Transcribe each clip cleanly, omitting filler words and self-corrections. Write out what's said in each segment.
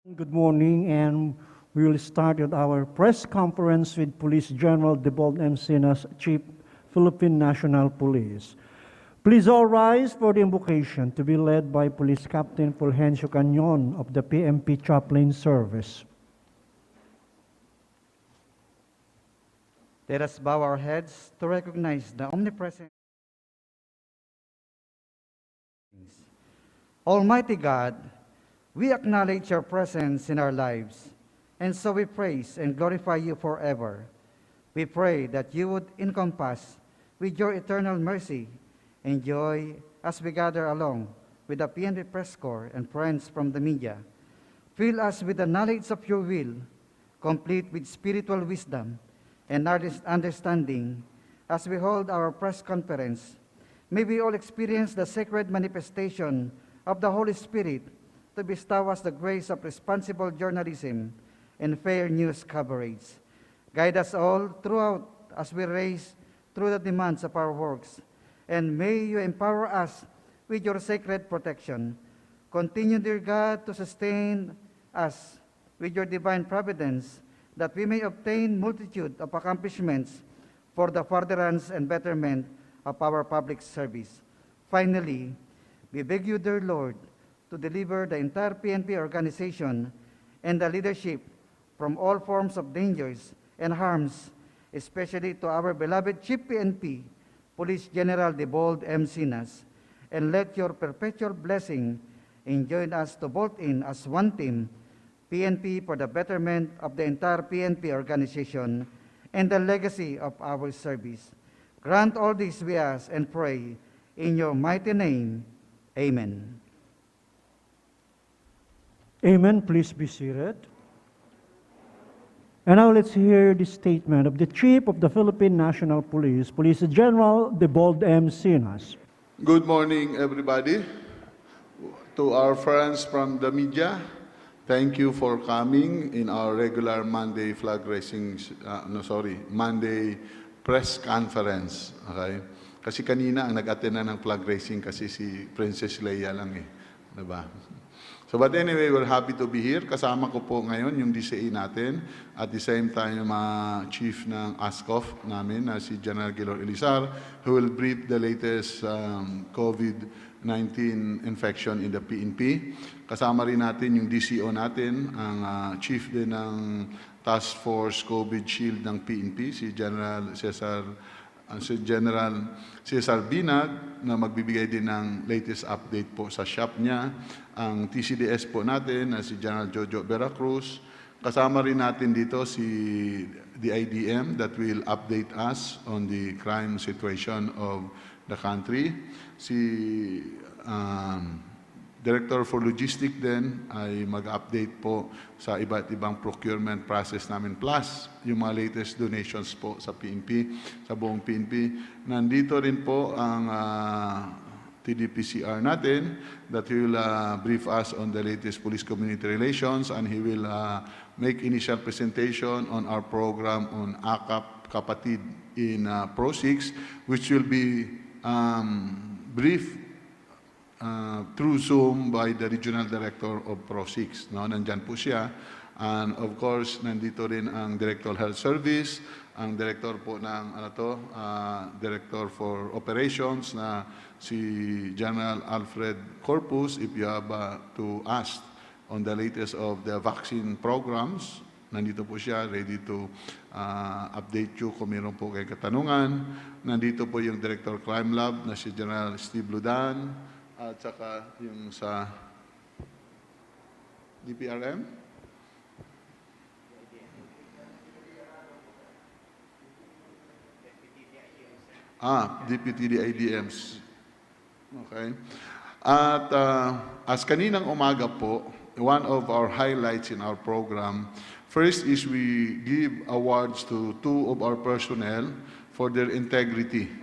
Good morning, and we will start with our press conference with Police General Debold and Sinas, Chief Philippine National Police. Please all rise for the invocation to be led by Police Captain Fulgencio Cañon of the PNP Chaplain Service. Let us bow our heads to recognize the omnipresent. Almighty God, we acknowledge your presence in our lives, and so we praise and glorify you forever. We pray that you would encompass with your eternal mercy and joy as we gather along with the PNP Press Corps and friends from the media. Fill us with the knowledge of your will, complete with spiritual wisdom and understanding as we hold our press conference. May we all experience the sacred manifestation of the Holy Spirit to bestow us the grace of responsible journalism and fair news coverage. Guide us all throughout as we race through the demands of our works, and may you empower us with your sacred protection. Continue, dear God, to sustain us with your divine providence, that we may obtain multitude of accomplishments for the furtherance and betterment of our public service. Finally, we beg you, dear Lord, to deliver the entire PNP organization and the leadership from all forms of dangers and harms, especially to our beloved Chief PNP, Police General Debold M. Sinas, and let your perpetual blessing enjoin us to bolt in as one team, PNP for the betterment of the entire PNP organization and the legacy of our service. Grant all this we ask and pray in your mighty name. Amen. Amen. Please be seated. And now let's hear the statement of the Chief of the Philippine National Police, Police General Debold M. Sinas. Good morning, everybody. To our friends from the media, thank you for coming in our regular Monday flag raising, Monday press conference. Okay? Kasi kanina ang nag-attend na ng flag raising kasi si Princess Leia lang eh. Diba? So but anyway, we're happy to be here. Kasama ko po ngayon yung DCA natin. At the same time, yung chief ng ASCOF namin na si General Gilor Elizar, who will brief the latest COVID-19 infection in the PNP. Kasama rin natin yung DCO natin, ang chief din ng Task Force COVID Shield ng PNP, si General Cesar Binag, na magbibigay din ng latest update po sa shop niya. Ang TCDS po natin na si General Jojo Veracruz. Kasama rin natin dito si DIDM that will update us on the crime situation of the country. Si Director for Logistics din ay mag-update po sa iba't ibang procurement process namin, plus yung mga latest donations po sa PNP, sa buong PNP. Nandito rin po ang TDPCR natin that he will brief us on the latest police community relations, and he will make initial presentation on our program on AKAP Kapatid in Pro 6, which will be briefed through Zoom by the Regional Director of Pro 6. No? Nandyan po siya. And of course, nandito rin ang Director of Health Service, ang Director po ng Director for Operations na si General Alfred Corpus. If you have to ask on the latest of the vaccine programs, nandito po siya, ready to update you kung mayroon po kayo katanungan. Nandito po yung Director Crime Lab na si General Steve Ludan, at saka yung sa DPRM. Deputy DIDMs. Okay. At as kaninang umaga po, one of our highlights in our program, first is we give awards to 2 of our personnel for their integrity.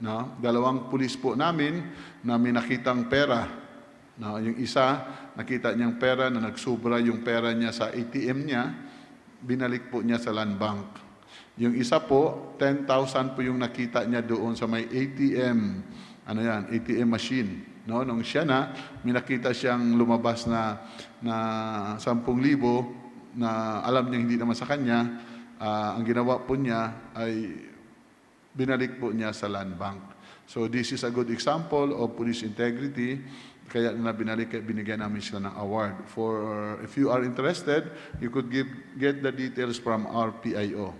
No? 2 pulis po namin na may nakitang pera. No? Yung isa, nakita niyang pera na nagsubra yung pera niya sa ATM niya, binalik po niya sa land bank. Yung isa po, 10,000 po yung nakita niya doon sa may ATM ano yan, ATM machine. No? Nung siya may nakita siyang lumabas na 10,000 na alam niya hindi naman sa kanya, ang ginawa po niya ay binalik po niya sa land bank. So this is a good example of police integrity. Kaya na binigyan namin sila ng award. If you are interested, you could get the details from our PIO.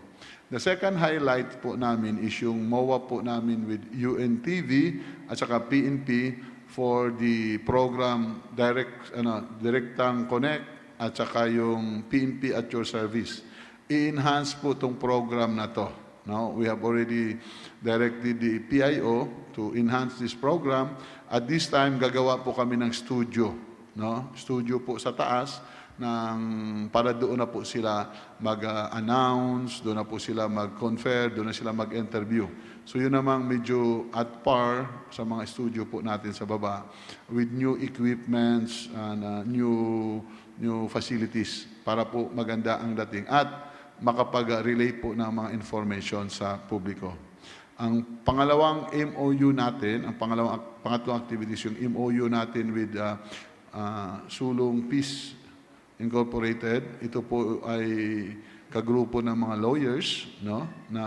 The second highlight po namin is yung MOA po namin with UNTV at saka PNP for the program Directang Connect at saka yung PNP at your service. I-enhance po itong program na to. No, we have already directed the PIO to enhance this program. At this time, gagawa po kami ng studio. No? Studio po sa taas para doon na po sila mag-announce, doon na po sila mag-confer, doon na sila mag-interview. So yun namang medyo at par sa mga studio po natin sa baba with new equipments and new facilities para po maganda ang dating at makapag-relay po ng mga information sa publiko. Ang pangalawang MOU natin, pangatlong activities, yung MOU natin with Sulong Peace Incorporated. Ito po ay kagrupo ng mga lawyers, no, na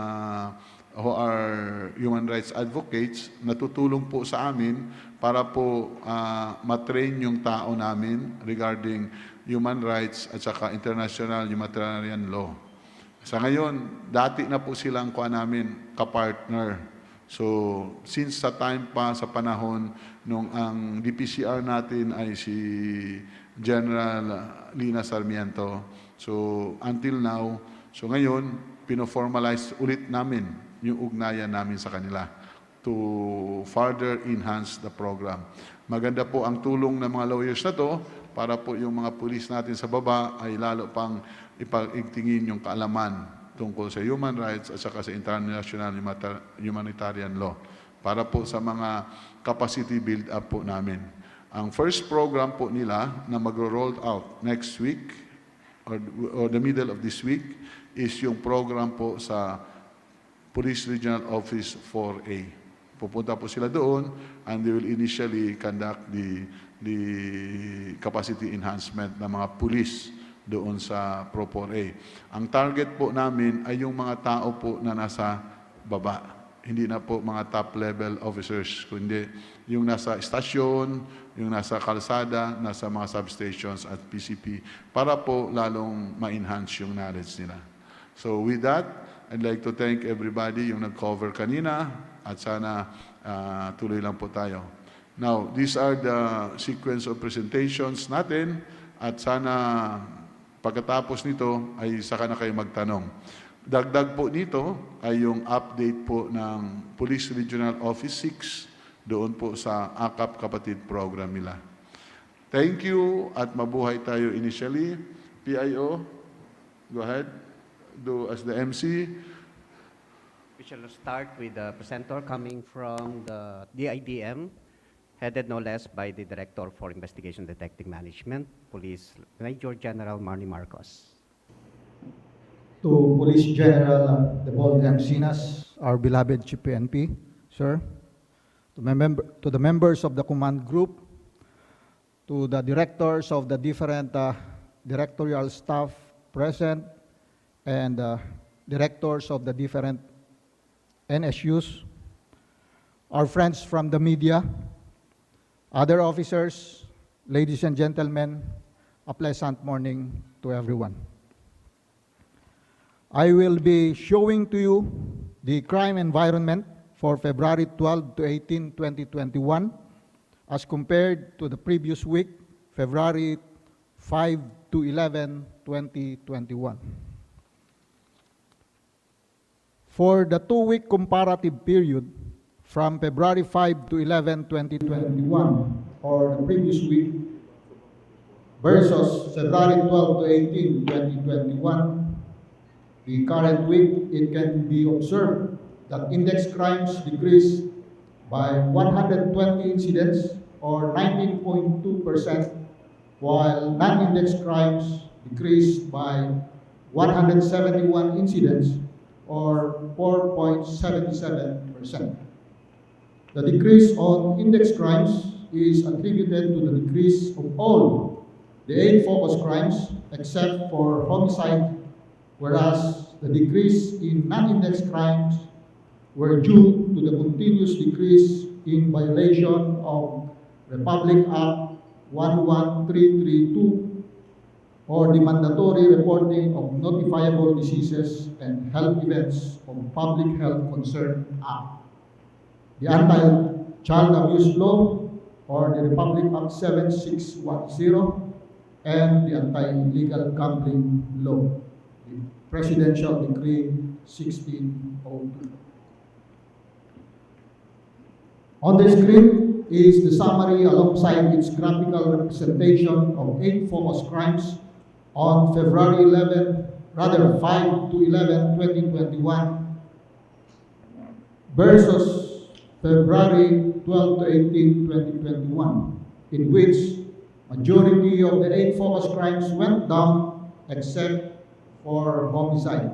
who are human rights advocates, natutulong po sa amin para po matrain yung tao namin regarding human rights at saka international humanitarian law. Sa ngayon, dati na po silang namin kapartner. So, since sa time pa, sa panahon, nung ang DPCR natin ay si General Lina Sarmiento. So, until now, so ngayon, pino-formalize ulit namin yung ugnayan namin sa kanila to further enhance the program. Maganda po ang tulong ng mga lawyers na to para po yung mga pulis natin sa baba ay lalo pang ipag-igtingin yung kaalaman tungkol sa human rights at saka sa international humanitarian law para po sa mga capacity build-up po namin. Ang first program po nila na magro-roll out next week or the middle of this week is yung program po sa Police Regional Office 4A. Pupunta po sila doon and they will initially conduct the capacity enhancement ng mga police doon sa Pro 4A. Ang target po namin ay yung mga tao po na nasa baba. Hindi na po mga top-level officers, kundi yung nasa estasyon, yung nasa kalsada, nasa mga substations at PCP, para po lalong ma-enhance yung knowledge nila. So with that, I'd like to thank everybody yung nag-cover kanina at sana tuloy lang po tayo. Now, these are the sequence of presentations natin at sana pagkatapos nito ay saka na kayo magtanong. Dagdag po nito ay yung update po ng Police Regional Office 6 doon po sa AKAP Kapatid Program nila. Thank you at mabuhay tayo initially. PIO, go ahead. Do as the MC. We shall start with the presenter coming from the DIDM, headed no less by the Director for Investigation Detective Management, Police Major General Marnie Marcos. To Police General Debold and Sinas, our beloved CPNP, sir, to the members of the command group, to the directors of the different directorial staff present, and directors of the different NSUs, our friends from the media, other officers, ladies and gentlemen, a pleasant morning to everyone. I will be showing to you the crime environment for February 12 to 18, 2021, as compared to the previous week, February 5 to 11, 2021. For the 2-week comparative period, from February 5 to 11, 2021, or the previous week, versus February 12 to 18, 2021, the current week, it can be observed that index crimes decreased by 120 incidents, or 19.2%, while non-index crimes decreased by 171 incidents, or 4.77%. The decrease on index crimes is attributed to the decrease of all the 8 focus crimes except for homicide, whereas the decrease in non-index crimes were due to the continuous decrease in violation of Republic Act 11332 or the mandatory reporting of notifiable diseases and health events of Public Health Concern Act, the Untitled Child Abuse Law or the Republic Act 7610, and the Anti-Illegal Gambling Law, the Presidential Decree 1602. On the screen is the summary alongside its graphical representation of 8 focus crimes on February 5 to 11, 2021 versus February 12 to 18, 2021, in which majority of the 8 focus crimes went down except for homicide.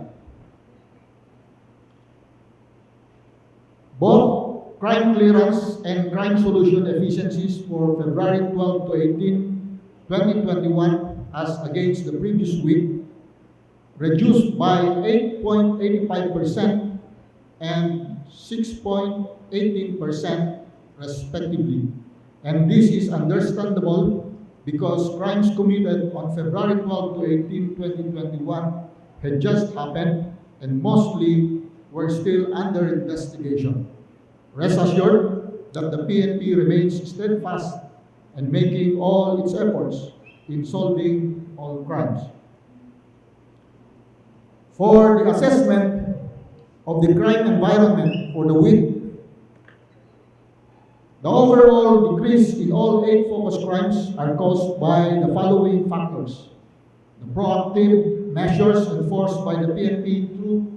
Both crime clearance and crime solution efficiencies for February 12 to 18, 2021 as against the previous week reduced by 8.85% and 6.18% respectively. And this is understandable because crimes committed on February 12 to 18, 2021 had just happened and mostly were still under investigation. Rest assured that the PNP remains steadfast and making all its efforts in solving all crimes. For the assessment of the crime environment for the week, the overall decrease in all 8 focus crimes are caused by the following factors: the proactive measures enforced by the PNP through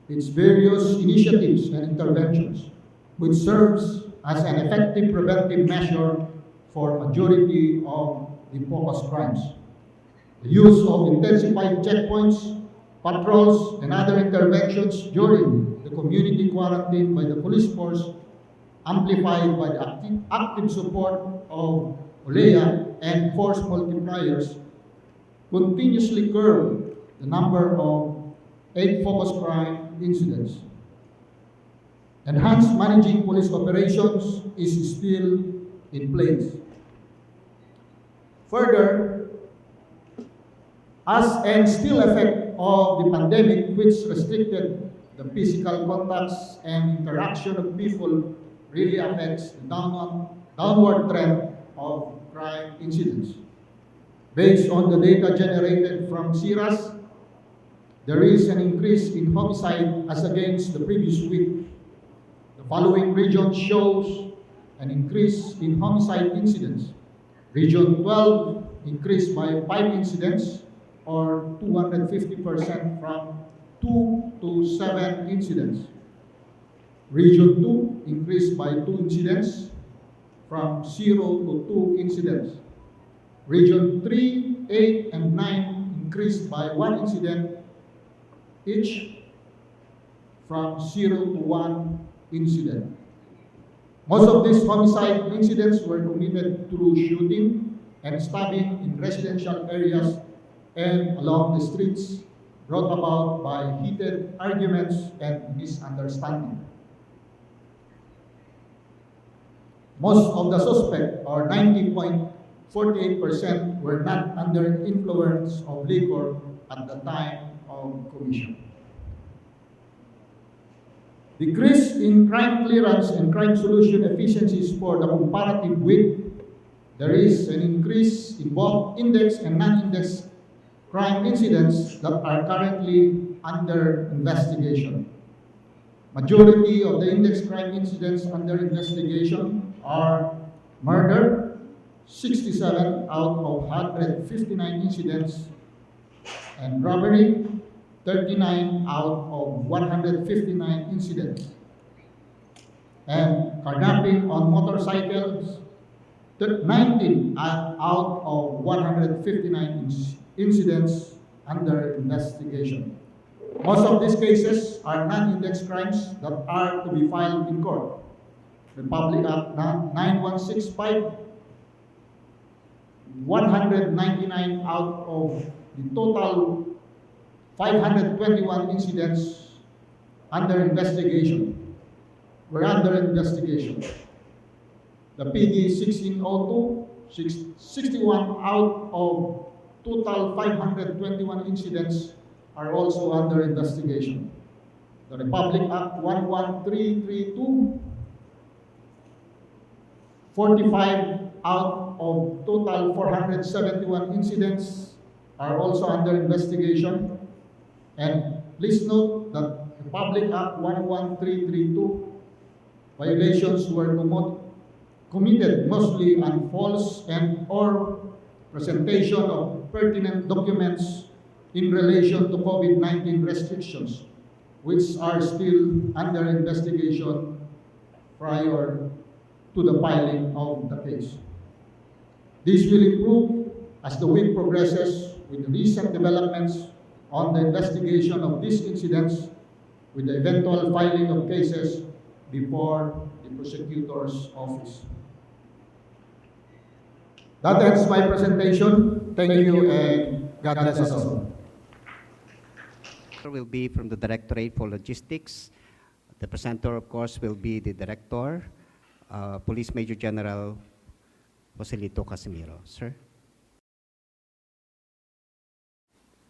its various initiatives and interventions, which serves as an effective preventive measure for majority of the focus crimes. The use of intensified checkpoints, patrols, and other interventions during the community quarantine by the police force, amplified by the active support of OLEA and force multipliers, continuously curb the number of 8 focus crime incidents. Enhanced managing police operations is still in place. Further, as and still effect of the pandemic, which restricted the physical contacts and interaction of people, really affects the downward trend of crime incidents. Based on the data generated from Sinas, there is an increase in homicide as against the previous week. The following region shows an increase in homicide incidents. Region 12 increased by 5 incidents or 250% from 2 to 7 incidents. Region 2 increased by 2 incidents from 0 to 2 incidents. Region 3, 8, and 9 increased by 1 incident each from 0 to 1 incident. Most of these homicide incidents were committed through shooting and stabbing in residential areas and along the streets, brought about by heated arguments and misunderstanding. Most of the suspects, or 90.48%, were not under influence of liquor at the time of commission. Decrease in crime clearance and crime solution efficiencies for the comparative week. There is an increase in both index and non-index crime incidents that are currently under investigation. Majority of the index crime incidents under investigation are murder, 67 out of 159 incidents, and robbery, 39 out of 159 incidents, and kidnapping on motorcycles, 19 out of 159 incidents under investigation. Most of these cases are non-index crimes that are to be filed in court. Republic Act 9165, 199 out of the total 521 incidents under investigation were under investigation. The PD 1602, 61 out of total 521 incidents are also under investigation. The Republic Act 11332, 45 out of total 471 incidents are also under investigation. And please note that Republic Act 11332 violations were committed mostly on false and or presentation of pertinent documents in relation to COVID-19 restrictions, which are still under investigation prior to the filing of the case. This will improve as the week progresses with recent developments on the investigation of these incidents with the eventual filing of cases before the prosecutor's office. That ends my presentation. Thank you and God bless us all. Will be from the Directorate for Logistics. The presenter, of course, will be the Director, Police Major General Joselito Casimiro. Sir.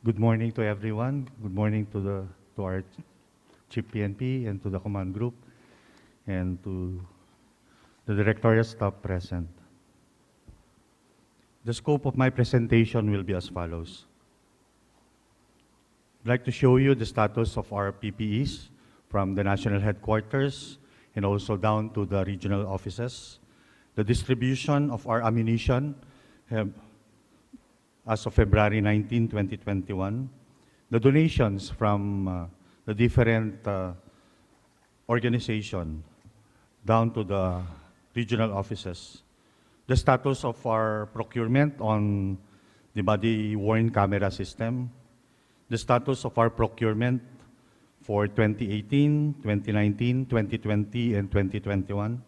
Good morning to everyone. Good morning to our Chief PNP and to the command group and to the directorial staff present. The scope of my presentation will be as follows. I'd like to show you the status of our PPEs from the national headquarters and also down to the regional offices, the distribution of our ammunition as of February 19, 2021, the donations from the different organizations down to the regional offices, the status of our procurement on the body-worn camera system, the status of our procurement for 2018, 2019, 2020, and 2021,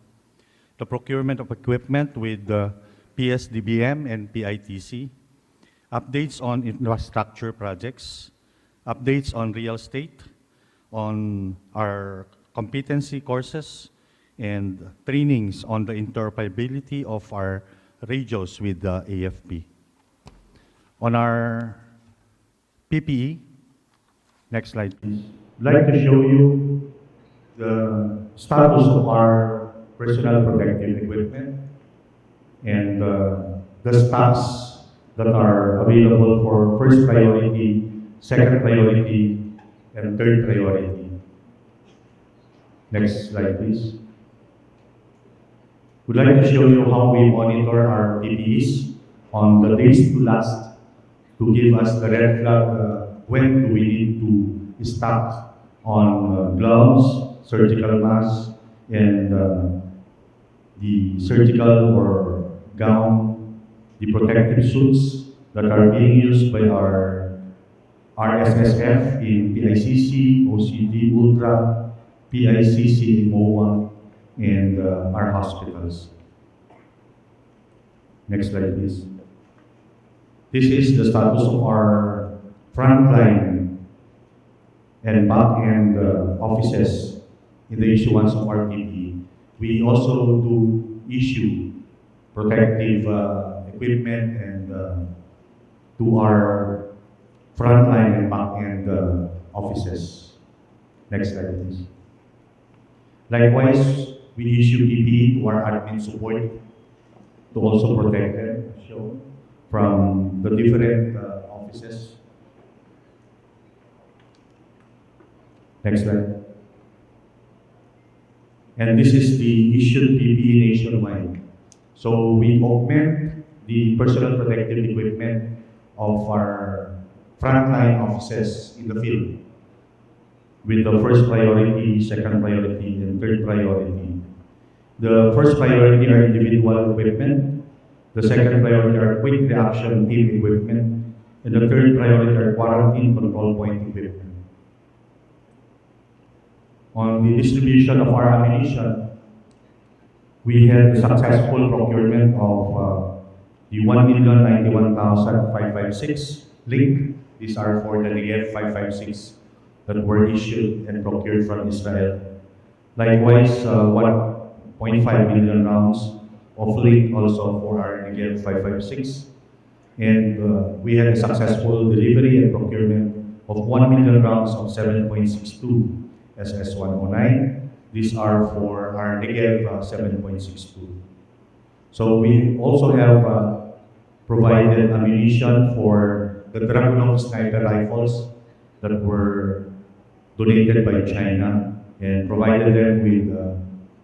the procurement of equipment with the PSDBM and PITC, updates on infrastructure projects, updates on real estate, on our competency courses, and trainings on the interoperability of our radios with the AFP. On our PPE, next slide please. I'd like to show you the status of our personal protective equipment and the stocks that are available for first priority, second priority, and third priority. Next slide please. We'd like to show you how we monitor our PPEs on the days to last to give us the red flag when do we need to stock on gloves, surgical masks, and the surgical or gown, the protective suits that are being used by our RSSF in PICC, OCD, Ultra, PICC, MOA, and our hospitals. Next slide, please. This is the status of our frontline and back-end offices in the issuance of our PPE. We also do issue protective equipment and to our frontline and back-end offices. Next slide, please. Likewise, we issue PPE to our admin support to also protect them from the different offices. Next slide. And this is the issued PPE nationwide. So we augment the personal protective equipment of our frontline offices in the field with the first priority, second priority, and third priority. The first priority are individual equipment, the second priority are quick reaction team equipment, and the third priority are quarantine control point equipment. On the distribution of our ammunition, we had the successful procurement of the 1,091,556 link. These are for the F 556 that were issued and procured from Israel. Likewise, 1.5 million rounds of link also for our F 556. And we had a successful delivery and procurement of 1 million rounds of 7.62 SS-109. These are for our Negev 7.62. So we also have provided ammunition for the Dragunov sniper rifles that were donated by China and provided them with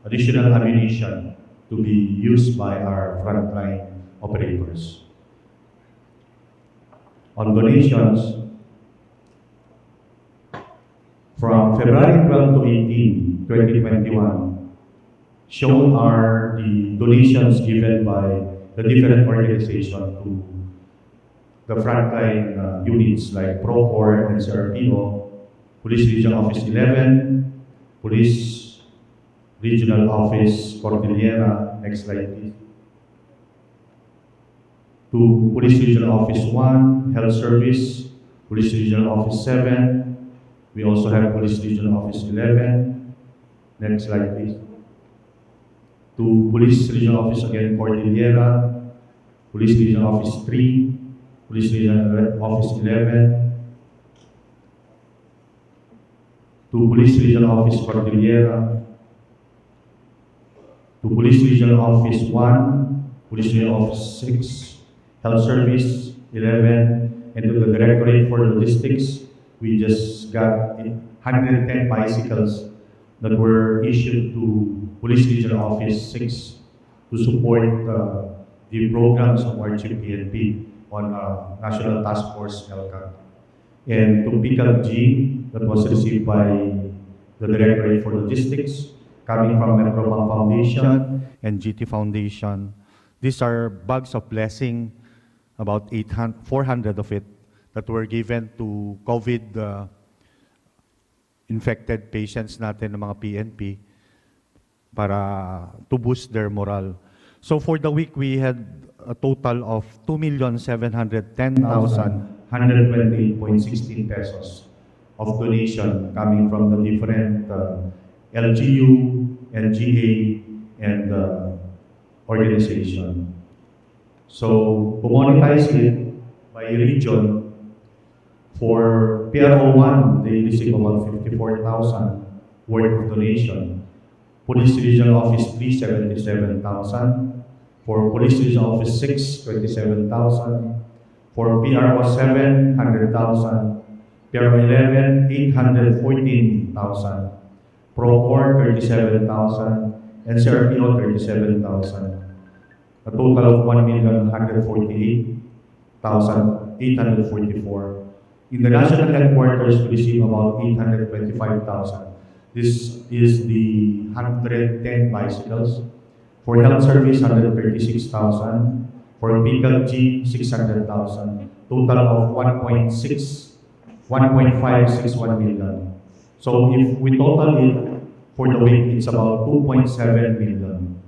additional ammunition to be used by our frontline operators. On donations, from February 12 to 18, 2021, shown are the donations given by the different organizations to the frontline units like PROCOR and CRPO, Police Regional Office 11, Police Regional Office Cordillera, next slide please, to Police Regional Office 1, Health Service, Police Regional Office 7, we also have Police Regional Office 11, next slide please, to Police Regional Office again, Cordillera, Police Regional Office 3, Police Regional Office 11, to Police Regional Office Cordillera, to Police Regional Office 1, Police Regional Office 6, Health Service 11, and to the Directorate for Logistics, we just got 110 bicycles that were issued to Police Regional Office 6 to support the programs of our CPNP on National Task Force LCAG. And to PICAG G, that was received by the Directorate for Logistics, coming from Metrobank Foundation and GT Foundation. These are bags of blessing, about 400 of it, that were given to COVID infected patients natin ng mga PNP para to boost their morale. So for the week, we had a total of 2,710,128.16 pesos of donation coming from the different LGU, LGA, and organization. So to monetize it by region, for PRO1, they receive about 54,000 worth of donation. Police Regional Office 3, 77,000. For Police Regional Office 6, 27,000. For PRO7, 100,000. PRO11, 814,000. PROCOR, 37,000. And CRPO, 37,000. A total of 1,148,844. In the national headquarters, we receive about 825,000. This is the 110 bicycles. For health service, 136,000. For PICAG G, 600,000. Total of 1.561 million. So if we total it for the week, it's about 2.7 million.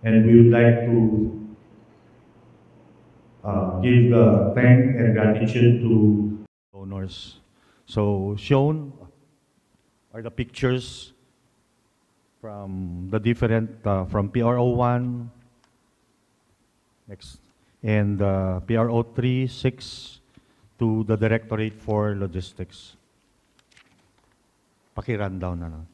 And we would like to give thanks and gratitude to donors. So shown are the pictures from the different, from PRO1, next, and PRO3, 6, to the Directorate for Logistics. Paki-rundown na lang.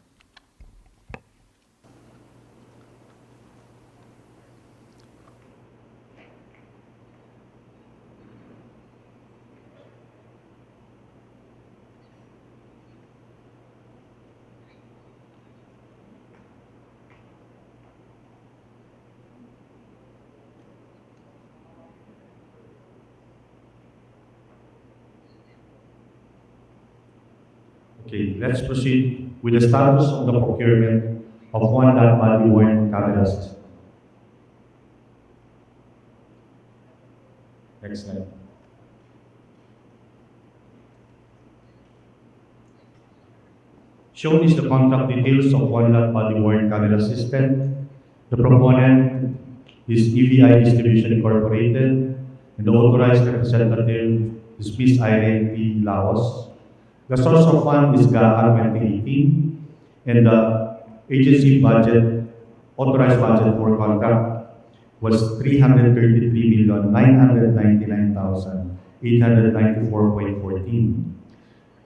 Okay, let's proceed with the status of the procurement of one body-worn camera system. Next slide. Shown is the contract details of one body-worn camera system. The proponent is EVI Distribution Incorporated, and the authorized representative is Ms. Irene P. Laos. The source of fund is GAA 2018, and the agency budget, authorized budget for contract was 333,999,894.14.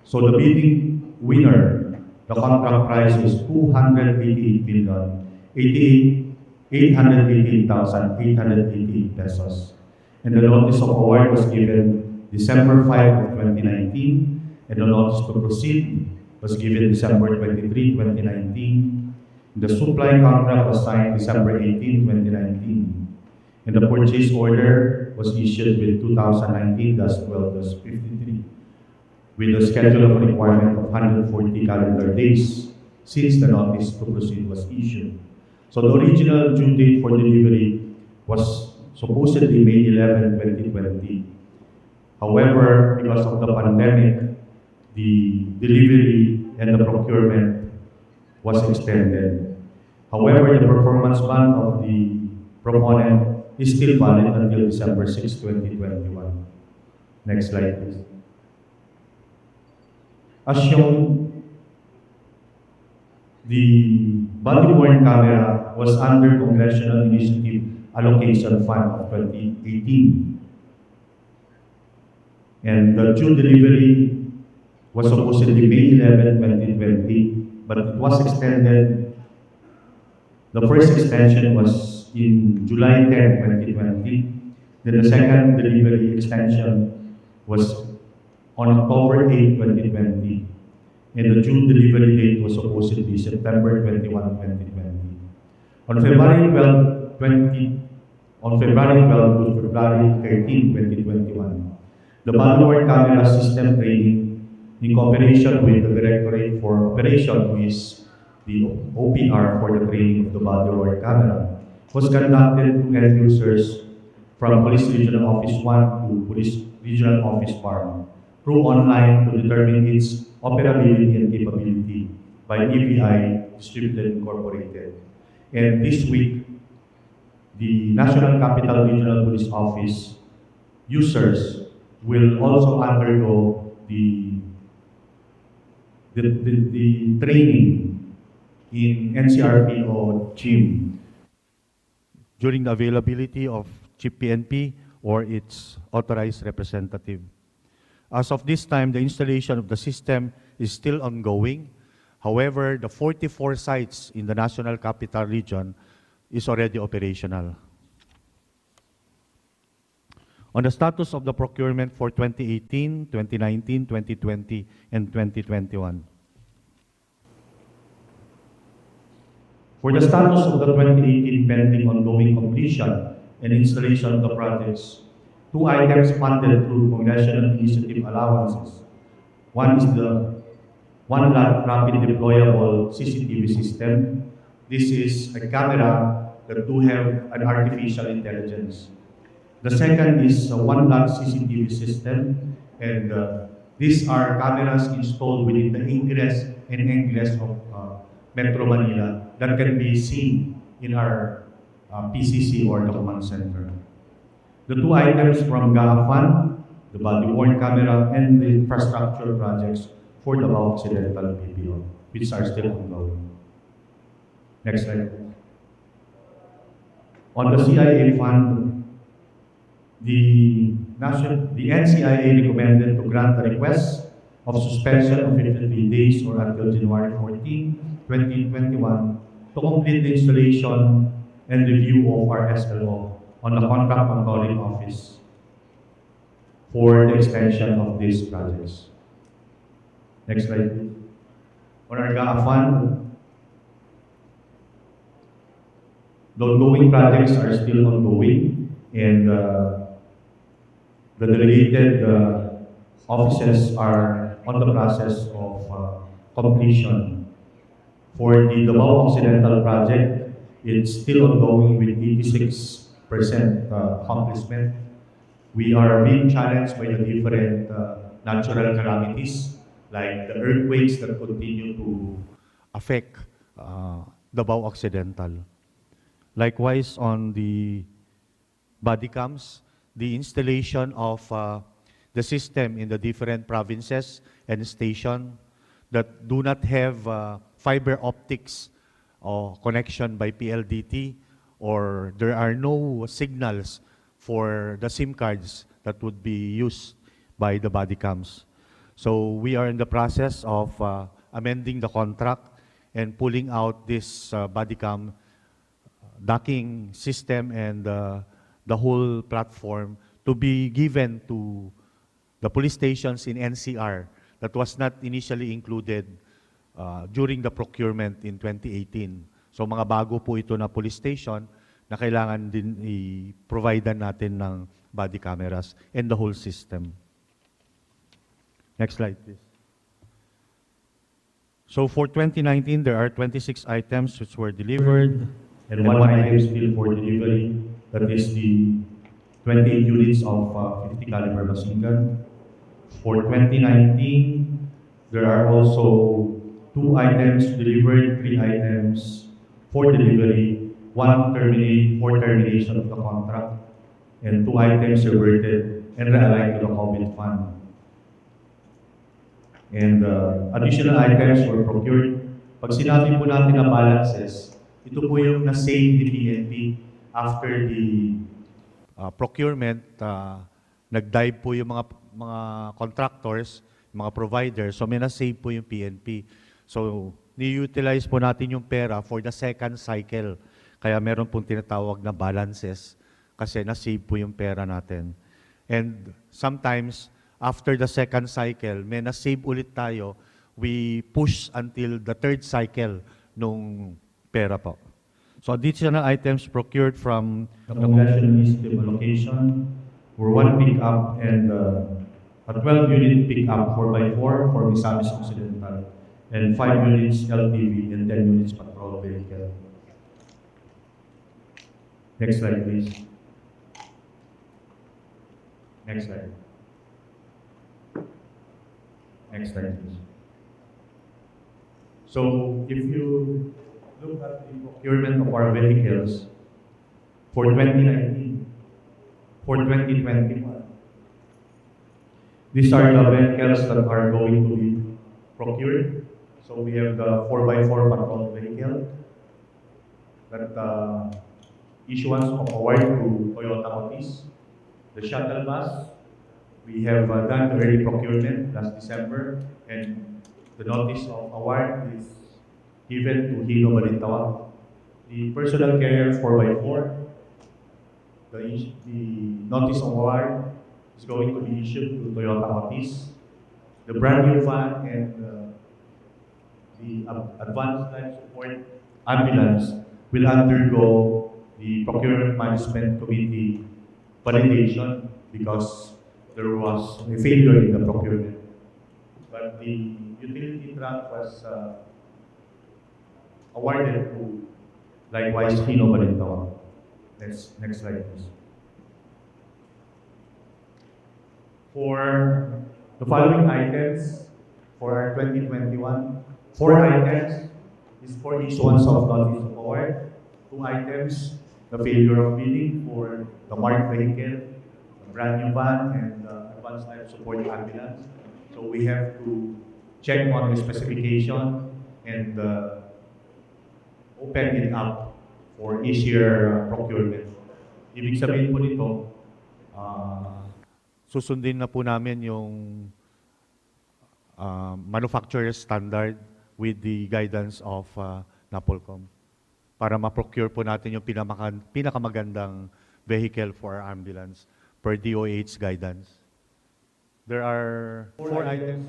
So the bidding winner, the contract price was 288,888,888 pesos. And the notice of award was given December 5 of 2019, and the notice to proceed was given December 23, 2019. The supply contract was signed December 18, 2019. And the purchase order was issued with 2019-12-53 with a schedule of requirement of 140 calendar days since the notice to proceed was issued. So the original due date for delivery was supposedly May 11, 2020. However, because of the pandemic, the delivery and the procurement was extended. However, the performance bond of the proponent is still valid until December 6, 2021. Next slide, please. As shown, the body-worn camera was under Congressional Initiative Allocation Fund of 2018. And the due delivery was supposedly May 11, 2020, but it was extended. The first extension was in July 10, 2020. Then the second delivery extension was on October 8, 2020. And the June delivery date was supposedly September 21, 2020. On February 12 to February 13, 2021, the body-worn camera system training in cooperation with the Directorate for Operation, who is the OPR for the training of the body-worn camera, was conducted to end users from Police Regional Office 1 to Police Regional Office Farm through online to determine its operability and capability by EVI Distributed Incorporated. And this week, the National Capital Regional Police Office users will also undergo the training in NCRP or CHIM during the availability of CPNP or its authorized representative. As of this time, the installation of the system is still ongoing. However, the 44 sites in the National Capital Region is already operational. On the status of the procurement for 2018, 2019, 2020, and 2021. For the status of the 2018 pending ongoing completion and installation of the projects, 2 items funded through Congressional Initiative allowances. One is the one-lot rapid deployable CCTV system. This is a camera that do have an artificial intelligence. The second is a one-lot CCTV system, and these are cameras installed within the ingress and egress of Metro Manila that can be seen in our PCC or the command center. The 2 items from GAA Fund, the body-worn camera, and the infrastructure projects for the Bao Occidental PPO, which are still ongoing. Next slide. On the CIA Fund, the NCIA recommended to grant the request of suspension of 53 days or until January 14, 2021 to complete the installation and review of our SLO on the contract monitoring office for the extension of these projects. Next slide, please. On our GAA Fund, the ongoing projects are still ongoing, and the delegated offices are on the process of completion. For the Debold Occidental project, it's still ongoing with 86% accomplishment. We are being challenged by the different natural calamities, like the earthquakes that continue to affect Davao Occidental. Likewise, on the body cams, the installation of the system in the different provinces and station that do not have fiber optics or connection by PLDT, or there are no signals for the SIM cards that would be used by the body cams. So we are in the process of amending the contract and pulling out this body cam docking system and the whole platform to be given to the police stations in NCR that was not initially included during the procurement in 2018. So mga bago po ito na police station na kailangan din i-provide natin ng body cameras and the whole system. Next slide, please. So for 2019, there are 26 items which were delivered and one item still for delivery. That is the 28 units of 50 caliber machine gun. For 2019, there are also 2 items delivered, 3 items for delivery, 1 for termination of the contract, and 2 items reverted and realigned to the COVID fund. And additional items were procured. Pag sinabi po natin na balances, ito po yung na-save ni PNP after the procurement. Nag-dive po yung mga contractors, mga providers, so may na-save po yung PNP. So, ni-utilize po natin yung pera for the second cycle. Kaya meron pong tinatawag na balances kasi na-save po yung pera natin. And sometimes, after the second cycle, may na-save ulit tayo, we push until the third cycle nung pera po. So additional items procured from the Congressional System allocation were 1 pickup and a 12-unit pickup 4x4 for Misamis Occidental, and 5 units LTV and 10 units patrol vehicle. Next slide, please. Next slide. Next slide, please. So, if you look at the procurement of our vehicles for 2019, for 2021, these are the vehicles that are going to be procured. So, we have the 4x4 patrol vehicle that issuance of award to Toyota Otis. The shuttle bus, we have done the early procurement last December, and the notice of award is given to Hino Balintawak. The personal carrier 4x4, the notice of award is going to be issued to Toyota Otis. The brand new van and the advanced life support ambulance will undergo the procurement management committee validation because there was a failure in the procurement. But the utility truck was awarded to likewise Hino Balintawak. Next slide, please. For the following items for our 2021, 4 items is for issuance of notice of award, 2 items, the failure of bidding for the marked vehicle, the brand new van, and the advanced life support ambulance. So we have to check on the specification and open it up for easier procurement. Ibig sabihin po nito, susundin na po namin yung manufacturer standard with the guidance of NAPOLCOM para ma-procure po natin yung pinakamagandang vehicle for our ambulance per DOH guidance. There are 4 items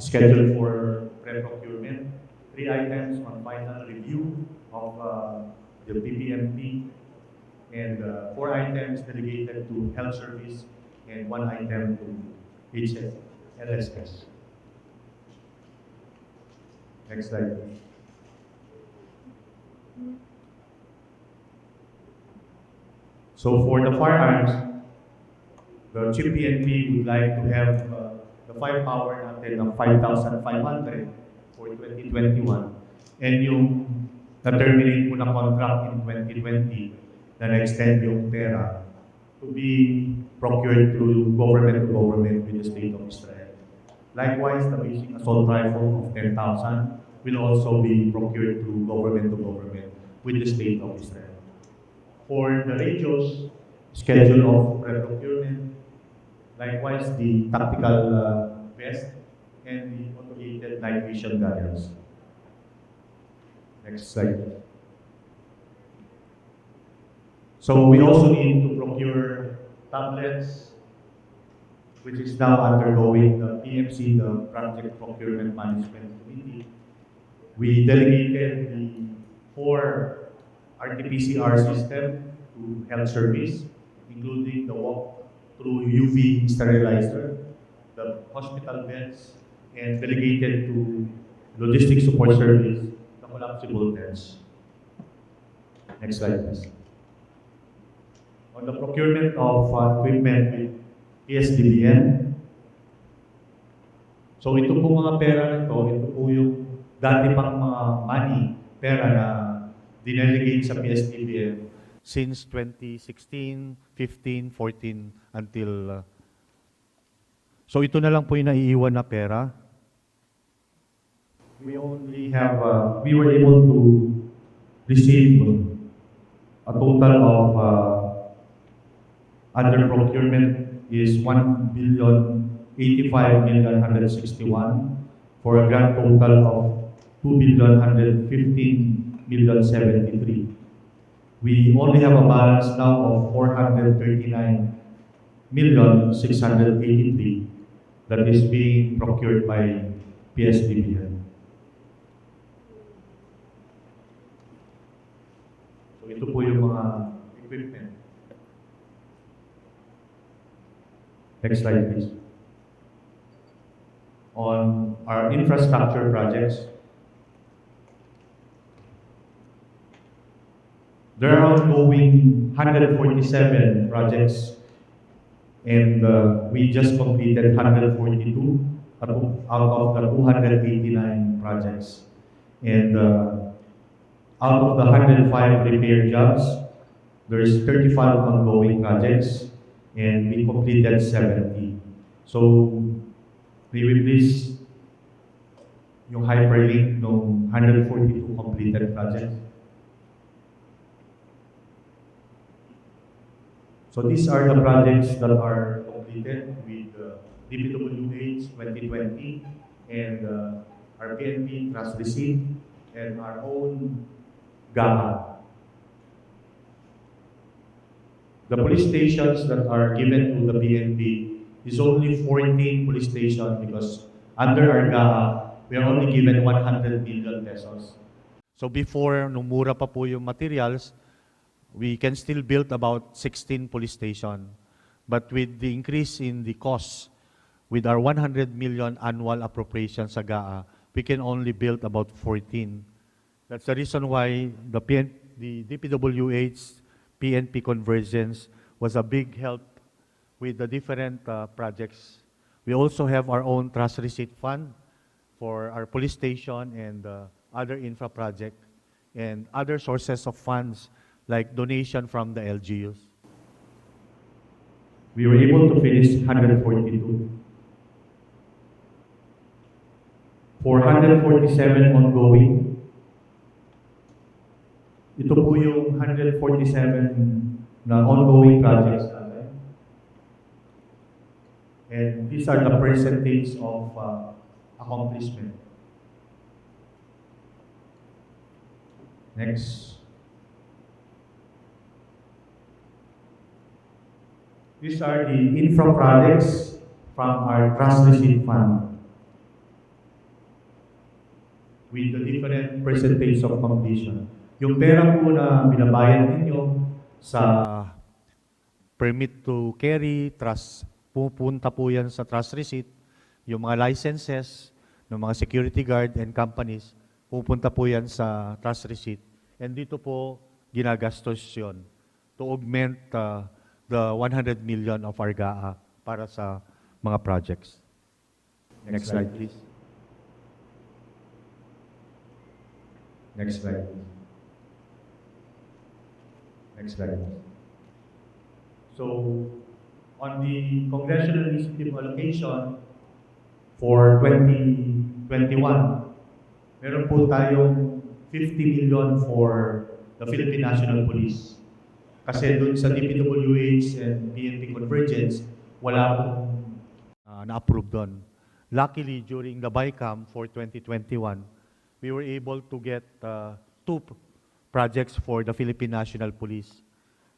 scheduled for pre-procurement, 3 items on final review of the CPNP, and 4 items delegated to health service, and 1 item to LSS. Next slide, please. So for the firearms, the CPNP would like to have the firepower natin ng 5,500 for 2021, and yung na-terminate po na contract in 2020 na na-extend yung pera to be procured through government to government with the State of Israel. Likewise, the basic assault rifle of 10,000 will also be procured through government to government with the State of Israel. For the radios, schedule of procurement, likewise the tactical vest and the automated night vision goggles. Next slide. So we also need to procure tablets, which is now undergoing the PMC, the Project Procurement Management Committee. We delegated the 4 RT-PCR system to health service, including the walk-through UV sterilizer, the hospital beds, and delegated to logistics support service, the collapsible tents. Next slide, please. On the procurement of equipment with PSDBM, so ito po mga pera na ito po yung dati pang mga money, pera na dinelegate sa PSDBM since 2016, 15, 14 until so ito na lang po yung naiiwan na pera. We only have we were able to receive a total of under procurement is 1,085,161 for a grand total of 2,115,073. We only have a balance now of 439,683 that is being procured by PSDBM. So ito po yung mga equipment. Next slide, please. On our infrastructure projects, there are ongoing 147 projects, and we just completed 142 out of the 289 projects. And out of the 105 repair jobs, there's 35 ongoing projects, and we completed 70. So, may we please yung hyperlink ng 142 completed projects. So these are the projects that are completed with DPWH 2020 and our PNP trust receipt and our own GAA. The police stations that are given to the PNP is only 14 police stations because under our GAA, we are only given 100 million pesos. So before, nung mura pa po yung materials, we can still build about 16 police stations. But with the increase in the cost, with our 100 million annual appropriation sa GAA, we can only build about 14. That's the reason why the DPWH PNP convergence was a big help with the different projects. We also have our own trust receipt fund for our police station and other infra project and other sources of funds like donation from the LGUs. We were able to finish 142. For 147 ongoing, ito po yung 147 na ongoing projects natin. And these are the percentage of accomplishment. Next. These are the infra projects from our trust receipt fund with the different percentage of completion. Yung pera po na binabayad ninyo sa permit to carry, trust, pupunta po yan sa trust receipt. Yung mga licenses ng mga security guard and companies, pupunta po yan sa trust receipt. And dito po, ginagastos yun to augment the 100 million of our GAA para sa mga projects. Next slide, please. Next slide. Next slide. So, on the congressional initiative allocation for 2021, meron po tayong 50 million for the Philippine National Police. Kasi doon sa DPWH and PNP Convergence, wala pong na-approve doon. Luckily, during the BICAM for 2021, we were able to get two projects for the Philippine National Police.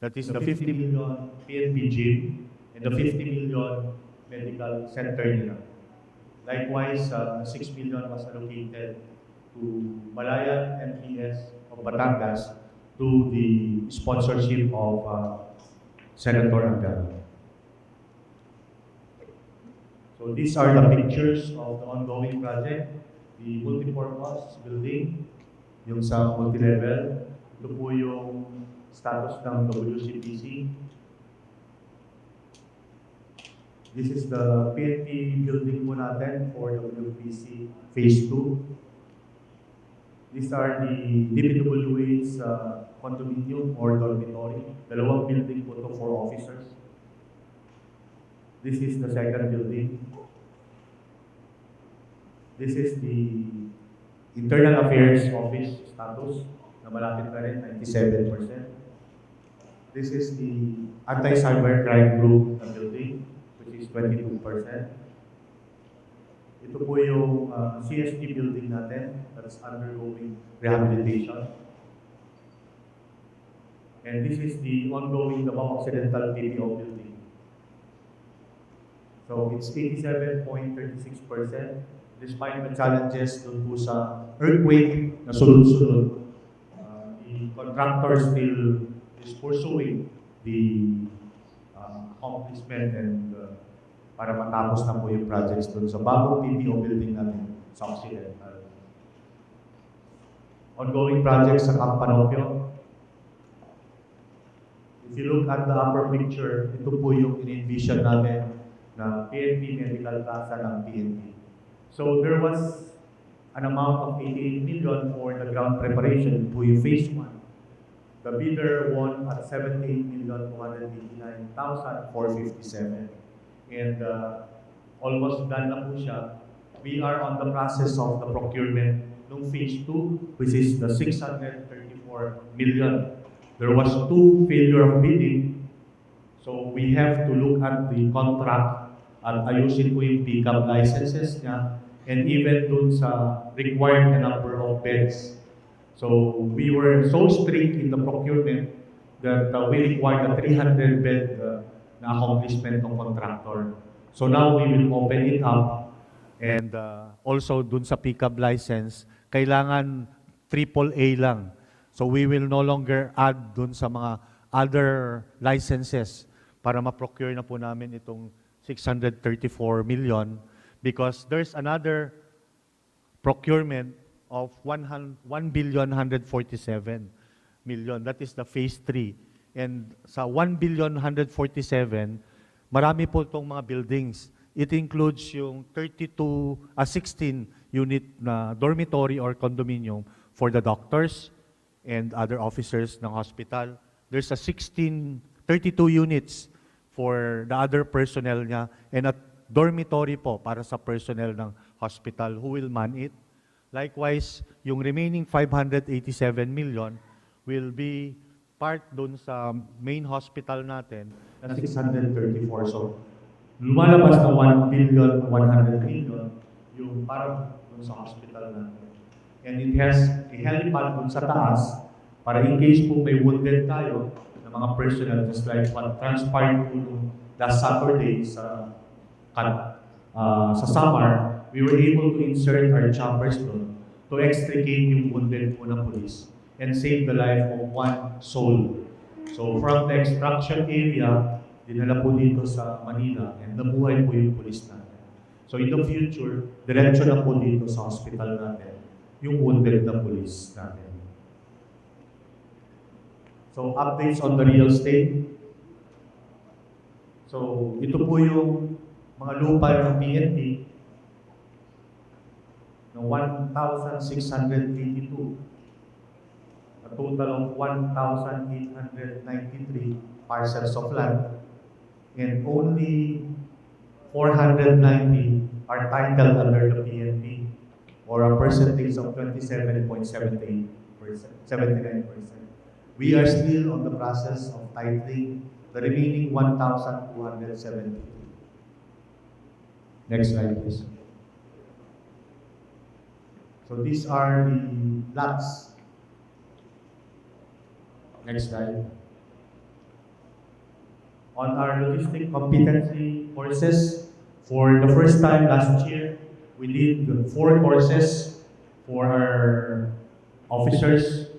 That is the 50 million PNP gym and the 50 million medical center nila. Likewise, 6 million was allocated to Malayan MPS of Batangas to the sponsorship of Senator Angara. So these are the pictures of the ongoing project. The multipurpose building, yung sa multi-level. Ito po yung status ng WCPC. This is the PNP building po natin for WPC Phase 2. These are the DPWH condominium or dormitory. Dalawang building po ito for officers. This is the second building. This is the Internal Affairs Office status na malapit na rin, 97%. This is the Anti-Cybercrime Group na building, which is 22%. Ito po yung CST building natin that's undergoing rehabilitation. And this is the ongoing Davao Occidental PPO building. So it's 87.36%. Despite the challenges dun po sa earthquake na sunod-sunod, the contractor still is pursuing the accomplishment and para matapos na po yung projects dun sa bagong PPO building natin sa Occidental. Ongoing projects sa Camp Panopio. If you look at the upper picture, ito po yung in-envision natin na PNP Medical Plaza ng PNP. So there was an amount of 88 million for the ground preparation po yung phase 1. The bidder won at 78,289,457. And almost done na po siya. We are on the process of the procurement ng phase 2, which is the 634 million. There was 2 failure of bidding. So we have to look at the contract at ayusin po yung pickup licenses niya and even dun sa required number of beds. So we were so strict in the procurement that we required a 300-bed na accomplishment ng contractor. So now we will open it up and also dun sa pickup license, kailangan AAA lang. So we will no longer add dun sa mga other licenses para ma-procure na po namin itong 634 million because there's another procurement of 1,147 million. That is the phase 3. And sa 1,147, marami po itong mga buildings. It includes yung 16 unit na dormitory or condominium for the doctors and other officers ng hospital. There's a 32 units for the other personnel niya and a dormitory po para sa personnel ng hospital who will man it. Likewise, yung remaining 587 million will be part dun sa main hospital natin na 634. So, lumalabas na 1,100 million yung para dun sa hospital natin. And it has a helipad dun sa taas para in case po may wounded tayo ng mga personnel, just like what transpired po last Saturday sa Samar, we were able to insert our choppers doon to extricate yung wounded po ng police and save the life of one soul. So from the extraction area, dinala po dito sa Manila and nabuhay po yung police natin. So in the future, diretso na po dito sa hospital natin yung wounded na police natin. So updates on the real estate. So ito po yung mga lupa ng PNP na 1,682. a total of 1,893 parcels of land, and only 490 are titled under the PNP, or a percentage of 79%. We are still on the process of titling the remaining 1,270. Next slide, please. So these are the lots. Next slide. On our logistic competency courses, for the first time last year, we did 4 courses for our officers.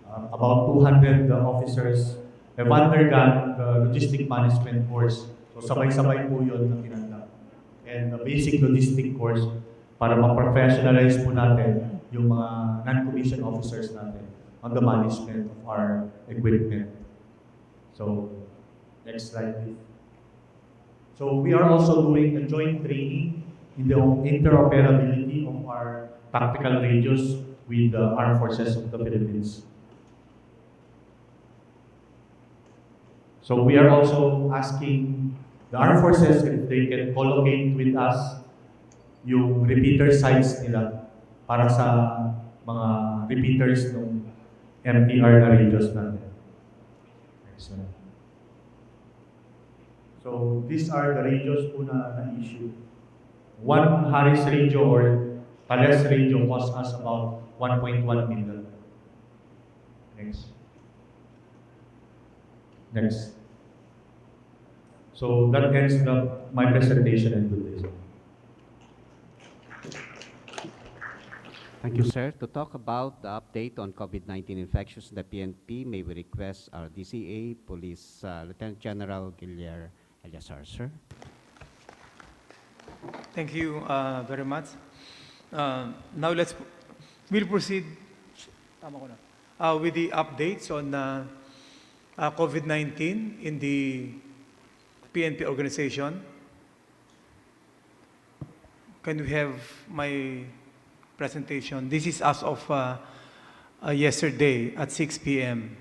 About 200 officers have undergone the logistic management course. So sabay-sabay po yun na tinanggap. And the basic logistic course para ma-professionalize po natin yung mga non-commissioned officers natin on the management of our equipment. So, next slide please. So we are also doing a joint training in the interoperability of our tactical radios with the Armed Forces of the Philippines. So we are also asking the Armed Forces if they can collocate with us yung repeater sites nila para sa mga repeaters ng MTR na radios natin. Excellent. So these are the radios po na issue. One Harris radio or Thales radio costs us about 1.1 million. Next. Next. So that ends my presentation and good day. Thank you, sir. To talk about the update on COVID-19 infections in the PNP, may we request our DCA Police Lieutenant General Guillermo Eliasar, sir. Thank you very much. Now we'll proceed with the updates on COVID-19 in the PNP organization. Can we have my presentation? This is as of yesterday at 6 p.m.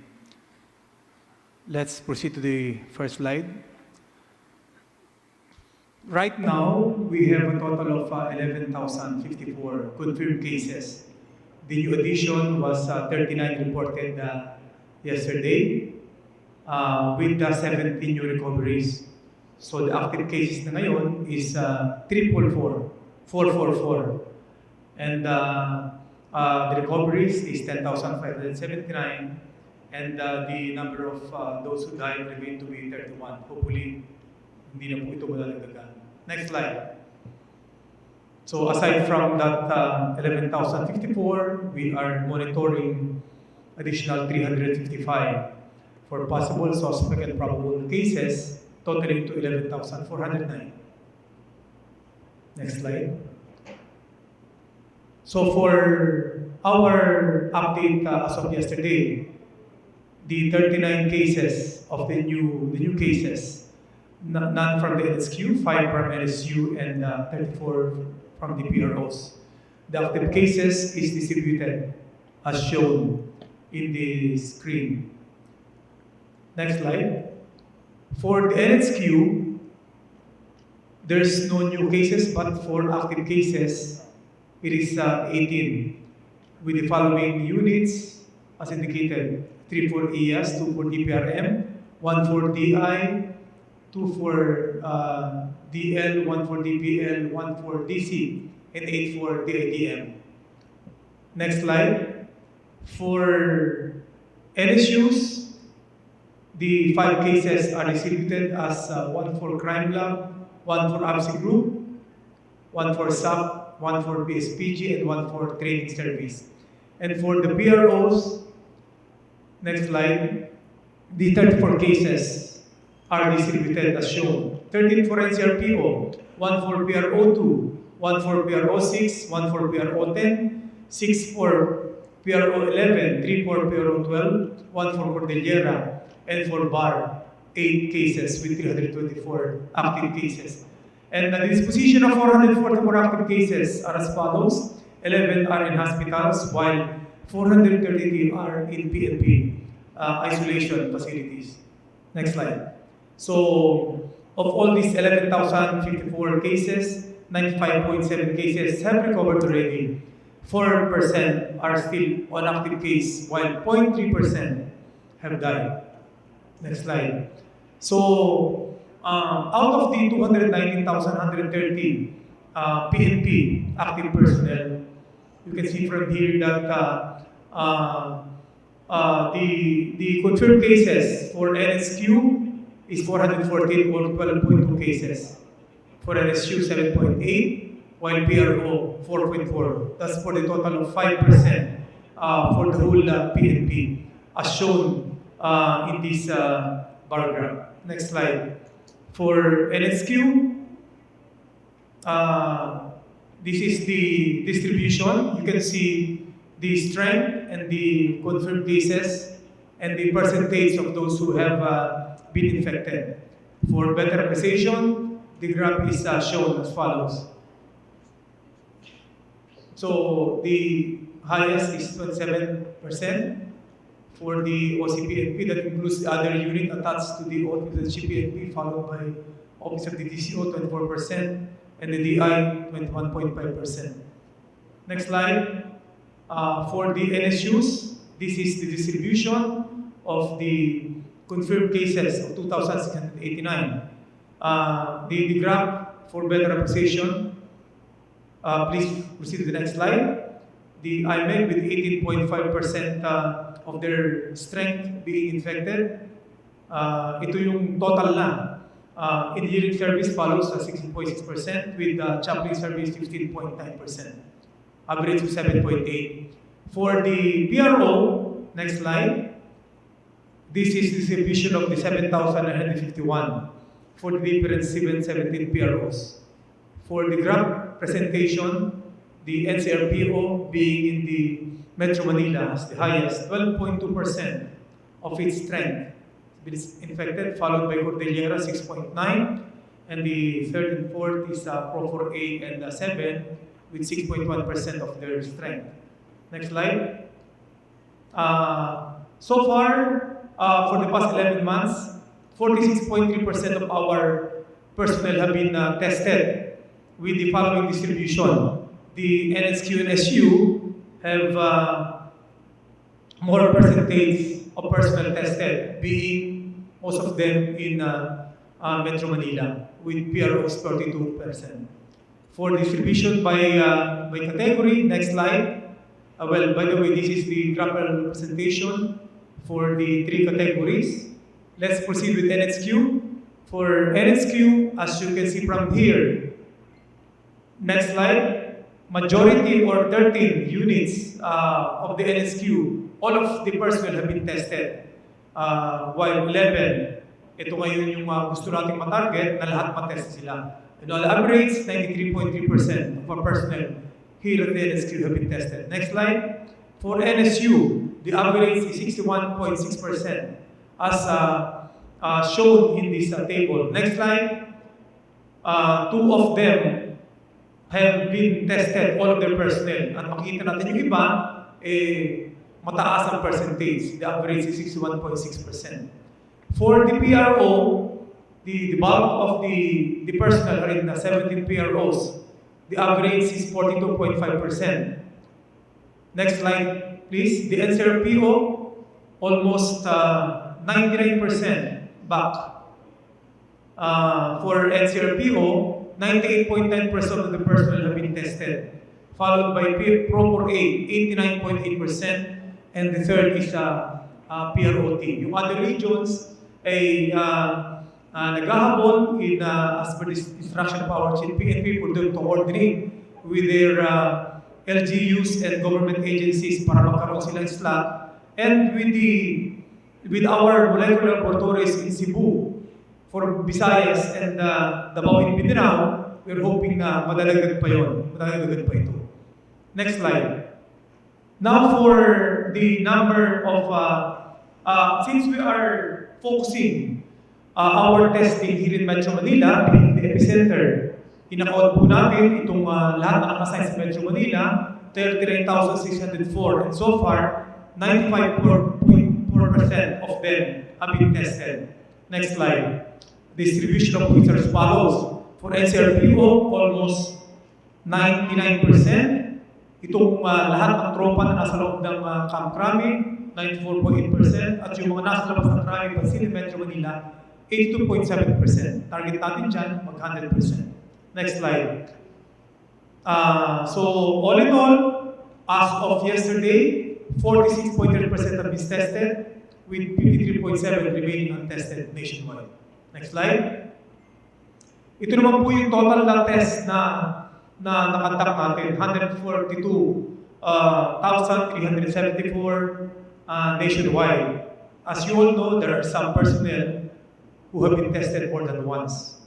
Let's proceed to the first slide. Right now, we have a total of 11,054 confirmed cases. The new addition was 39 reported yesterday with 17 new recoveries. So the active cases na ngayon is 444. And the recoveries is 10,579. And the number of those who died remain to be 31. Hopefully, hindi na po ito madalagdagan. Next slide. So aside from that 11,054, we are monitoring additional 355 for possible suspect and probable cases, totaling to 11,409. Next slide. So for our update as of yesterday, the 39 cases of the new cases, none from the NSQ, 5 from NSU, and 34 from the PROs. The active cases is distributed as shown in the screen. Next slide. For the NSQ, there's no new cases, but for active cases, it is 18, with the following units as indicated: 3 for ES, 2 for DPRM, 1 for DI, 2 for DL, 1 for DPL, 1 for DC, and 8 for DIDM. Next slide. For NSUs, the 5 cases are distributed as 1 for Crime Lab, 1 for ABSI Group, 1 for SAP, 1 for PSPG, and 1 for Training Service. And for the PROs, next slide, the 34 cases are distributed as shown. 13 for NCRPO, 1 for PRO2, 1 for PRO6, 1 for PRO10, 6 for PRO11, 3 for PRO12, 1 for Cordillera, and for BAR, 8 cases with 324 active cases. And the disposition of 444 active cases are as follows: 11 are in hospitals, while 433 are in PNP isolation facilities. Next slide. So, of all these 11,054 cases, 95.7 cases have recovered already. 4% are still on active case, while 0.3% have died. Next slide. So, out of the 219,130 PNP active personnel, you can see from here that the confirmed cases for NSQ is 414 or 12.2 cases. For NSU, 7.8, while PRO, 4.4. That's for the total of 5% for the whole PNP, as shown in this bar graph. Next slide. For NSQ, this is the distribution. You can see the strength and the confirmed cases and the percentage of those who have been infected. For better appreciation, the graph is shown as follows. So the highest is 27% for the OCPNP. That includes the other unit attached to the office of the CPNP, followed by office of the DCO, 24%, and the DI, 21.5%. Next slide. For the NSUs, this is the distribution of the confirmed cases of 2,689. The graph for better appreciation, please proceed to the next slide. The IMEC with 18.5% of their strength being infected. Ito yung total na. Engineering service follows 16.6% with chaplain service 15.9%. Average of 7.8. For the PRO, next slide. This is distribution of the 7,951 for the different 17 PROs. For the graph presentation, the NCRPO being in the Metro Manila has the highest, 12.2% of its strength is infected, followed by Cordillera, 6.9, and the third and fourth is Pro 4A and 7 with 6.1% of their strength. Next slide. So far, for the past 11 months, 46.3% of our personnel have been tested with the following distribution. The NSQ and SU have more percentage of personnel tested, being most of them in Metro Manila, with PROs 32%. For distribution by category, next slide. Well, by the way, this is the graphical representation for the three categories. Let's proceed with NSQ. For NSQ, as you can see from here, next slide, majority or 13 units of the NSQ, all of the personnel have been tested. While 11, ito ngayon yung gusto nating matarget na lahat matest sila. And on average, 93.3% of our personnel here at the NSQ have been tested. Next slide. For NSU, the average is 61.6% as shown in this table. Next slide. Two of them have been tested, all of their personnel. At makita natin yung iba, mataas ang percentage. The average is 61.6%. For the PRO, the bulk of the personnel are in the 17 PROs. The average is 42.5%. Next slide, please. The NCRPO, almost 99% back. For NCRPO, 98.9% of the personnel have been tested, followed by Pro 4A, 89.8%, and the third is PROT. Yung other regions ay naghahabol in as per this instruction of our PNP for them to coordinate with their LGUs and government agencies para magkaroon silang slot, and with our molecular laboratories in Cebu for Visayas and Davao and Mindanao, we're hoping na madalagdag pa yun, madalagdag pa ito. Next slide. Now for the number of, since we are focusing our testing here in Metro Manila, being the epicenter, inakaon po natin itong lahat na nakasign sa Metro Manila, 39,604. And so far, 95.4% of them have been tested. Next slide. Distribution of which are as follows. For NCRPO, almost 99%. Itong lahat ng tropa na nasa loob ng Camp Crame, 94.8%. At yung mga nasa labas ng Crame, Pasig, Metro Manila, 82.7%. Target natin dyan, mag 100%. Next slide. So, all in all, as of yesterday, 46.3% have been tested, with 53.7% remaining untested nationwide. Next slide. Ito naman po yung total na test na nakandak natin, 142,374 nationwide. As you all know, there are some personnel who have been tested more than once.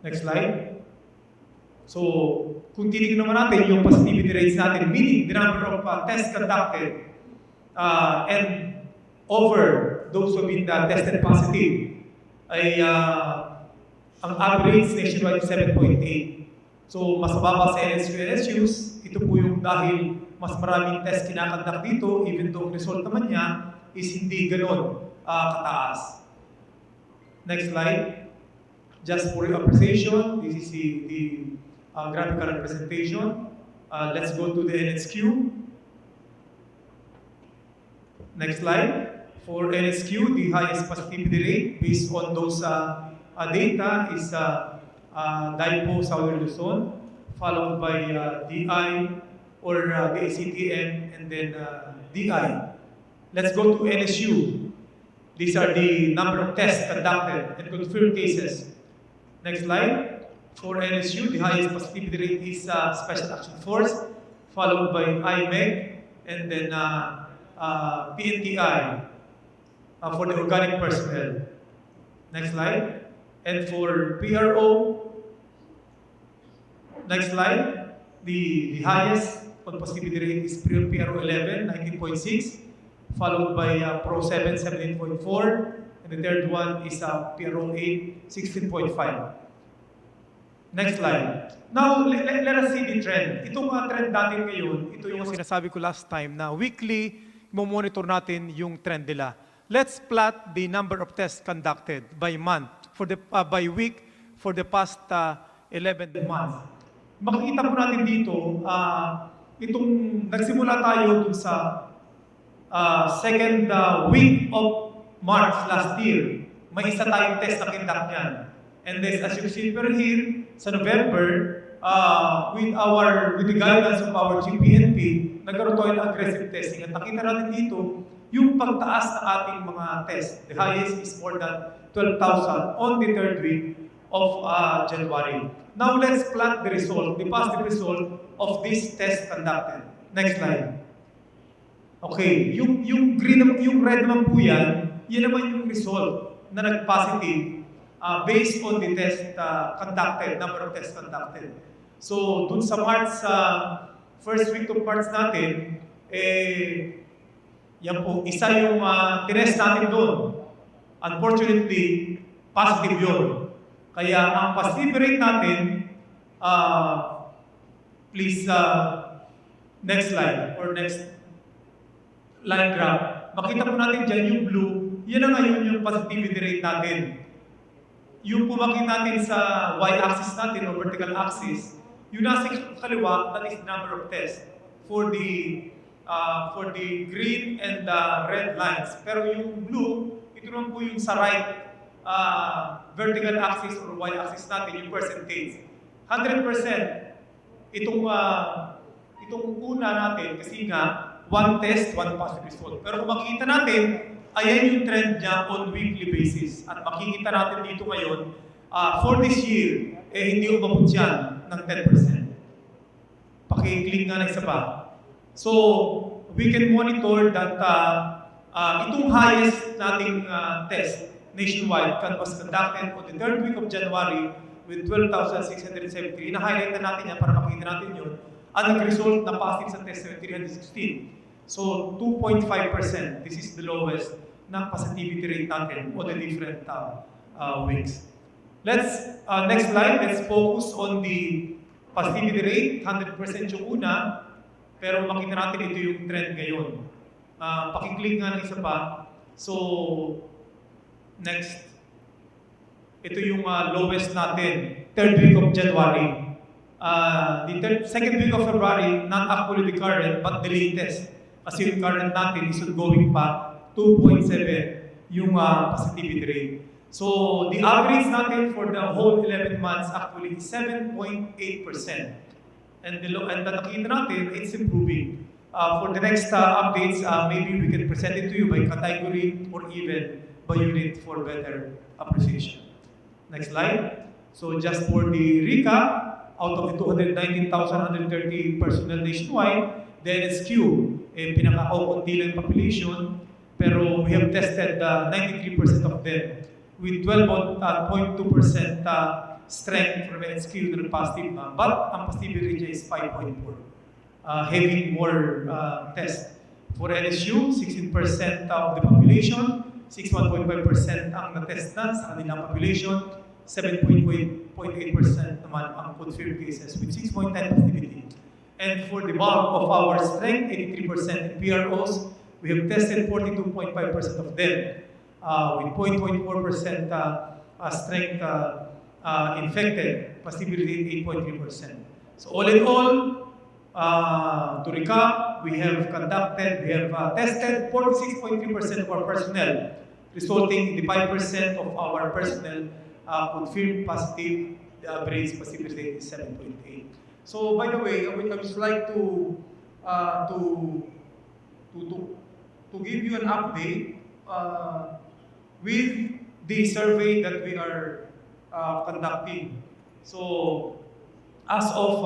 Next slide. So, kung titignan naman natin yung positivity rates natin, meaning the number of tests conducted and over those who have been tested positive, ay ang average nationwide is 7.8. So, mas mababa sa NSU and NSUs. Ito po yung dahil mas maraming test kinakandak dito, even though result naman niya is hindi ganon kataas. Next slide. Just for your appreciation, this is the graphical representation. Let's go to the NSQ. Next slide. For NSQ, the highest positivity rate based on those data is Daipo, Southern Luzon, followed by DI or the ACTM, and then DI. Let's go to NSU. These are the number of tests conducted and confirmed cases. Next slide. For NSU, the highest positivity rate is Special Action Force, followed by IMEG, and then PNTI for the organic personnel. Next slide. And for PRO, next slide, the highest on positivity rate is PRO 11, 19.6, followed by PRO 7, 17.4, and the third one is PRO 8, 16.5. Next slide. Now, let us see the trend. Itong trend natin ngayon, ito yung sinasabi ko last time na weekly, monitor natin yung trend nila. Let's plot the number of tests conducted by month, by week, for the past 11 months. Makikita po natin dito, itong nagsimula tayo dun sa second week of March last year, may isa tayong test na kindak niyan. And then, as you see here, sa November, with the guidance of our CPNP, nagkaroon tayo ng aggressive testing. At nakita natin dito, yung pagtaas na ating mga test, the highest is more than 12,000 on the third week of January. Now, let's plot the result, the positive result of this test conducted. Next slide. Okay, yung green, yung red naman po yan naman yung result na nag-positive based on the test conducted, number of tests conducted. So, dun sa March, first week of March natin, yan po, isa yung tinest natin doon. Unfortunately, positive yun. Kaya ang positive rate natin, please, next slide or next line graph. Makita po natin dyan yung blue, yan na ngayon yung positivity rate natin. Yung pumakita natin sa y-axis natin o vertical axis, yung nasa kaliwa, that is the number of tests for the green and the red lines. Pero yung blue, ito naman po yung sa right vertical axis or y-axis natin, yung percentage. 100% itong una natin kasi nga, one test, one positive result. Pero kung makikita natin, ayan yung trend niya on weekly basis. At makikita natin dito ngayon, for this year, hindi umabot yan ng 10%. Paki-click nga na isa pa. So, we can monitor that itong highest nating test nationwide was conducted on the third week of January with 12,673. Ina-highlight na natin yan para makikita natin yun. Ang nag-result na positive sa test 316. So, 2.5%. This is the lowest na positivity rate natin on the different weeks. Let's, next slide, let's focus on the positivity rate. 100% yung una. Pero makita natin ito yung trend ngayon. Pakiclick nga ng isa pa. So, next. Ito yung lowest natin, third week of January. Second week of February, not actually the current, but the latest. Kasi yung current natin is ongoing pa, 2.7 yung positivity rate. So, the average natin for the whole 11 months actually is 7.8%. And nakikita natin, it's improving. For the next updates, maybe we can present it to you by category or even by unit for better appreciation. Next slide. So just for the recap, out of the 219,130 personnel nationwide, the NSQ, pinaka-kaunti lang population, pero we have tested 93% of them with 12.2% strength from NSQ na positive na. But ang positivity rate is 5.4. Having more tests. For NSU, 16% of the population, 61.5% ang na-test na sa kanilang population, 7.8% naman ang confirmed cases with 6.9 positivity. And for the bulk of our strength, 83% in PROs, we have tested 42.5% of them with 0.4% strength infected, positivity 8.3%. So all in all, to recap, we have tested 46.3% of our personnel, resulting in the 5% of our personnel confirmed positive. The average positivity rate is 7.8. So by the way, I would just like to give you an update with the survey that we are conducting. So as of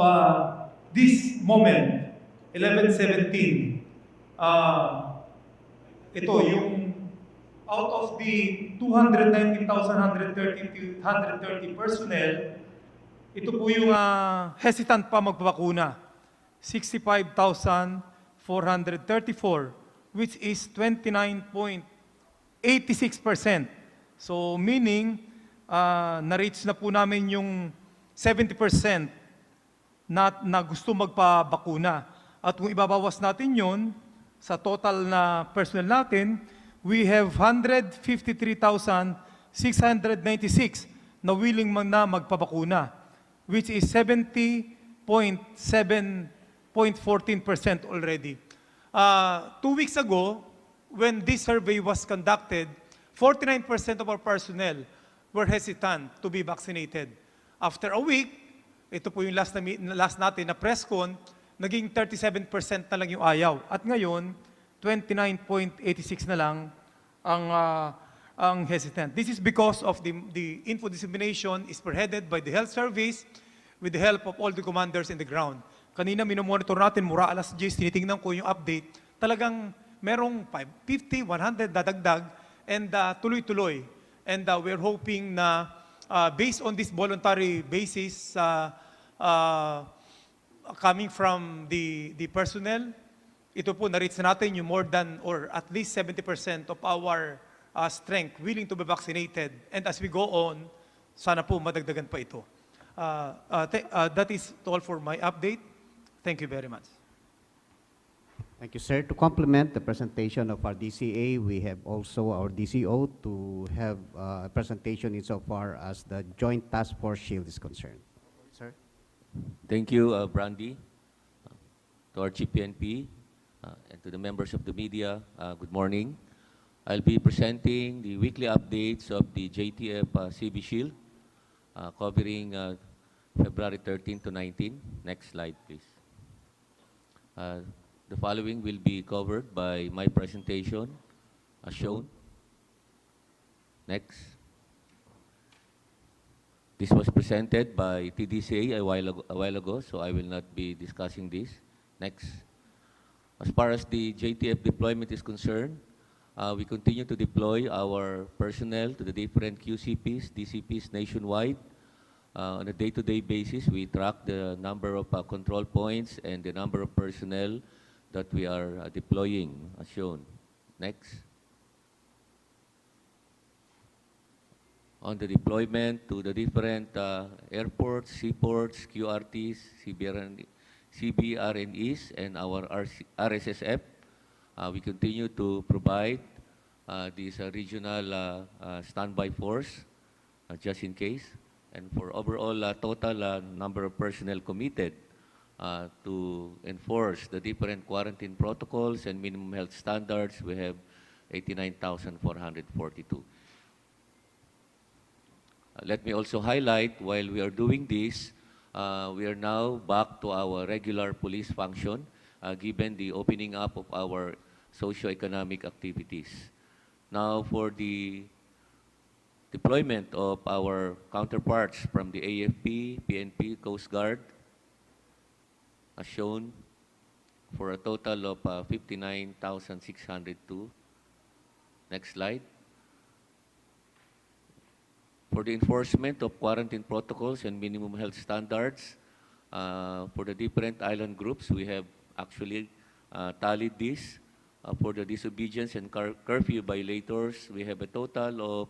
this moment, 11/17, ito yung out of the 219,130 personnel, ito po yung hesitant pa magpabakuna. 65,434, which is 29.86%. So meaning, na-reach na po namin yung 70% na gusto magpabakuna. At kung ibabawas natin yun, sa total na personnel natin, we have 153,696 na willing na magpabakuna, which is 70.14% already. 2 weeks ago, when this survey was conducted, 49% of our personnel were hesitant to be vaccinated. After a week, ito po yung last natin na press con, naging 37% na lang yung ayaw. At ngayon, 29.86 na lang ang hesitant. This is because of the info dissemination is spearheaded by the health service with the help of all the commanders in the ground. Kanina minomonitor natin, mura alas 10, tinitingnan ko yung update. Talagang merong 50, 100 dadagdag and tuloy-tuloy. And we're hoping na based on this voluntary basis coming from the personnel, ito po na-reach natin yung more than or at least 70% of our strength willing to be vaccinated. And as we go on, sana po madagdagan pa ito. That is all for my update. Thank you very much. Thank you, sir. To complement the presentation of our DCA, we have also our DCO to have a presentation insofar as the Joint Task Force Shield is concerned. Sir? Thank you, Brandy. To our CPNP and to the members of the media, good morning. I'll be presenting the weekly updates of the JTF CB Shield covering February 13 to 19. Next slide, please. The following will be covered by my presentation as shown. Next. This was presented by TDCA a while ago, so I will not be discussing this. Next. As far as the JTF deployment is concerned, we continue to deploy our personnel to the different QCPs, DCPs nationwide. On a day-to-day basis, we track the number of control points and the number of personnel that we are deploying, as shown. Next. On the deployment to the different airports, seaports, QRTs, CBRNEs, and our RSSF. We continue to provide this regional standby force just in case. And for overall total number of personnel committed to enforce the different quarantine protocols and minimum health standards, we have 89,442. Let me also highlight, while we are doing this, we are now back to our regular police function, given the opening up of our socio-economic activities. Now, for the deployment of our counterparts from the AFP, PNP, Coast Guard, as shown, for a total of 59,602. Next slide. For the enforcement of quarantine protocols and minimum health standards, for the different island groups, we have actually tallied this. For the disobedience and curfew violators, we have a total of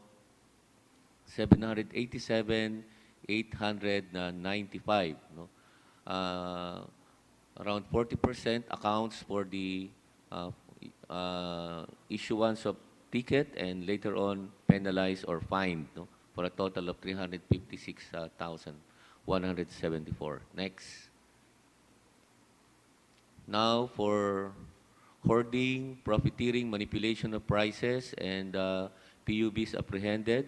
787,895. No? Around 40% accounts for the issuance of ticket and later on penalized or fined, no? For a total of 356,174. Next. Now for hoarding, profiteering, manipulation of prices, and PUBs apprehended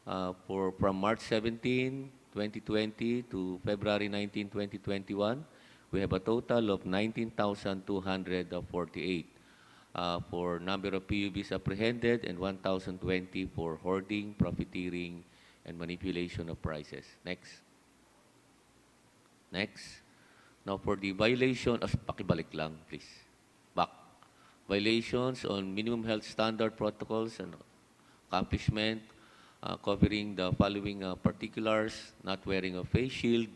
from March 17, 2020 to February 19, 2021. We have a total of 19,248 for number of PUBs apprehended and 1,020 for hoarding, profiteering, and manipulation of prices. Next. Next. Now for the violation, pakibalik lang please. Back. Violations on minimum health standard protocols and accomplishment, covering the following particulars: not wearing a face shield,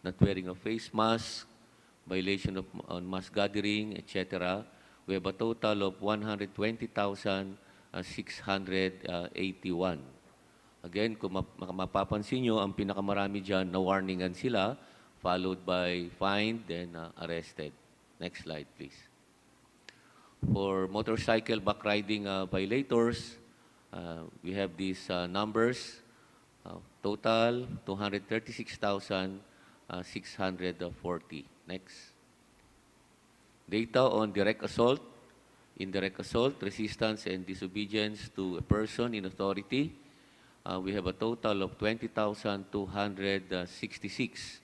not wearing a face mask, violation of on mass gathering, etc. We have a total of 120,681. Again, kung mapapansin nyo, ang pinakamarami dyan na warningan sila, followed by fined, then arrested. Next slide, please. For motorcycle backriding violators, we have these numbers. Total, 236,640. Next. Data on direct assault, indirect assault, resistance, and disobedience to a person in authority. We have a total of 20,266,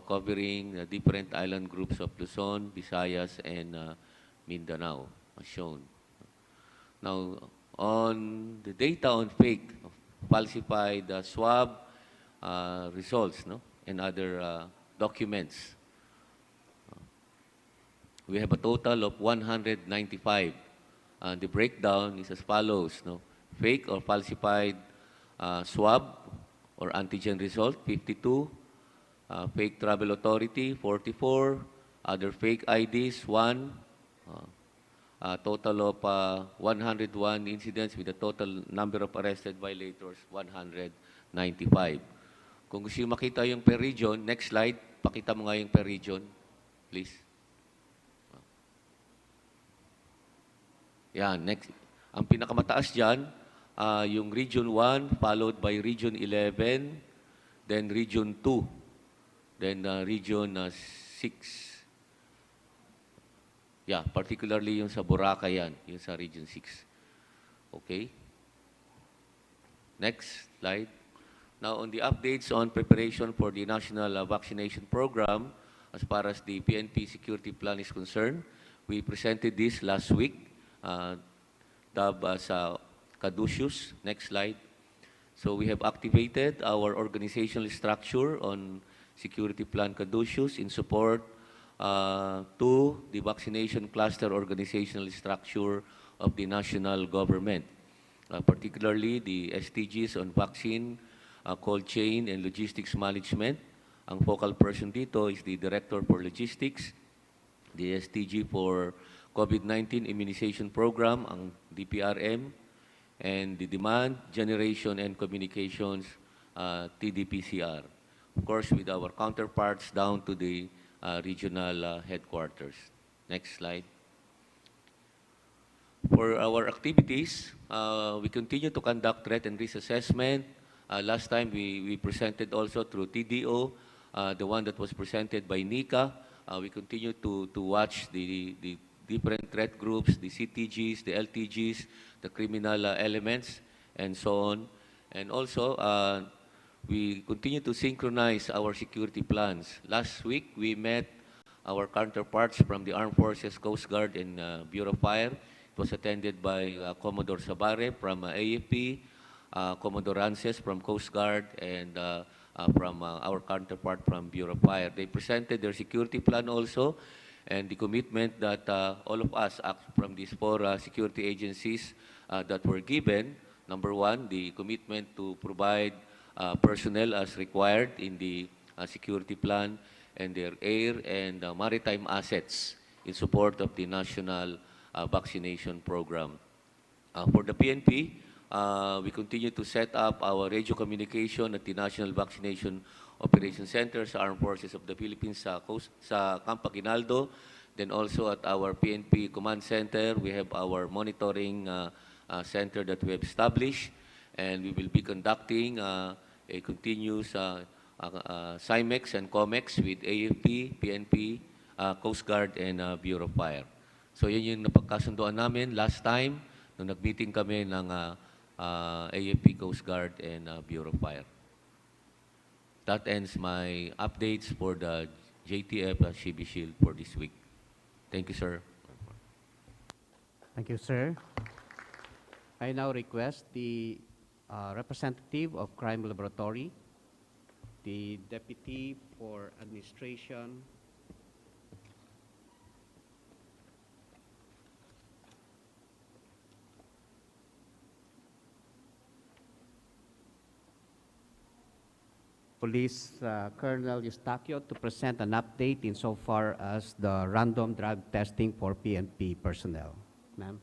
covering different island groups of Luzon, Visayas, and Mindanao, as shown. Now, on the data on fake, falsified swab results, no, and other documents, we have a total of 195. The breakdown is as follows, no? Fake or falsified swab or antigen result, 52. Fake travel authority, 44. Other fake IDs, 1. A total of 101 incidents with a total number of arrested violators, 195. Kung gusto nyo makita yung per region, next slide, pakita mo nga yung per region, please. Yan, next. Ang pinakamataas dyan, yung Region 1, followed by Region 11, then Region 2, then Region 6. Yeah, particularly yung sa Boracay yan, yung sa Region 6. Okay? Next slide. Now, on the updates on preparation for the National Vaccination Program, as far as the PNP Security Plan is concerned, we presented this last week, dubbed as caduceus. Next slide. So we have activated our organizational structure on Security Plan caduceus in support to the vaccination cluster organizational structure of the national government, particularly the STGs on vaccine, cold chain, and logistics management. Ang focal person dito is the Director for Logistics, the STG for COVID-19 Immunization Program, ang DPRM, and the Demand, Generation, and Communications, TDPCR. Of course, with our counterparts down to the regional headquarters. Next slide. For our activities, we continue to conduct threat and risk assessment. Last time, we presented also through TDO, the one that was presented by NICA. We continue to watch the different threat groups, the CTGs, the LTGs, the criminal elements, and so on. And also, we continue to synchronize our security plans. Last week, we met our counterparts from the Armed Forces, Coast Guard, and Bureau of Fire. It was attended by Commodore Sabare from AFP, Commodore Rances from Coast Guard, and from our counterpart from Bureau of Fire. They presented their security plan also, and the commitment that all of us from these four security agencies that were given. Number one, the commitment to provide personnel as required in the security plan, and their air and maritime assets in support of the national vaccination program. For the PNP, we continue to set up our radio communication at the National Vaccination Operation Center sa Armed Forces of the Philippines sa Camp Aguinaldo. Then also at our PNP Command Center, we have our monitoring center that we have established, and we will be conducting a continuous CIMEX and COMEX with AFP, PNP, Coast Guard, and Bureau of Fire. So yan yung napagkasundoan namin last time nung nag-meeting kami ng AFP, Coast Guard, and Bureau of Fire. That ends my updates for the JTF CB Shield for this week. Thank you, sir. Thank you, sir. I now request the representative of Crime Laboratory, the Deputy for Administration, Police Colonel Eustaquio, to present an update insofar as the random drug testing for PNP personnel. Ma'am.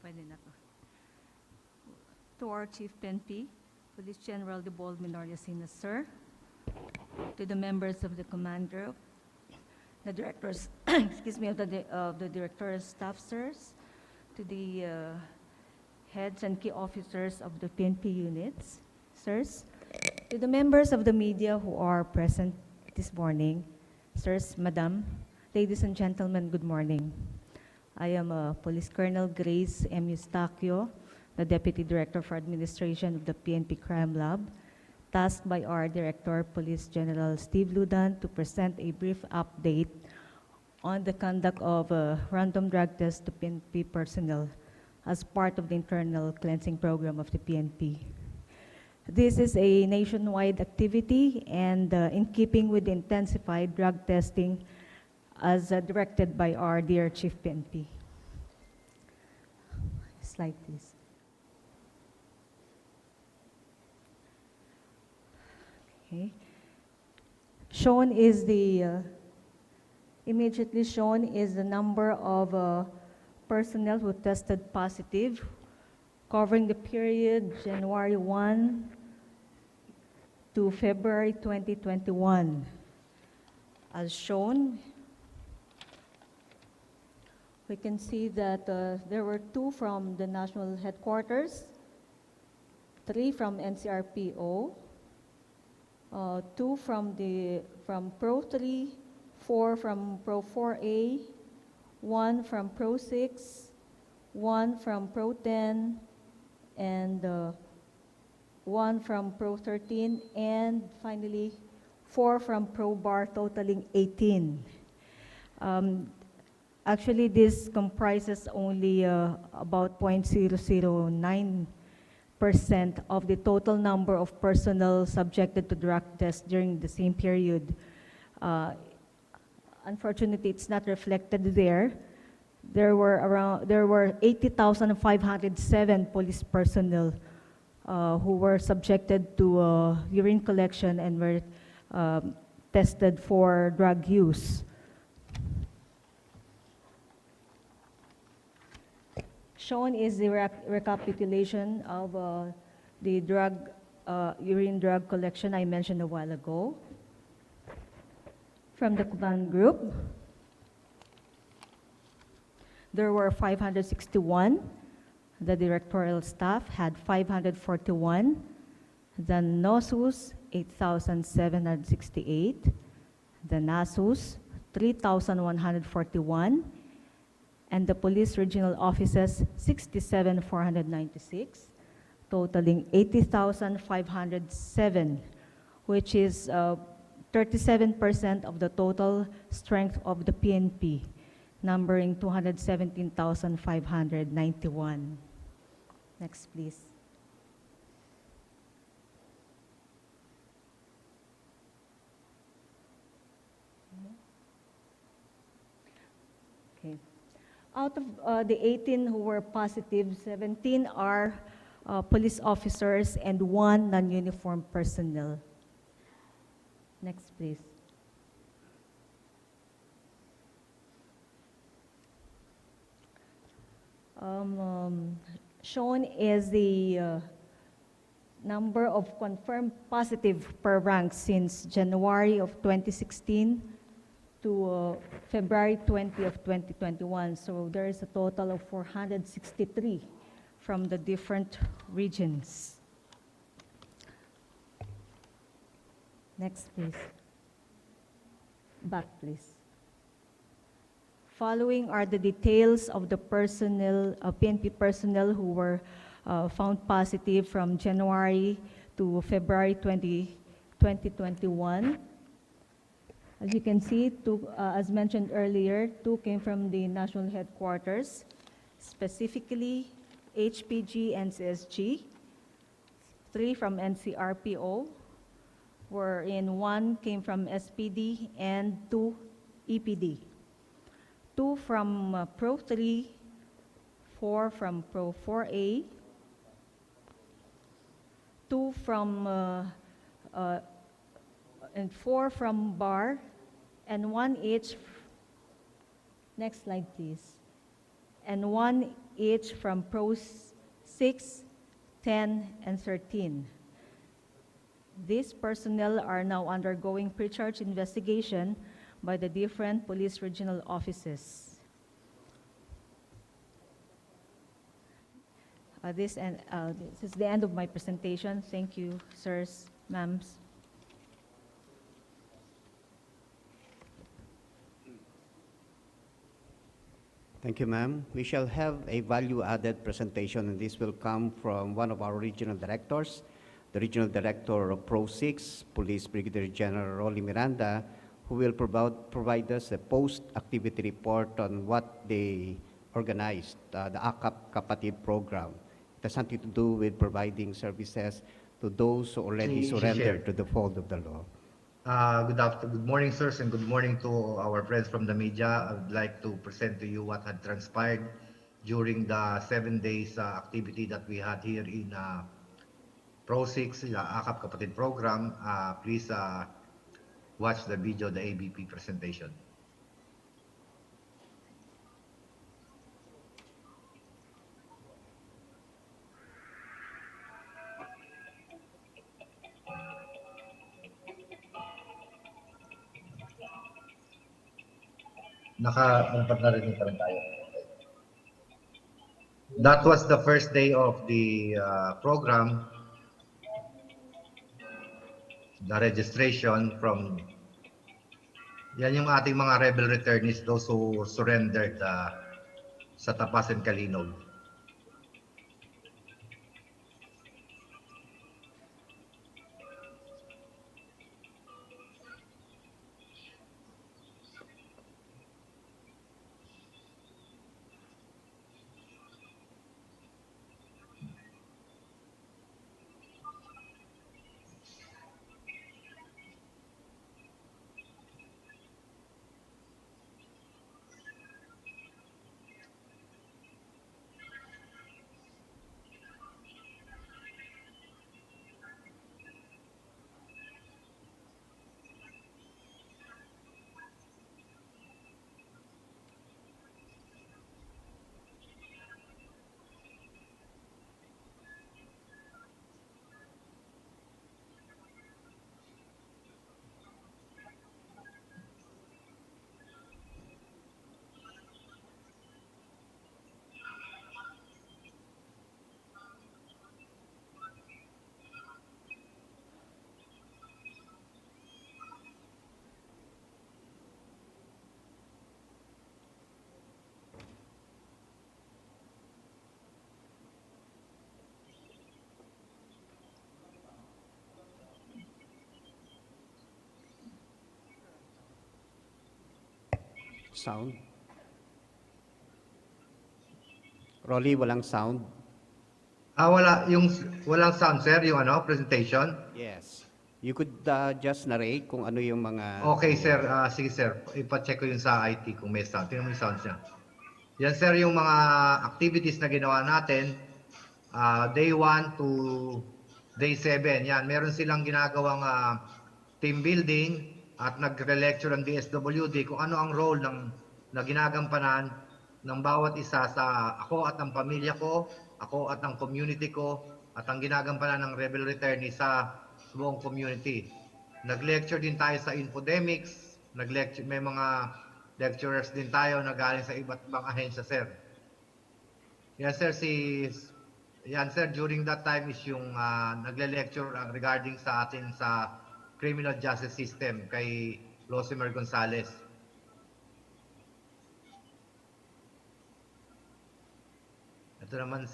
Pwede na to. To our Chief PNP, Police General Debold Sinas, sir. To the members of the command group, the directors, excuse me, of the director's staff, sirs, to the heads and key officers of the PNP units, sirs, to the members of the media who are present this morning, sirs, madam, ladies and gentlemen, good morning. I am Police Colonel Grace M. Eustaquio, the Deputy Director for Administration of the PNP Crime Lab, tasked by our Director, Police General Steve Ludan, to present a brief update on the conduct of a random drug test to PNP personnel as part of the internal cleansing program of the PNP. This is a nationwide activity and in keeping with the intensified drug testing as directed by our dear Chief PNP. Slide, please. Okay. Shown is the, immediately shown is the number of personnel who tested positive, covering the period January 1 to February 2021. As shown, we can see that there were 2 from the national headquarters, 3 from NCRPO, 2 from Pro 3, 4 from Pro 4A, 1 from Pro 6, 1 from Pro 10, and 1 from Pro 13, and finally 4 from Pro Bar, totaling 18. Actually, this comprises only about 0.009% of the total number of personnel subjected to drug tests during the same period. Unfortunately, it's not reflected there. There were 80,507 police personnel who were subjected to urine collection and were tested for drug use. Shown is the recapitulation of the urine drug collection I mentioned a while ago. From the command group, there were 561. The directorial staff had 541. The NOSUS, 8,768. The NASUS, 3,141. And the police regional offices, 67,496, totaling 80,507, which is 37% of the total strength of the PNP, numbering 217,591. Next, please. Okay. Out of the 18 who were positive, 17 are police officers and 1 non-uniformed personnel. Next, please. Shown is the number of confirmed positive per rank since January of 2016 to February 20 of 2021. So there is a total of 463 from the different regions. Next, please. Back, please. Following are the details of the personnel, PNP personnel who were found positive from January to February 2021. As you can see, as mentioned earlier, 2 came from the national headquarters, specifically HPG and CSG, 3 from NCRPO, wherein 1 came from SPD and 2 EPD. 2 from Pro 3, 4 from Pro 4A, 2 from and 4 from BAR, and 1 each. Next slide, please. And 1 each from Pro 6, 10, and 13. These personnel are now undergoing pre-charge investigation by the different police regional offices. This is the end of my presentation. Thank you, sirs, ma'ams. Thank you, ma'am. We shall have a value-added presentation, and this will come from one of our regional directors, the Regional Director of Pro 6, Police Brigadier General Rolly Miranda, who will provide us a post-activity report on what they organized, the AKAP Kapatid program. It has something to do with providing services to those who already surrendered to the fold of the law. Good morning, sirs, and good morning to our friends from the media. I would like to present to you what had transpired during the 7 days activity that we had here in Pro 6, the AKAP Kapatid program. Please watch the video, the ABP presentation. Narinig pa rin tayo. That was the first day of the program. The registration from yan yung ating mga rebel returnees, those who surrendered sa Tapas and Kalinog. Sound. Rolly, walang sound. Walang sound, sir, yung presentation. Yes. You could just narrate kung ano yung mga... Okay, sir. Sige, sir. Ipa-check ko yun sa IT kung may sound. Tingnan mo yung sound niya. Yan, sir, yung mga activities na ginawa natin, day 1 to day 7. Yan, meron silang ginagawang team building at nagre-lecture ang DSWD kung ano ang role na ginagampanan ng bawat isa sa ako at ang pamilya ko, ako at ang community ko, at ang ginagampanan ng rebel returnee sa buong community. Nag-lecture din tayo sa infodemics, may mga lecturers din tayo na galing sa iba't ibang ahensya, sir. Yes, sir, during that time is yung nagle-lecture regarding sa atin sa criminal justice system kay Losimer Gonzales. Ito naman,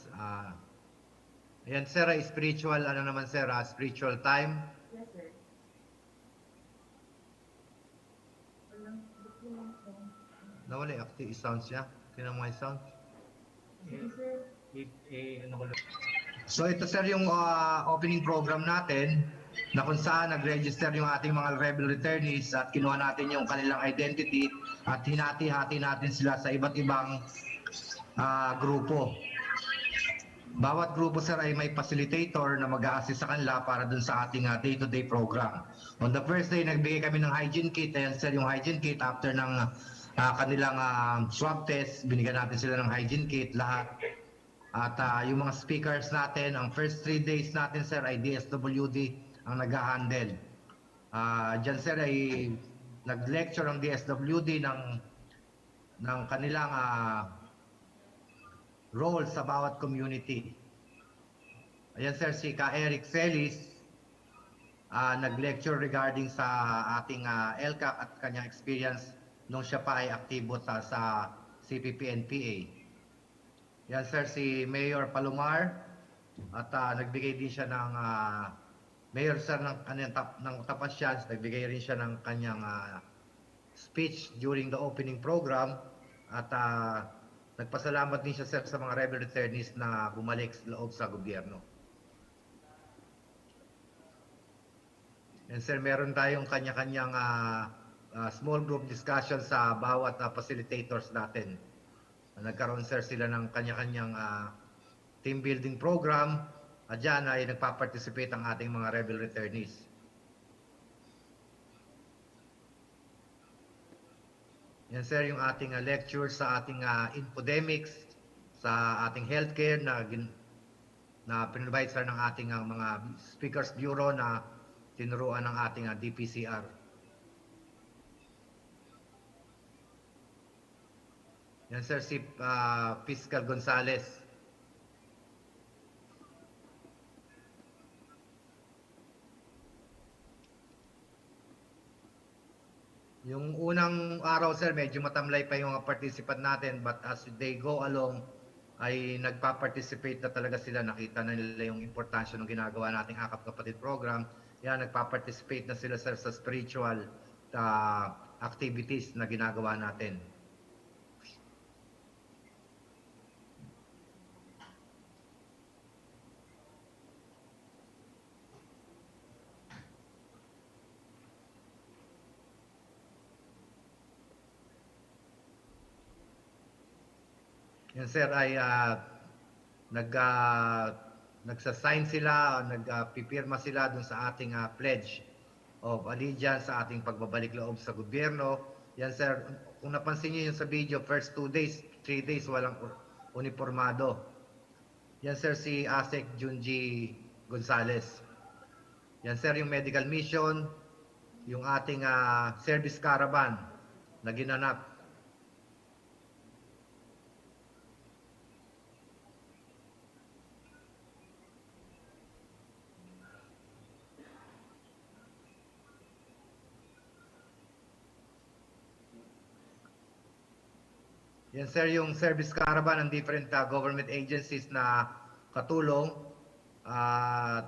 ayan, sir, spiritual, naman, sir, spiritual time. Yes, sir. Nawala yung active sounds niya. Tingnan mo yung sound. So ito, sir, yung opening program natin na kung saan nag-register yung ating mga rebel returnees at kinuha natin yung kanilang identity at hinati-hati natin sila sa iba't ibang grupo. Bawat grupo, sir, ay may facilitator na mag-a-assist sa kanila para dun sa ating day-to-day program. On the first day, nagbigay kami ng hygiene kit. Ayan, sir, yung hygiene kit after ng kanilang swab test, binigyan natin sila ng hygiene kit, lahat. At yung mga speakers natin, ang first 3 days natin, sir, ay DSWD ang nag-handle. Diyan, sir, ay nag-lecture ang DSWD ng kanilang role sa bawat community. Ayan, sir, si Ka Eric Celis nag-lecture regarding sa ating LCAP at kanyang experience nung siya pa ay aktibo sa CPNPA. Yan, sir, si Mayor Palomar at nagbigay din siya ng Mayor, sir, ng Tapasyan, nagbigay rin siya ng kanyang speech during the opening program at nagpasalamat din siya, sir, sa mga rebel returnees na bumalik sa loob sa gobyerno. And sir, meron tayong kanya-kanyang small group discussion sa bawat facilitators natin. Nagkaroon, sir, sila ng kanya-kanyang team building program at dyan ay nagpa-participate ang ating mga rebel returnees. Yan, sir, yung ating lecture sa ating infodemics, sa ating healthcare na pinrovide, sir, ng ating mga speakers bureau na tinuruan ng ating DPCR. Yan, sir, si Fiscal Gonzales. Yung unang araw, sir, medyo matamlay pa yung mga participant natin, but as they go along, ay nagpa-participate na talaga sila. Nakita na nila yung importansya ng ginagawa nating Akap Kapatid program. Yan, nagpa-participate na sila, sir, sa spiritual activities na ginagawa natin. Yan, sir, ay nagsasign sila, nagpipirma sila dun sa ating pledge of allegiance sa ating pagbabalik loob sa gobyerno. Yan, sir, kung napansin niyo yun sa video, first 2 days, 3 days, walang uniformado. Yan, sir, si Asek Junji Gonzales. Yan, sir, yung medical mission, yung ating service caravan na ginanap. Yan, sir, yung service caravan ng different government agencies na katulong.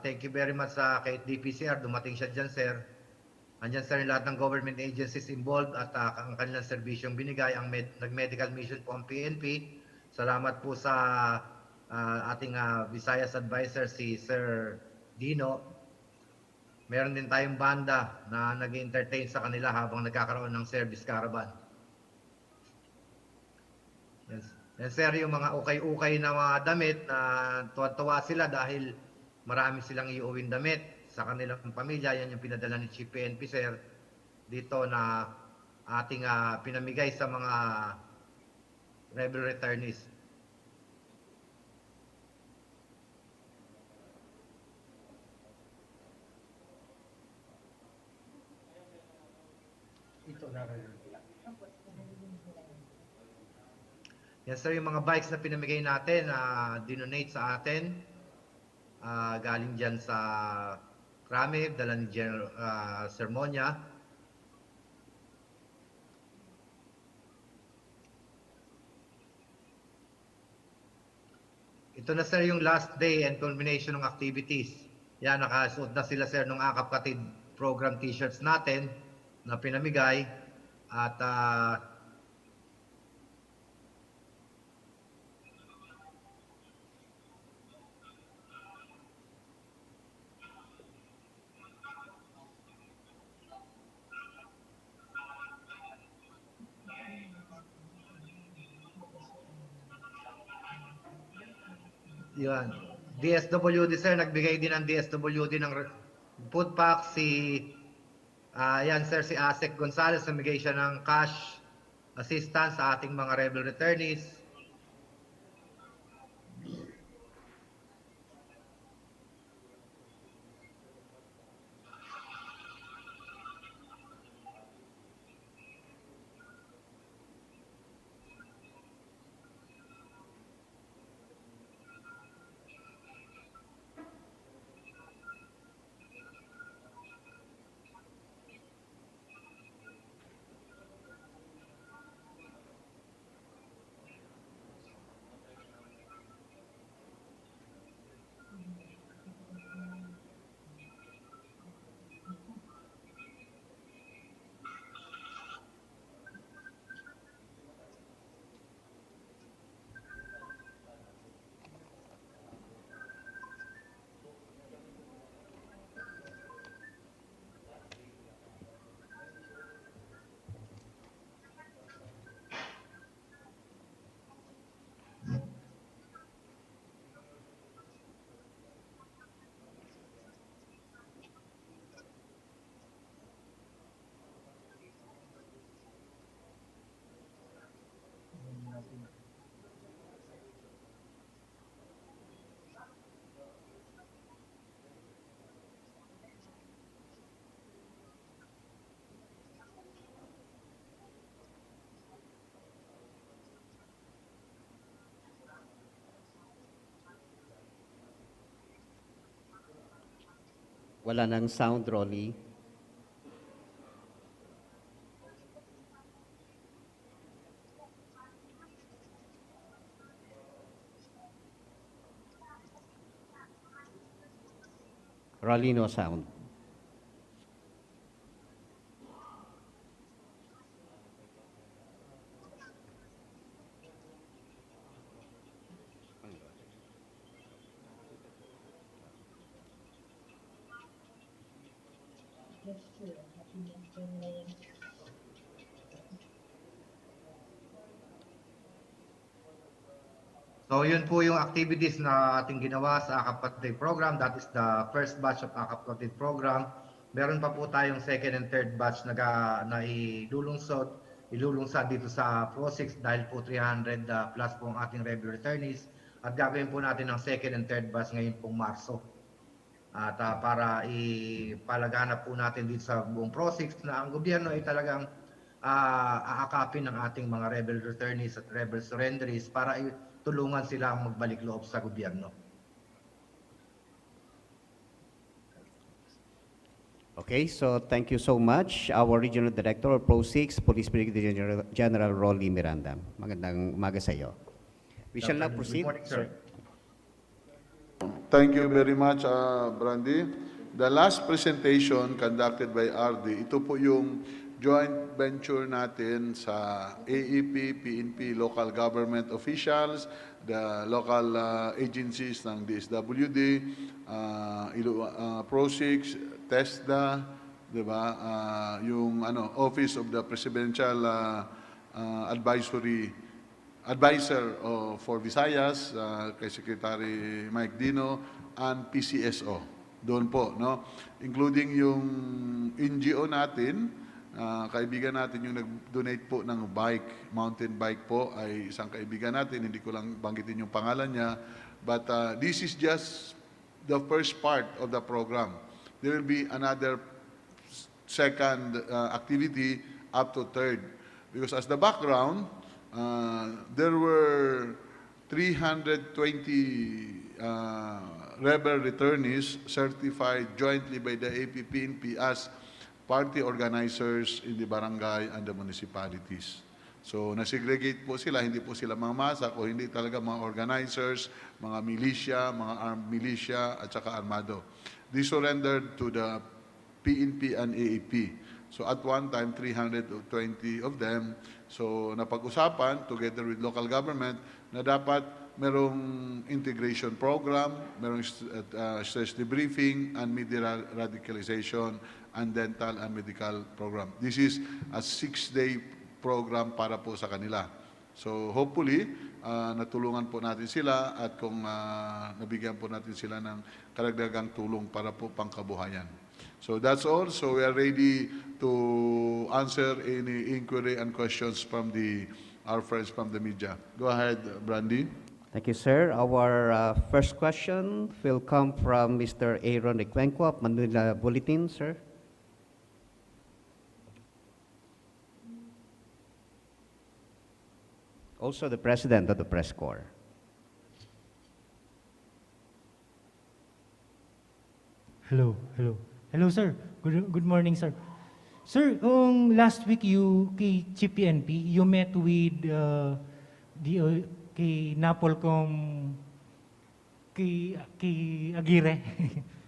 Thank you very much kay DPCR. Dumating siya dyan, sir. Andyan sir yung lahat ng government agencies involved at ang kanilang serbisyong binigay. Ang nag-medical mission po ang PNP. Salamat po sa ating Visayas advisor si Sir Dino. Meron din tayong banda na nag-entertain sa kanila habang nagkakaroon ng service caravan. Yes. Yan sir, yung mga ukay-ukay na mga damit na tuwa-tuwa sila dahil marami silang iuwing damit sa kanilang pamilya. Yan yung pinadala ni CPNP sir dito na ating pinamigay sa mga rebel returnees. Ito na rin. Yan sir, yung mga bikes na pinamigay natin, dinonate sa atin. Galing dyan sa Krame, dala ni General Sermonia. Ito na sir yung last day and culmination ng activities. Yan, nakasuot na sila sir ng Akap Katid program t-shirts natin na pinamigay. At yan. DSWD sir, nagbigay din ng DSWD ng food pack. Yan sir, si Asek Gonzalez, namigay siya ng cash assistance sa ating mga rebel returnees. Wala nang sound, Rolly. Rolly, no sound. So yun po yung activities na ating ginawa sa Akap Katid program. That is the first batch of Akap Katid program. Meron pa po tayong second and third batch na ilulunsad dito sa Pro 6 dahil po 300 plus po ang ating rebel returnees. At gagawin po natin ang second and third batch ngayon pong Marso. At para ipalaganap po natin dito sa buong Pro 6 na ang gobyerno ay talagang aakapin ng ating mga rebel returnees at rebel surrenderies para tulungan silang magbalik loob sa gobyerno. Okay, so thank you so much. Our Regional Director of Pro 6, Police Brigadier General Rolly Miranda. Magandang umaga sa iyo. We shall now proceed. Good morning, sir. Thank you very much, Brandy. the last presentation conducted by RD, ito po yung joint venture natin sa AEP, PNP, local government officials, the local agencies ng DSWD, PRO6, TESDA, di ba? Yung Office of the Presidential Advisor for Visayas, kay Secretary Mike Dino, and PCSO. Doon po, no? Including yung NGO natin, kaibigan natin yung nag-donate po ng bike, mountain bike po, ay isang kaibigan natin, hindi ko lang banggitin yung pangalan niya, but this is just the first part of the program. There will be another second activity up to third. Because as the background, there were 320 rebel returnees certified jointly by the APPNP as party organizers in the barangay and the municipalities. So, nasegregate po sila, hindi po sila mga masa, o hindi talaga mga organizers, mga militia, mga armed militia, at saka armado. They surrendered to the PNP and AAP. So, at one time, 320 of them. So, napag-usapan, together with local government, na dapat merong integration program, merong stress debriefing, and media radicalization, and dental and medical program. This is a 6-day program para po sa kanila. So hopefully, natulungan po natin sila at kung nabigyan po natin sila ng karagdagang tulong para po pangkabuhayan. So that's all. So we are ready to answer any inquiry and questions from our friends from the media. Go ahead, Brandy. Thank you, sir. Our first question will come from Mr. Aaron Recuenco of Manila Bulletin, sir. Also the President of the Press Corps. Hello, hello. Hello, sir. Good morning, sir. Sir, last week kay CPNP, you met with kay Napolcom, kay Aguirre,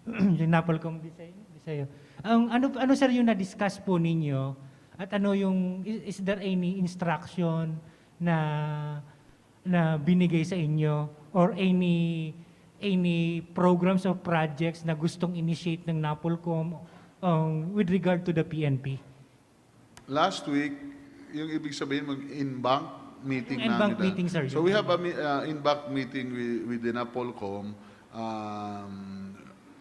yung Napolcom Bisaya. Ano sir yung na-discuss po ninyo? At is there any instruction na binigay sa inyo or any programs or projects na gustong initiate ng Napolcom with regard to the PNP? Last week, yung ibig sabihin mag-in-bank meeting Yung in-bank namin. meeting, sir. So we have a in-bank meeting with the Napolcom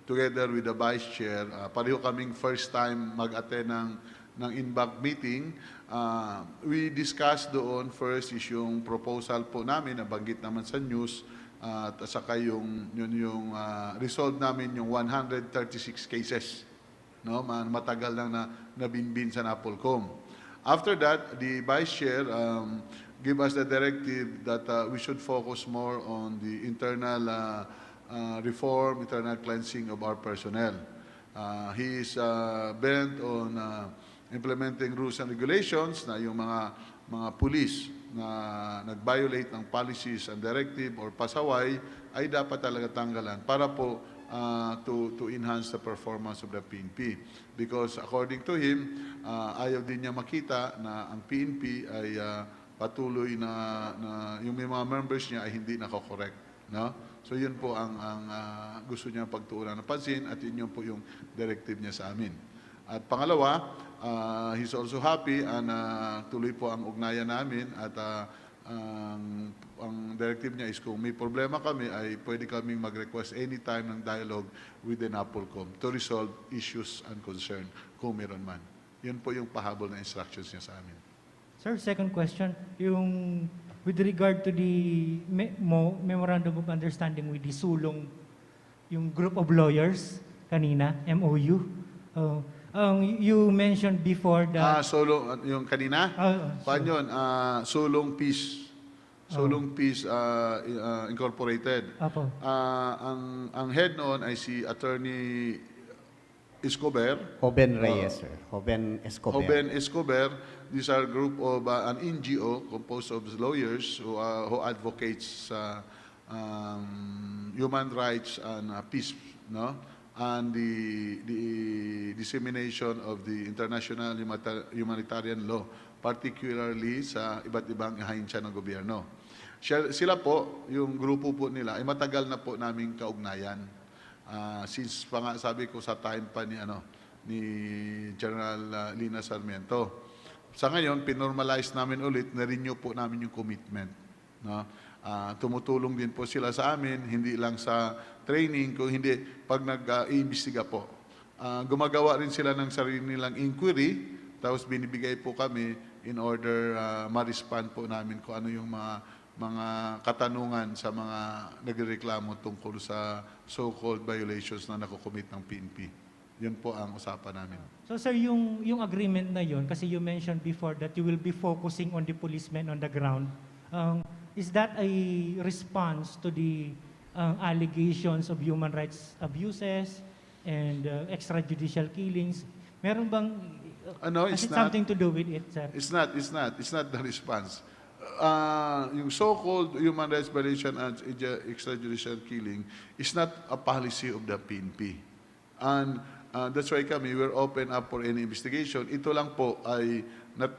together with the Vice Chair. Pareho kaming first time mag-attend ng in-bank meeting. We discussed doon first is yung proposal po namin, nabanggit naman sa news, at saka yung resolve namin yung 136 cases. No? Matagal lang na nabinbin sa Napolcom. After that, the Vice Chair gave us the directive that we should focus more on the internal reform, internal cleansing of our personnel. He is bent on implementing rules and regulations na yung mga pulis na nag-violate ng policies and directive or pasaway ay dapat talaga tanggalan para po to enhance the performance of the PNP. Because according to him, ayaw din niya makita na ang PNP ay patuloy na yung may mga members niya ay hindi nako-correct. No? So yun po ang gusto niya pagtuunan ng pansin at yun po yung directive niya sa amin. At pangalawa, he's also happy and tuloy po ang ugnayan namin at ang directive niya is kung may problema kami ay pwede kaming mag-request anytime ng dialogue with the Napolcom to resolve issues and concern kung meron man. Yun po yung pahabol na instructions niya sa amin. Sir, second question, with regard to the Memorandum of Understanding with the Sulong, yung group of lawyers kanina, MOU, you mentioned before that... yung kanina? Paano yun? Sulong Peace. Sulong Peace Incorporated. Apo. Ang head noon ay si Attorney Escobar. Joven Reyes, sir. Joven Escobar. Joven Escobar. These are a group of an NGO composed of lawyers who advocates human rights and peace. No? and the dissemination of the international humanitarian law, particularly sa iba't ibang ahensya ng gobyerno. Sila po, yung grupo po nila, ay matagal na po naming kaugnayan. Since pa nga sabi ko sa time pa ni General Lina Sarmiento. Sa ngayon, pinormalize namin ulit, na-renew po namin yung commitment. No? Tumutulong din po sila sa amin, hindi lang sa training, kung hindi pag nag-iimbestiga po. Gumagawa rin sila ng sarili nilang inquiry, tapos binibigay po kami in order ma-respond po namin kung ano yung mga katanungan sa mga nagreklamo tungkol sa so-called violations na nakukomit ng PNP. Yun po ang usapan namin. So sir, yung agreement na yun, kasi you mentioned before that you will be focusing on the policemen on the ground. Is that a response to the allegations of human rights abuses and extrajudicial killings? Meron bang, has it something to do with it, sir? It's not the response. Yung so-called human rights violation and extrajudicial killing is not a policy of the PNP. And that's why we're open up for any investigation. Ito lang po ay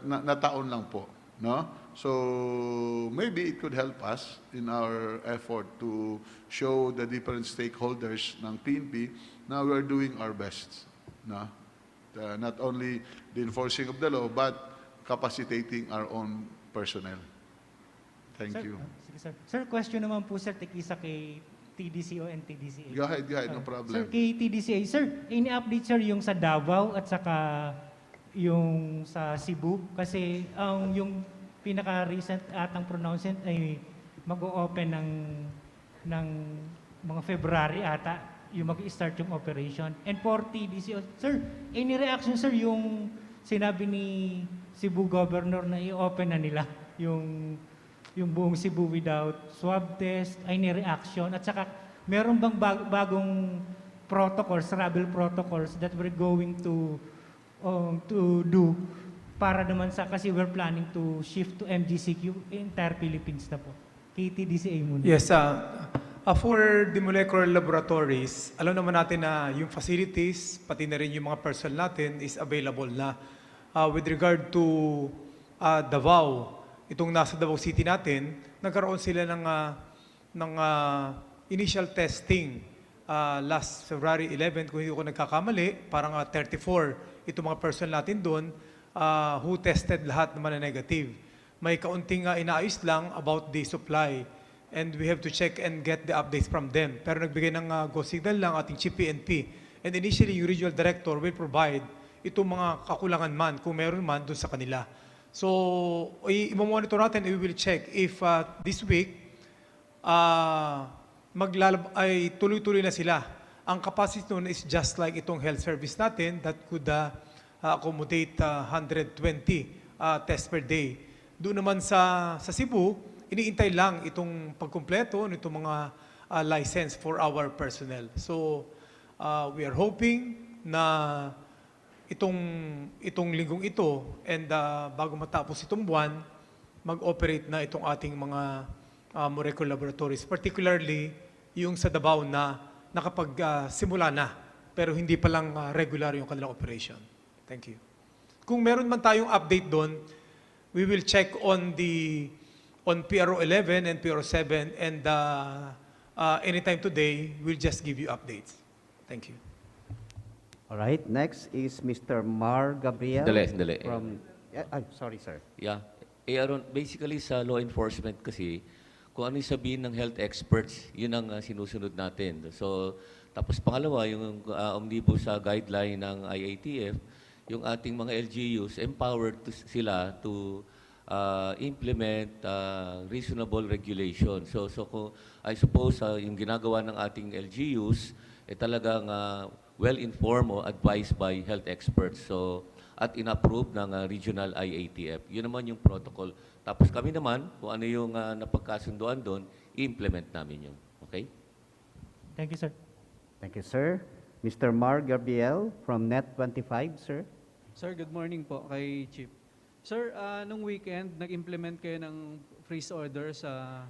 nataon lang po. No? So maybe it could help us in our effort to show the different stakeholders ng PNP na we're doing our best. No? Not only the enforcing of the law, but capacitating our own personnel. Thank Sir, you. Sige, sir. Sir, question naman po, sir, tikisa kay TDCO and TDCA. Go ahead, no problem. Sir, kay TDCA, sir, ini-update, sir, yung sa Davao at saka yung sa Cebu. Kasi yung pinaka-recent atang pronouncement ay mag-o-open ng mga February ata yung mag-start yung operation. And for TDCO, sir, any reaction, sir, yung sinabi ni Cebu Governor na i-open na nila yung buong Cebu without swab test, any reaction? At saka, meron bang bagong protocols, travel protocols that we're going to do para naman sa, kasi we're planning to shift to MGCQ entire Philippines na po. KTDCA muna. Yes, for the molecular laboratories, alam naman natin na yung facilities, pati na rin yung mga personnel natin is available na. With regard to Davao, itong nasa Davao City natin, nagkaroon sila ng initial testing last February 11, kung hindi ko nagkakamali, parang 34 itong mga personnel natin doon who tested lahat naman na negative. May kaunting inaayos lang about the supply and we have to check and get the updates from them. Pero nagbigay ng go signal lang ating CPNP. And initially, yung regional director will provide itong mga kakulangan man, kung meron man, doon sa kanila. So, i-monitor natin, we will check if this week ay tuloy-tuloy na sila. Ang capacity nun is just like itong health service natin that could accommodate 120 tests per day. Doon naman sa Cebu, iniintay lang itong pagkumpleto nitong mga license for our personnel. So, we are hoping na itong linggong ito and bago matapos itong buwan, mag-operate na itong ating mga molecular laboratories, particularly yung sa Davao na nakapag-simula na pero hindi pa lang regular yung kanilang operation. Thank you. Kung meron man tayong update doon, we will check on PRO 11 and PRO 7 and anytime today, we'll just give you updates. Thank you. All right, next is Mr. Mar Gabriel. Dali. From, sorry, sir. Yeah. Aaron, basically sa law enforcement kasi, kung ano yung sabihin ng health experts, yun ang sinusunod natin. So, tapos pangalawa, yung omnibus guideline ng IATF, yung ating mga LGUs, empowered sila to implement reasonable regulation. So kung, I suppose yung ginagawa ng ating LGUs, talagang well-informed o advised by health experts. So, at in-approve ng regional IATF. Yun naman yung protocol. Tapos kami naman, kung ano yung napagkasunduan doon, i-implement namin yun. Okay? Thank you, sir. Thank you, sir. Mr. Mar Gabriel from Net25, sir. Sir, good morning po kay Chief. Sir, nung weekend, nag-implement kayo ng freeze order sa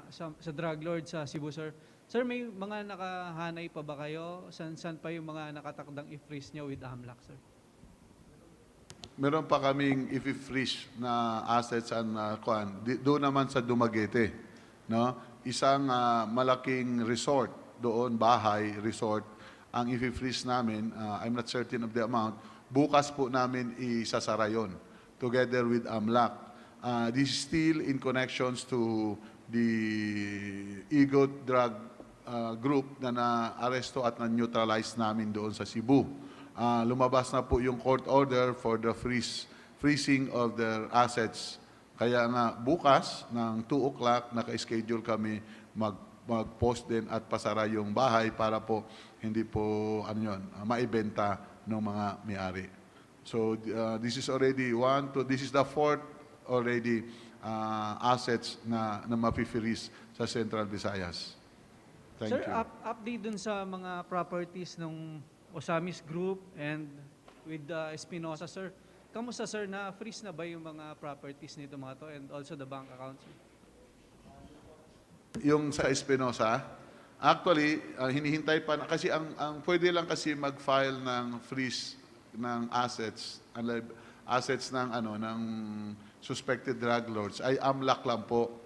sa drug lord sa Cebu, sir. Sir, may mga nakahanay pa ba kayo? San pa yung mga nakatakdang i-freeze nyo with AMLAC, sir? Meron pa kaming i-freeze na assets and doon naman sa Dumaguete, no? Isang malaking resort doon, bahay, resort, ang i-freeze namin, I'm not certain of the amount, bukas po namin isasara yun together with AMLAC. This is still in connections to the EGOT drug group na na-aresto at na-neutralize namin doon sa Cebu. Lumabas na po yung court order for the freezing of their assets. Kaya nga bukas ng 2 o'clock naka-schedule kami mag-post din at pasara yung bahay para po hindi po maibenta ng mga may-ari. So this is already this is the 4th already assets na mapi-freeze sa Central Visayas. Thank Sir, you. update dun sa mga properties ng Osamis Group and with Espinosa, sir. Kamusta, sir, na-freeze na ba yung mga properties nito mga to and also the bank accounts? Yung sa Espinosa, actually, hinihintay pa na, kasi ang pwede lang kasi mag-file ng freeze ng assets ng suspected drug lords ay AMLAC lang po.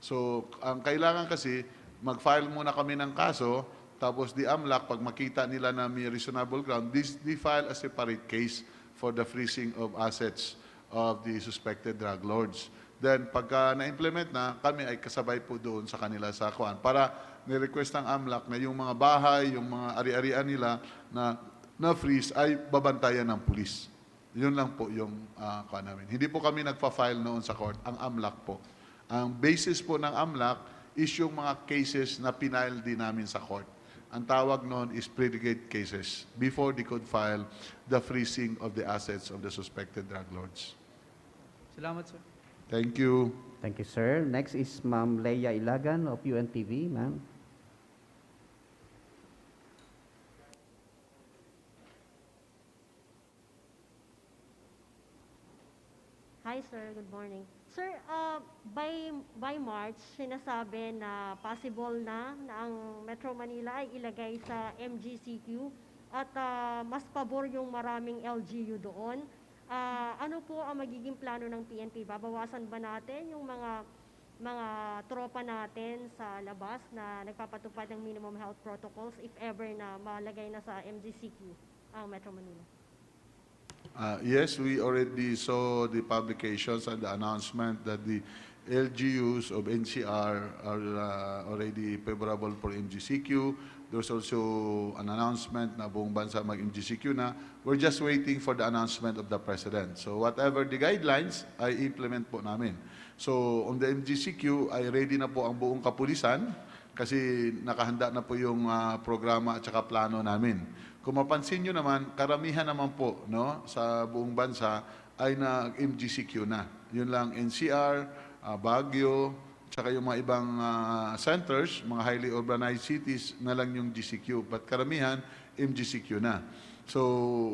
So, ang kailangan kasi mag-file muna kami ng kaso, tapos di AMLAC, pag makita nila na may reasonable ground, they file a separate case for the freezing of assets of the suspected drug lords. Then, pagka na-implement na, kami ay kasabay po doon sa kanila sa kuan. Para ni-request ng AMLAC na yung mga bahay, yung mga ari-arian nila na freeze ay babantayan ng pulis. Yun lang po yung kuan namin. Hindi po kami nagpa-file noon sa court, ang AMLAC po. Ang basis po ng AMLAC is yung mga cases na pinail din namin sa court. Ang tawag noon is predicate cases before they could file the freezing of the assets of the suspected drug lords. Salamat, sir. Thank you. Thank you, sir. Next is Ma'am Leia Ilagan of UNTV, ma'am. Hi, sir. Good morning. Sir, by March, sinasabi na possible na ang Metro Manila ay ilagay sa MGCQ at mas pabor yung maraming LGU doon. Ano po ang magiging plano ng PNP? Babawasan ba natin yung mga tropa natin sa labas na nagpapatupad ng minimum health protocols if ever na malagay na sa MGCQ ang Metro Manila? Yes, we already saw the publications and the announcement that the LGUs of NCR are already favorable for MGCQ. There's also an announcement na buong bansa mag-MGCQ na. We're just waiting for the announcement of the President. So whatever the guidelines, ay implement po namin. So on the MGCQ, ay ready na po ang buong kapulisan kasi nakahanda na po yung programa at saka plano namin. Kung mapansin nyo naman, karamihan naman po sa buong bansa ay nag-MGCQ na. Yun lang NCR, Baguio, tsaka yung mga ibang centers, mga highly urbanized cities na lang yung GCQ. But karamihan, MGCQ na. So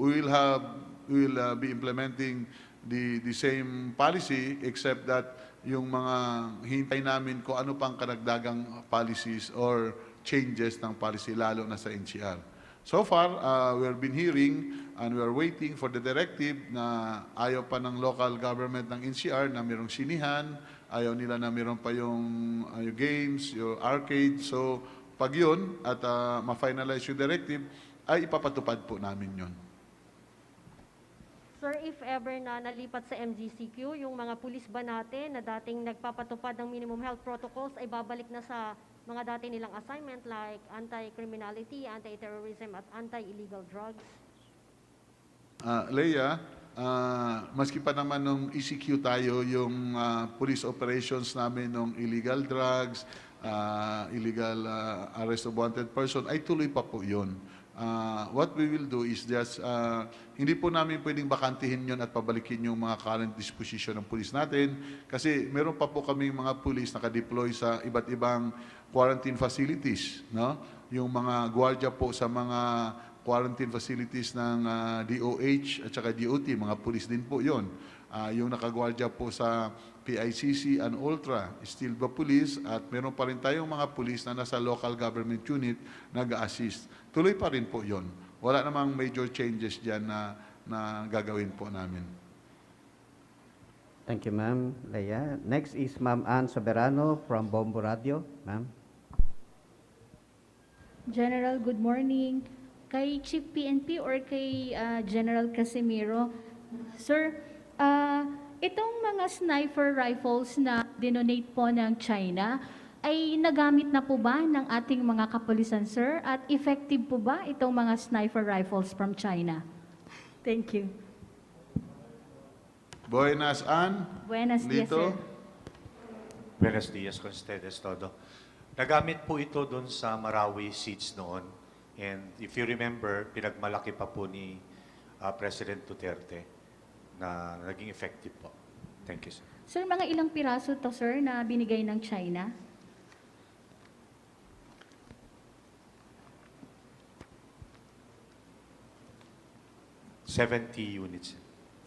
we will be implementing the same policy except that yung mga hintay namin kung ano pang karagdagang policies or changes ng policy lalo na sa NCR. So far, we have been hearing and we are waiting for the directive na ayaw pa ng local government ng NCR na mayroong sinihan, ayaw nila na mayroon pa yung games, yung arcade. So, pag yun at ma-finalize yung directive, ay ipapatupad po namin yun. Sir, if ever na nalipat sa MGCQ, yung mga pulis ba natin na dating nagpapatupad ng minimum health protocols ay babalik na sa mga dati nilang assignment like anti-criminality, anti-terrorism at anti-illegal drugs? Leia, maski pa naman nung ECQ tayo, yung police operations namin nung illegal drugs, illegal arrest of wanted person, ay tuloy pa po yun. What we will do is just, hindi po namin pwedeng bakantihin yun at pabalikin yung mga current disposition ng police natin kasi meron pa po kami mga police nakadeploy sa iba't ibang quarantine facilities. Yung mga gwardiya po sa mga quarantine facilities ng DOH at saka DOT, mga police din po yun. Yung nakagwardya po sa PICC and Ultra, still ba police, at meron pa rin tayong mga police na nasa local government unit nag-assist. Tuloy pa rin po yon. Wala namang major changes dyan na gagawin po namin. Thank you, Ma'am Leia. Next is Ma'am Ann Soberano from Bombo Radio. Ma'am. General, good morning. Kay Chief PNP or kay General Casimiro, Sir, itong mga sniper rifles na dinonate po ng China, ay nagamit na po ba ng ating mga kapulisan, sir? At effective po ba itong mga sniper rifles from China? Thank you. Buenas, Ann. Buenas dias, Lito. sir. Buenos dias, con ustedes todo. Nagamit po ito doon sa Marawi siege noon. And if you remember, pinagmalaki pa po ni President Duterte na naging effective po. Thank you, sir. Sir, mga ilang piraso to, sir, na binigay ng China? $70 units.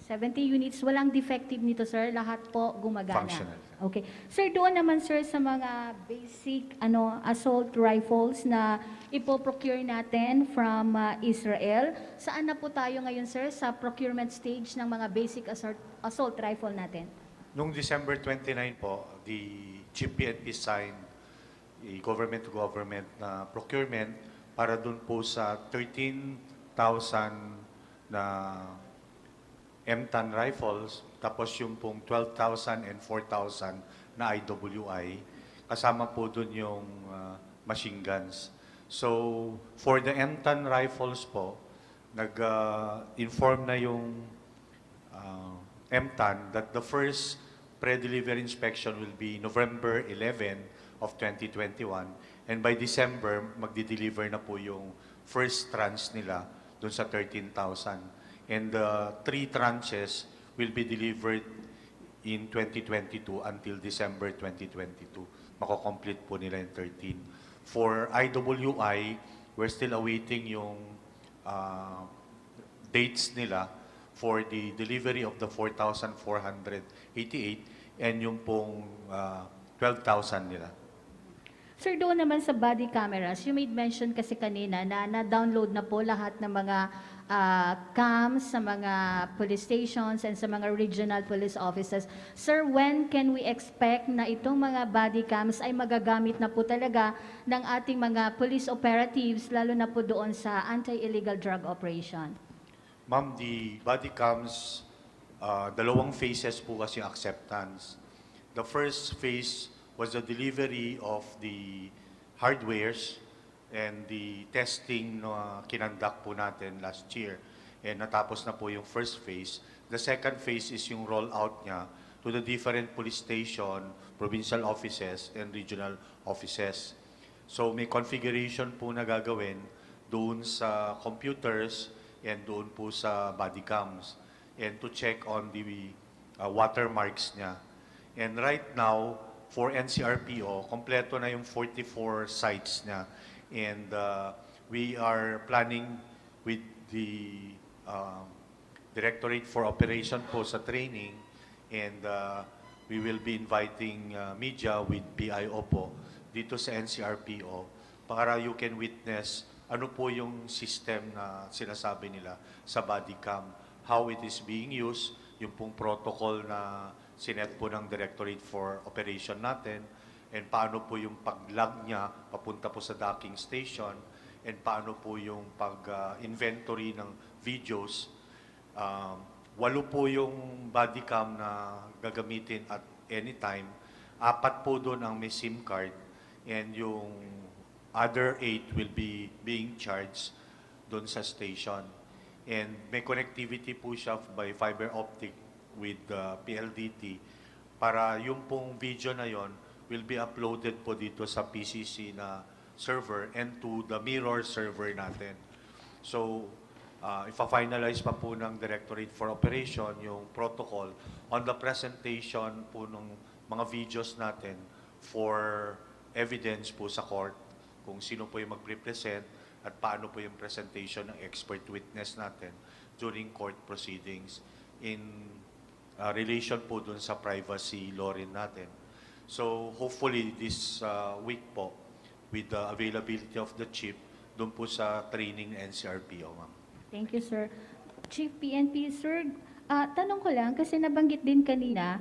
70 units, walang defective nito, sir. Lahat po gumagana. Functional. Okay. Sir, doon naman, sir, sa mga basic assault rifles na ipo-procure natin from Israel, saan na po tayo ngayon, sir, sa procurement stage ng mga basic assault rifle natin? Noong December 29 po, the CPNP signed a government-to-government na procurement para doon po sa 13,000 na M10 rifles, tapos yung pong 12,000 and 4,000 na IWI, kasama po doon yung machine guns. So, for the M10 rifles po, nag-inform na yung M10 that the first pre-delivery inspection will be November 11 of 2021, and by December, magdi-deliver na po yung first tranche nila doon sa 13,000. And the 3 tranches will be delivered in 2022 until December 2022. Mako-complete po nila yung 13. For IWI, we're still awaiting yung dates nila for the delivery of the 4,488 and yung pong 12,000 nila. Sir, doon naman sa body cameras, you made mention kasi kanina na na-download na po lahat ng mga cams sa mga police stations and sa mga regional police offices. Sir, when can we expect na itong mga body cams ay magagamit na po talaga ng ating mga police operatives, lalo na po doon sa anti-illegal drug operation? Ma'am, the body cams, dalawang phases po kasi acceptance. The first phase was the delivery of the hardwares and the testing na kinandak po natin last year. And natapos na po yung first phase. The second phase is yung rollout niya to the different police station, provincial offices, and regional offices. So may configuration po na gagawin doon sa computers and doon po sa body cams, and to check on the watermarks niya. And right now, for NCRPO, kompleto na yung 44 sites niya. And we are planning with the Directorate for Operation po sa training, and we will be inviting media with BIO po dito sa NCRPO para you can witness ano po yung system na sinasabi nila sa body cam, how it is being used, yung pong protocol na sinet po ng Directorate for Operation natin, and paano po yung pag-log niya papunta po sa docking station, and paano po yung pag-inventory ng videos. 8 po yung body cam na gagamitin at anytime. 4 po doon ang may SIM card, and yung other 8 will be being charged doon sa station. And may connectivity po siya by fiber optic with PLDT para yung pong video na yon will be uploaded po dito sa PCC na server and to the mirror server natin. So, ipa-finalize pa po ng Directorate for Operation yung protocol on the presentation po ng mga videos natin for evidence po sa court kung sino po yung mag-present at paano po yung presentation ng expert witness natin during court proceedings. In relation po dun sa privacy law rin natin. So hopefully this week po, with the availability of the chip, dun po sa training NCRPO, ma'am. Thank you, sir. Chief PNP, sir, tanong ko lang, kasi nabanggit din kanina,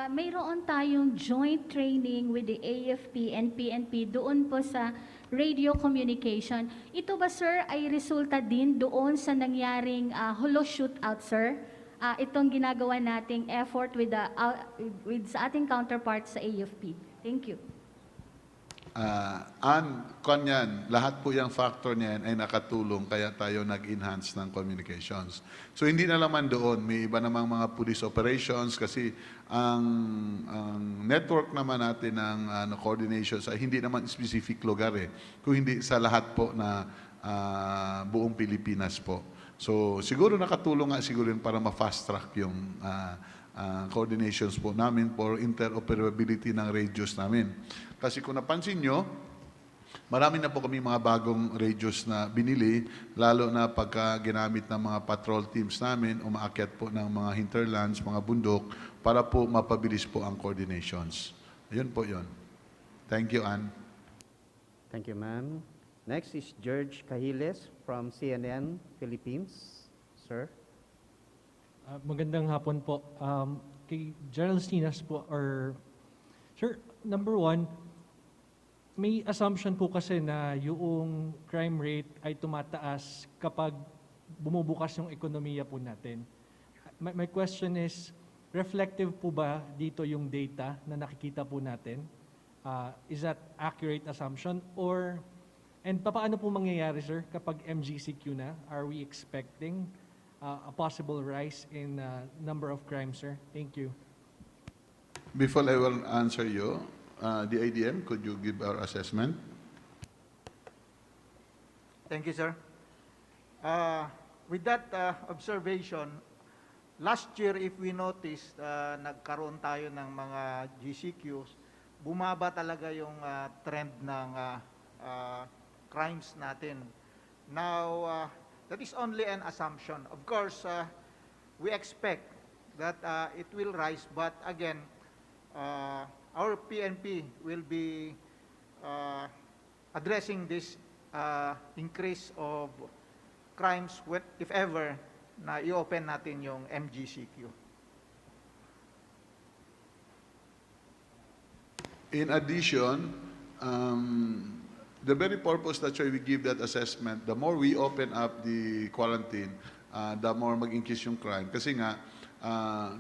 mayroon tayong joint training with the AFP and PNP doon po sa radio communication. Ito ba, sir, ay resulta din doon sa nangyaring holo shootout, sir? Itong ginagawa nating effort with sa ating counterparts sa AFP. Thank you. Kanyan, lahat po yung factor niyan ay nakatulong kaya tayo nag-enhance ng communications. So hindi na naman doon, may iba namang mga police operations kasi ang network naman natin ng coordinations ay hindi naman specific lugar kung hindi sa lahat po na buong Pilipinas po. So siguro nakatulong nga siguro yun para ma-fast track yung coordinations po namin for interoperability ng radios namin. Kasi kung napansin nyo, marami na po kami mga bagong radios na binili, lalo na pagka ginamit ng mga patrol teams namin, umaakyat po ng mga hinterlands, mga bundok, para po mapabilis po ang coordinations. Yun po yun. Thank you, Ann. Thank you, ma'am. Next is George Cahiles from CNN Philippines. Sir. Magandang hapon po. Kay General Sinas po, Sir, number one, may assumption po kasi na yung crime rate ay tumataas kapag bumubukas yung ekonomiya po natin. My question is, reflective po ba dito yung data na nakikita po natin? Is that accurate assumption? And paano po mangyayari, sir, kapag MGCQ na? Are we expecting a possible rise in number of crimes, sir? Thank you. Before I will answer you, the ADM, could you give our assessment? Thank you, sir. With that observation, last year, if we noticed, nagkaroon tayo ng mga GCQs, bumaba talaga yung trend ng crimes natin. Now, that is only an assumption. Of course, we expect that it will rise, but again, our PNP will be addressing this increase of crimes if ever na i-open natin yung MGCQ. In addition, the very purpose that's why we give that assessment, the more we open up the quarantine, the more mag-increase yung crime. Kasi nga,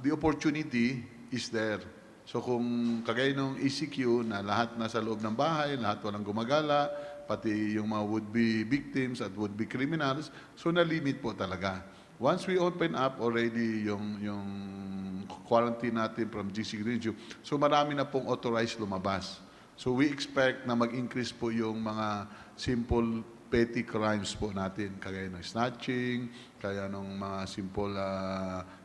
the opportunity is there. So kung kagaya ng ECQ na lahat nasa loob ng bahay, lahat walang gumagala, pati yung mga would-be victims at would-be criminals, so na-limit po talaga. Once we open up already yung quarantine natin from GCQ, so marami na pong authorized lumabas. So we expect na mag-increase po yung mga simple petty crimes po natin, kagaya ng snatching, kaya ng mga simple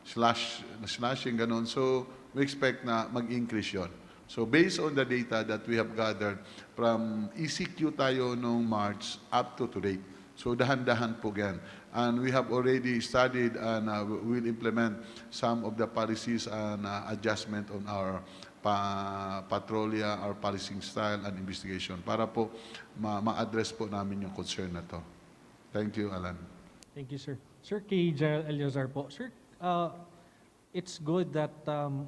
slashing, ganun. So we expect na mag-increase yon. So based on the data that we have gathered from ECQ tayo noong March up to today. So dahan-dahan po yan. And we have already studied and will implement some of the policies and adjustment on our patrolya, our policing style and investigation para po ma-address po namin yung concern na to. Thank you, Alan. Thank you, sir. Sir, kay General Eleazar po. Sir, it's good that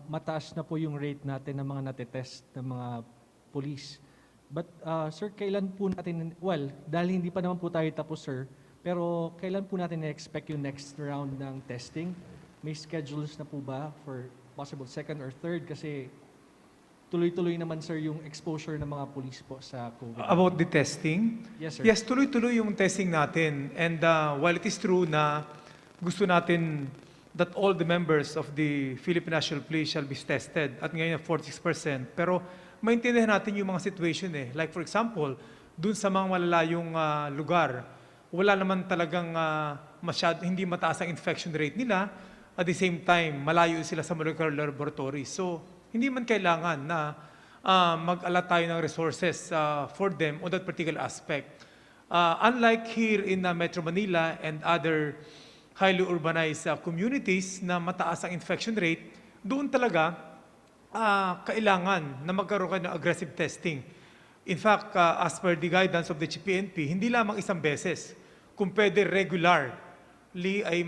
mataas na po yung rate natin ng mga natetest ng mga police. But sir, kailan po natin, well, dahil hindi pa naman po tayo tapos, sir, pero kailan po natin na-expect yung next round ng testing? May schedules na po ba for possible second or third? Kasi tuloy-tuloy naman, sir, yung exposure ng mga police po sa COVID. About the testing? Yes, sir. Yes, tuloy-tuloy yung testing natin. And while it is true na gusto natin that all the members of the Philippine National Police shall be tested, at ngayon 46%, pero maintindihan natin yung mga situation Like for example, dun sa mga malalayong lugar, wala naman talagang hindi mataas ang infection rate nila. At the same time, malayo sila sa molecular laboratory. So, hindi man kailangan na mag-alat tayo ng resources for them on that particular aspect. Unlike here in Metro Manila and other highly urbanized communities na mataas ang infection rate, doon talaga kailangan na magkaroon kayo ng aggressive testing. In fact, as per the guidance of the CPNP, hindi lamang isang beses, kung pwede regularly ay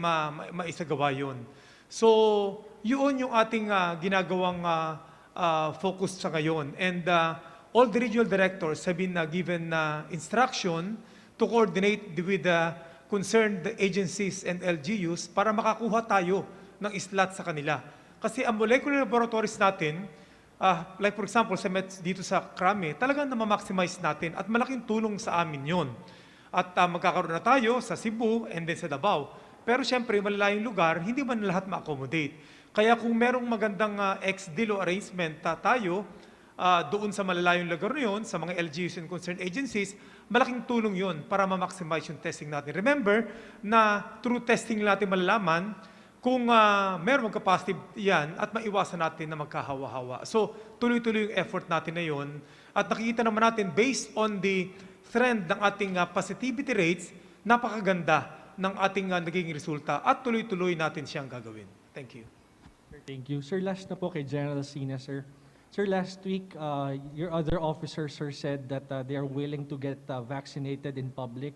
maisagawa yun. So, yun yung ating ginagawang focus sa ngayon. And all the regional directors have been given instruction to coordinate with the concerned agencies and LGUs para makakuha tayo ng slot sa kanila. Kasi ang molecular laboratories natin, like for example, sa dito sa Krame, talagang na-maximize natin at malaking tulong sa amin yon. At magkakaroon na tayo sa Cebu and then sa Davao. Pero syempre, malalayong lugar, hindi man lahat ma-accommodate. Kaya kung merong magandang ex-dilo arrangement tayo, doon sa malalayong lugar na yun, sa mga LGUs and concerned agencies, malaking tulong yun para ma-maximize yung testing natin. Remember na through testing natin malalaman kung meron magka-positive yan at maiwasan natin na magkahawa-hawa. So, tuloy-tuloy yung effort natin na yun. At nakikita naman natin, based on the trend ng ating positivity rates, napakaganda ng ating naging resulta at tuloy-tuloy natin siyang gagawin. Thank you. Thank you. Sir, last na po kay General Sinas, sir. Sir, last week, your other officers, sir, said that they are willing to get vaccinated in public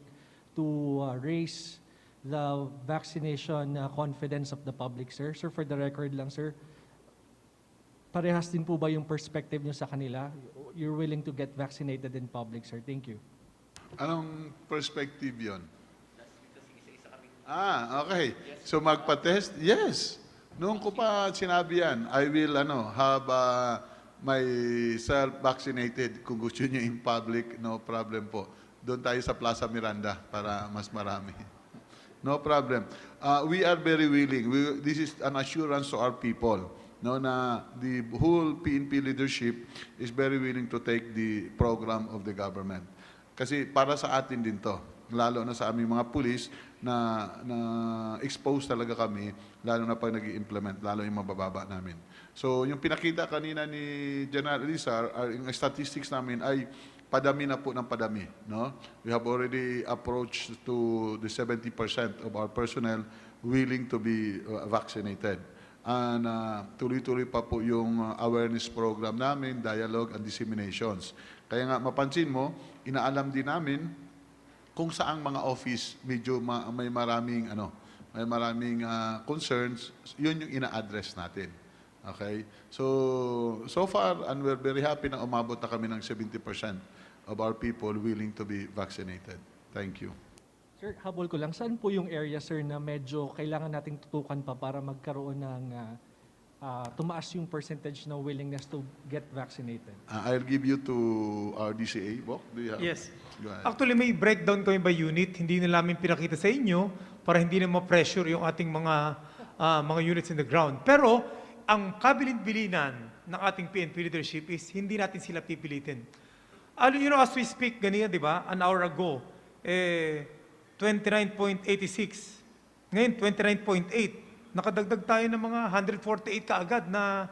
to raise the vaccination confidence of the public, sir. Sir, for the record lang, sir, parehas din po ba yung perspective nyo sa kanila? You're willing to get vaccinated in public, sir. Thank you. Anong perspective yon? Okay. So magpa-test? Yes. Noong ko pa sinabi yan, I will have myself vaccinated kung gusto niyo in public, no problem po. Doon tayo sa Plaza Miranda para mas marami. No problem. We are very willing. This is an assurance to our people, no, na the whole PNP leadership is very willing to take the program of the government. Kasi para sa atin din to, lalo na sa aming mga pulis na expose talaga kami, lalo na pag nag-i-implement, lalo yung mabababa namin. So, yung pinakita kanina ni General Elizar, yung statistics namin ay padami na po ng padami. No? We have already approached to the 70% of our personnel willing to be vaccinated. And tuloy-tuloy pa po yung awareness program namin, dialogue and disseminations. Kaya nga mapansin mo, inaalam din namin kung saang mga office medyo may maraming concerns, yun yung ina-address natin. Okay? So far, and we're very happy na umabot na kami ng 70% of our people willing to be vaccinated. Thank you. Sir, habol ko lang, saan po yung area, sir, na medyo kailangan nating tutukan pa para magkaroon ng tumaas yung percentage na willingness to get vaccinated? I'll give you to our DCA. Bok, do you have? Yes. Go ahead. Actually, may breakdown kami by unit. Hindi na namin pinakita sa inyo para hindi na ma-pressure yung ating mga units in the ground. Pero, ang kabilin-bilinan ng ating PNP leadership is hindi natin sila pipilitin. As we speak, ganyan, di ba? An hour ago, 29.86. Ngayon, 29.8. Nakadagdag tayo ng mga 148 kaagad na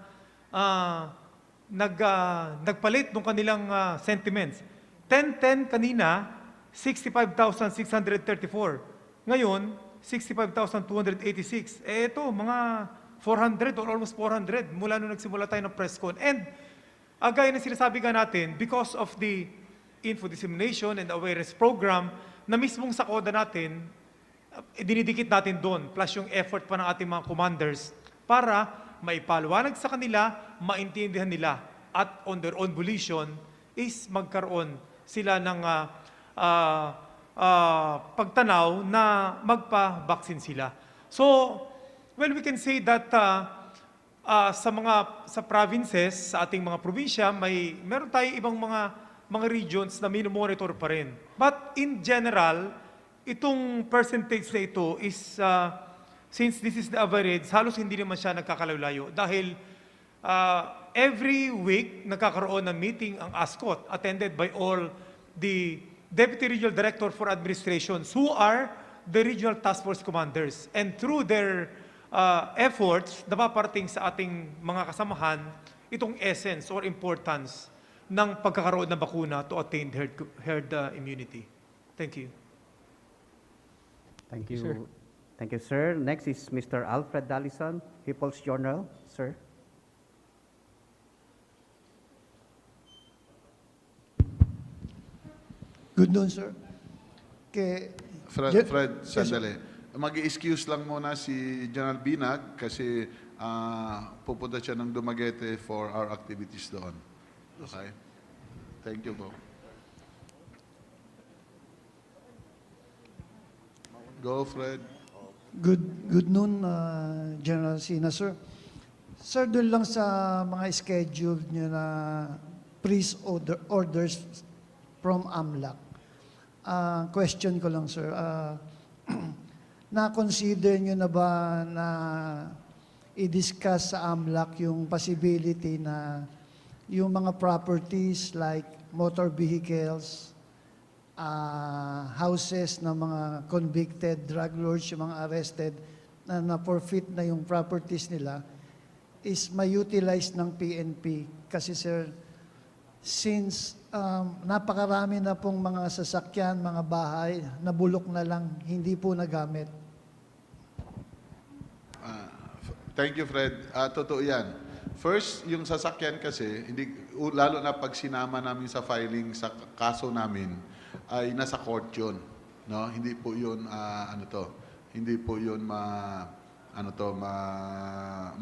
nagpalit ng kanilang sentiments. 10-10 kanina, 65,634. Ngayon, 65,286. Ito, mga 400 or almost 400 mula nung nagsimula tayo ng press con. And, gaya na sinasabi ka natin, because of the info dissemination and awareness program, na mismong sa koda natin, dinidikit natin doon, plus yung effort pa ng ating mga commanders para maipaliwanag sa kanila, maintindihan nila, at on their own volition is magkaroon sila ng pagtanaw na magpa-vaccine sila. So, well, we can say that sa provinces, sa ating mga probinsya, meron tayong ibang mga regions na minomonitor pa rin. But in general, itong percentage na ito is, since this is the average, halos hindi naman siya nagkakalayo-layo. Dahil every week, nagkakaroon ng meeting ang ASCOT, attended by all the Deputy Regional Director for Administrations, who are the Regional Task Force Commanders. And through their efforts, napaparating sa ating mga kasamahan, itong essence or importance ng pagkakaroon ng bakuna to attain herd immunity. Thank you. Thank you. Sir. Thank you, sir. Next is Mr. Alfred Dallison, People's Journal. Sir. Good noon, sir. Kay, Fred, Yes, sir. sandali. Mag-excuse lang muna si General Binag kasi pupunta siya ng Dumaguete for our activities doon. Okay? Thank you po. Go, Fred. Good noon, General Sinas, sir. Sir, doon lang sa mga schedule nyo na orders from AMLAC. Question ko lang, sir. Na-consider nyo na ba na i-discuss sa AMLAC yung possibility na yung mga properties like motor vehicles, houses ng mga convicted drug lords, yung mga arrested, na na-forfeit na yung properties nila, is ma-utilize ng PNP. Kasi sir, since napakarami na pong mga sasakyan, mga bahay, nabulok na lang, hindi po nagamit. Thank you, Fred. Totoo yan. First, yung sasakyan kasi, lalo na pag sinama namin sa filing sa kaso namin, ay nasa court yun. No? Hindi po yun, hindi po yun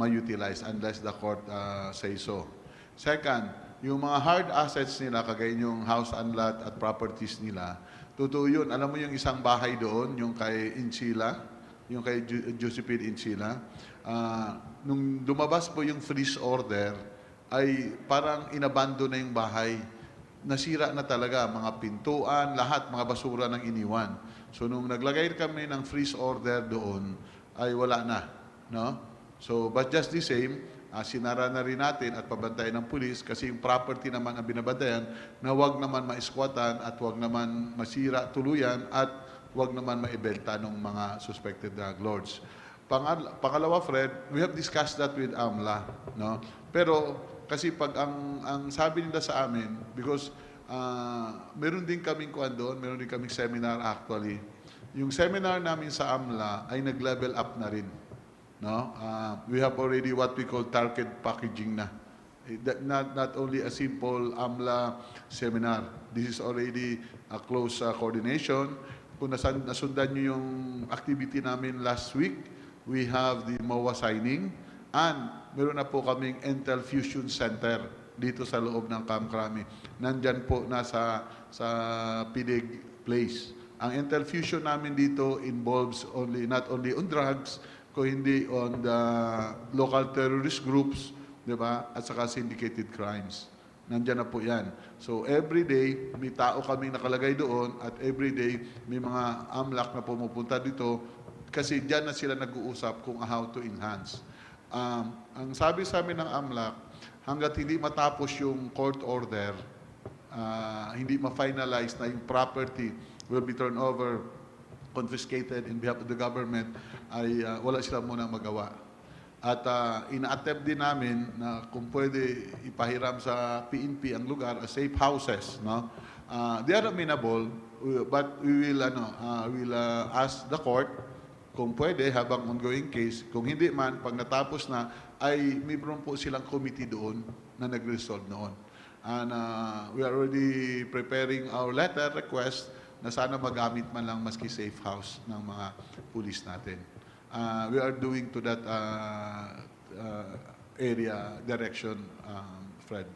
ma-utilize unless the court say so. Second, yung mga hard assets nila, kagaya yung house and lot at properties nila, totoo yun. Alam mo yung isang bahay doon, yung kay Insila, yung kay Josephine Insila, nung lumabas po yung freeze order, ay parang inabando na yung bahay. Nasira na talaga, mga pintuan, lahat, mga basura ng iniwan. So, nung naglagay kami ng freeze order doon, ay wala na. No? So, but just the same, sinara na rin natin at pabantayan ng pulis kasi yung property naman ang binabantayan na wag naman maiskwatan at wag naman masira tuluyan at wag naman maibenta ng mga suspected drug lords. Pangalawa, Fred, we have discussed that with AMLA. No? Pero, kasi pag ang sabi nila sa amin, because meron din kaming kuan doon, meron din kaming seminar actually. Yung seminar namin sa AMLA ay nag-level up na rin. No? We have already what we call target packaging na. Not only a simple AMLA seminar. This is already a close coordination. Kung nasundan nyo yung activity namin last week, we have the MOA signing and meron na po kaming Intel Fusion Center dito sa loob ng Camp Crame. Nandyan po nasa sa PDG Place. Ang Intel Fusion namin dito involves not only on drugs, kundi on the local terrorist groups, di ba? At saka syndicated crimes. Nandyan na po yan. So every day, may tao kaming nakalagay doon at every day, may mga AMLAC na pumupunta dito kasi diyan na sila nag-uusap kung how to enhance. Ang sabi sa amin ng AMLAC, hanggat hindi matapos yung court order, hindi ma-finalize na yung property will be turned over, confiscated in behalf of the government, ay wala sila muna magawa. At ina-attempt din namin na kung pwede ipahiram sa PNP ang lugar as safe houses. No? They are amenable, but we will, ask the court kung pwede habang ongoing case. Kung hindi man, pag natapos na, ay mayroon po silang committee doon na nag-resolve noon. And we are already preparing our letter request na sana magamit man lang maski safe house ng mga pulis natin. We are doing to that area direction, Fred.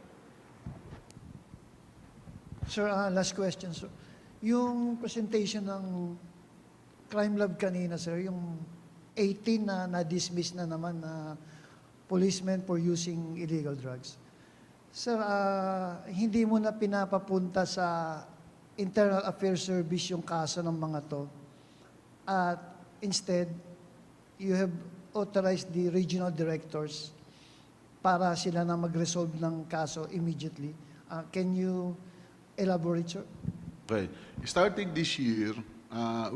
Sir, last question, sir. Yung presentation ng Crime Lab kanina, sir, yung 18 na na-dismiss na naman na policemen for using illegal drugs. Sir, hindi mo na pinapapunta sa Internal Affairs Service yung kaso ng mga to. At instead, you have authorized the regional directors para sila na mag-resolve ng kaso immediately. Can you elaborate, sir? Okay. Starting this year, I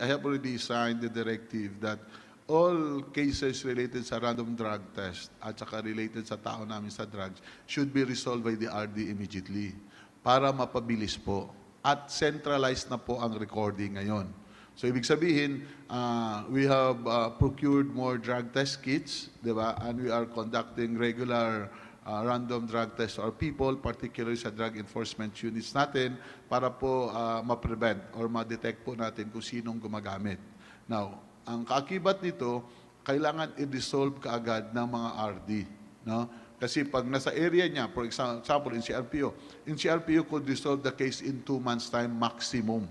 have already signed the directive that all cases related sa random drug test at saka related sa tao namin sa drugs should be resolved by the RD immediately para mapabilis po. At centralized na po ang recording ngayon. So, ibig sabihin, we have procured more drug test kits, di ba? And we are conducting regular random drug test to our people, particularly sa drug enforcement units natin, para po ma-prevent or ma-detect po natin kung sinong gumagamit. Now, ang kaakibat nito, kailangan i-resolve kaagad ng mga RD. No? Kasi pag nasa area niya, for example, in CRPO could resolve the case in 2 months' time maximum.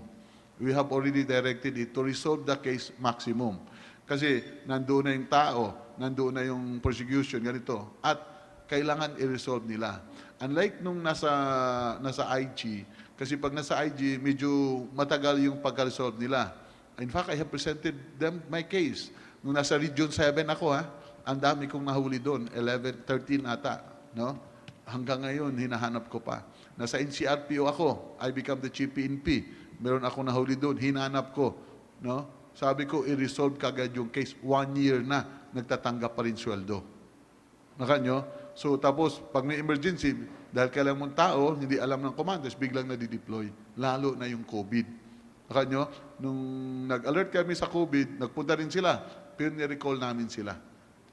We have already directed it to resolve the case maximum. Kasi nandoon na yung tao, nandoon na yung prosecution, ganito. At kailangan i-resolve nila. Unlike nung nasa IG, kasi pag nasa IG, medyo matagal yung pagka-resolve nila. In fact, I have presented them my case. Nung nasa Region 7 ako, ang dami kong nahuli doon, 11, 13 ata. No? Hanggang ngayon, hinahanap ko pa. Nasa NCRPO ako, I become the Chief PNP. Meron ako nahuli doon, hinanap ko. No? Sabi ko, i-resolve kagad yung case. 1 year na, nagtatanggap pa rin sweldo. Nakanyo? So, tapos, pag may emergency, dahil kailangan mong tao, hindi alam ng commanders, biglang nadi-deploy. Lalo na yung COVID. Nakanyo? Nung nag-alert kami sa COVID, nagpunta rin sila, pero ni-recall namin sila.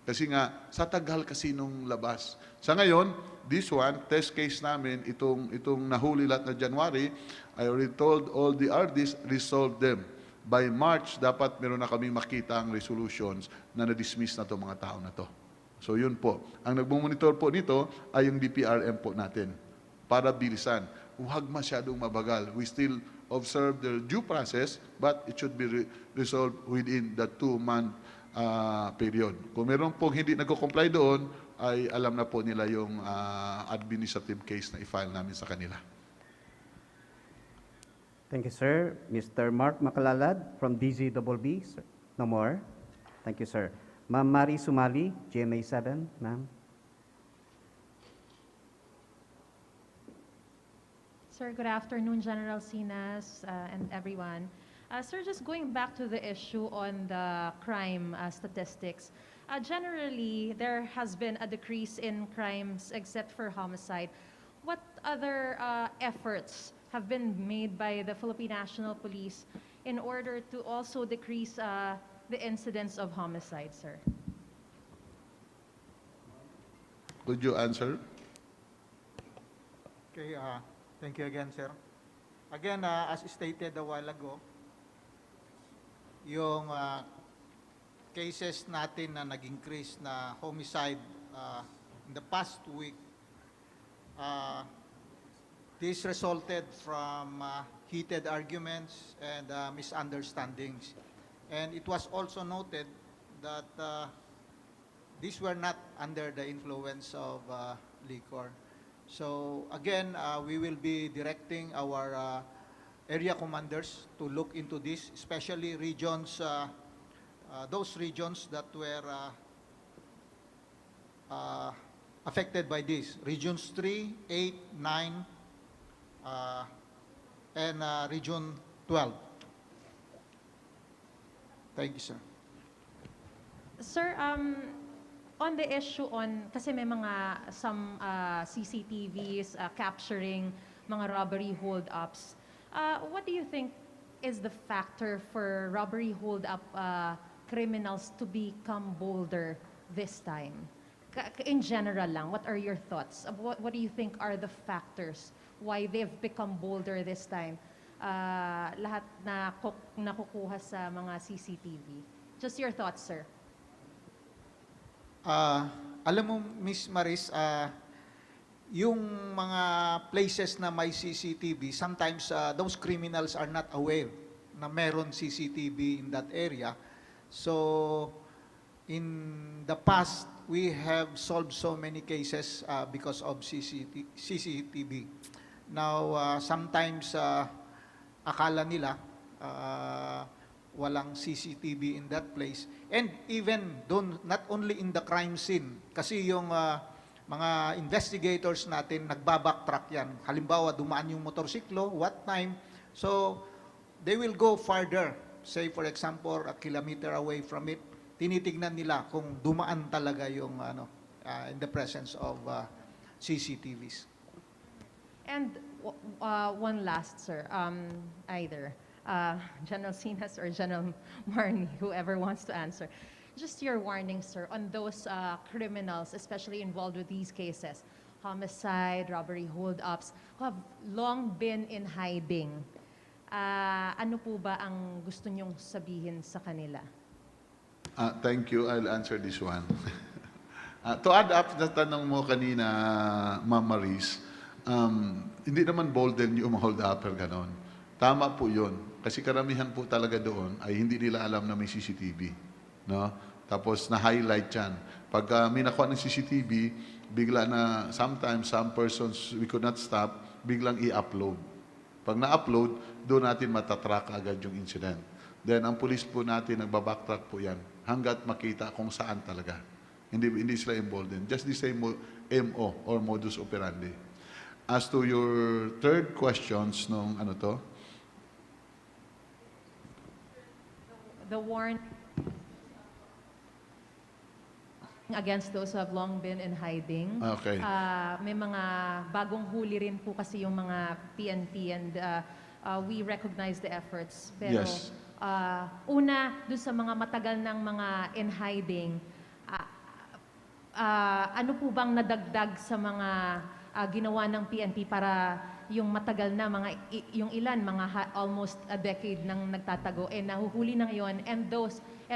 Kasi nga, sa tagal kasi nung labas. Sa ngayon, this one, test case namin, itong nahuli lahat na January, I already told all the RDs, resolve them. By March, dapat meron na kami makita ang resolutions na na-dismiss na itong mga tao na to. So yun po. Ang nagmumonitor po nito ay yung DPRM po natin para bilisan. Huwag masyadong mabagal. We still observe the due process, but it should be resolved within the 2-month period. Kung meron pong hindi nagko-comply doon, ay alam na po nila yung administrative case na i-file namin sa kanila. Thank you, sir. Mr. Mark Makalalad from DZBB. Sir. No more. Thank you, sir. Ma'am Mari Sumali, GMA 7, ma'am. Sir, good afternoon, General Sinas and everyone. Sir, just going back to the issue on the crime statistics. Generally, there has been a decrease in crimes except for homicide. What other efforts have been made by the Philippine National Police in order to also decrease the incidence of homicide, sir? Could you answer? Okay, thank you again, sir. Again, as stated a while ago, yung cases natin na nag-increase na homicide in the past week, this resulted from heated arguments and misunderstandings. And it was also noted that these were not under the influence of liquor. So again, we will be directing our area commanders to look into this, especially regions, those regions that were affected by this. Regions 3, 8, 9, and Region 12. Thank you, sir. Sir, on the issue on, kasi may mga some CCTVs capturing mga robbery hold-ups. What do you think is the factor for robbery hold-up criminals to become bolder this time? In general lang, what are your thoughts? What do you think are the factors why they've become bolder this time? Lahat na nakukuha sa mga CCTV. Just your thoughts, sir. Alam mo, Miss Maris, yung mga places na may CCTV, sometimes those criminals are not aware na meron CCTV in that area. So, in the past, we have solved so many cases because of CCTV. Now, sometimes akala nila walang CCTV in that place. And even doon, not only in the crime scene, kasi yung mga investigators natin, nagbabacktrack yan. Halimbawa, dumaan yung motorsiklo, what time? So, they will go farther. Say, for example, a kilometer away from it. Tinitignan nila kung dumaan talaga yung in the presence of CCTVs. And one last, sir, either General Sinas or General Marnie, whoever wants to answer. just your warning, sir, on those criminals, especially involved with these cases, homicide, robbery, hold-ups, who have long been in hiding. Ano po ba ang gusto nyong sabihin sa kanila? Thank you. I'll answer this one. To add up na tanong mo kanina, Ma'am Maris, hindi naman bolden yung hold upper ganon. Tama po yun. Kasi karamihan po talaga doon ay hindi nila alam na may CCTV. No? Tapos na-highlight yan. Pag may nakuha ng CCTV, bigla na sometimes some persons we could not stop, biglang i-upload. Pag na-upload, doon natin matatrack agad yung incident. Then ang police po natin, nagbabacktrack po yan hanggat makita kung saan talaga. Hindi sila emboldened. Just the same MO or modus operandi. As to your third questions nung ano to? The warning against those who have long been in hiding. Okay. May mga bagong huli rin po kasi yung mga PNP and we recognize the efforts. Pero Yes. una, doon sa mga matagal ng mga in hiding, ano po bang nadagdag sa mga ginawa ng PNP para yung matagal na yung ilan almost a decade nang nagtatago nahuhuli na ngayon, and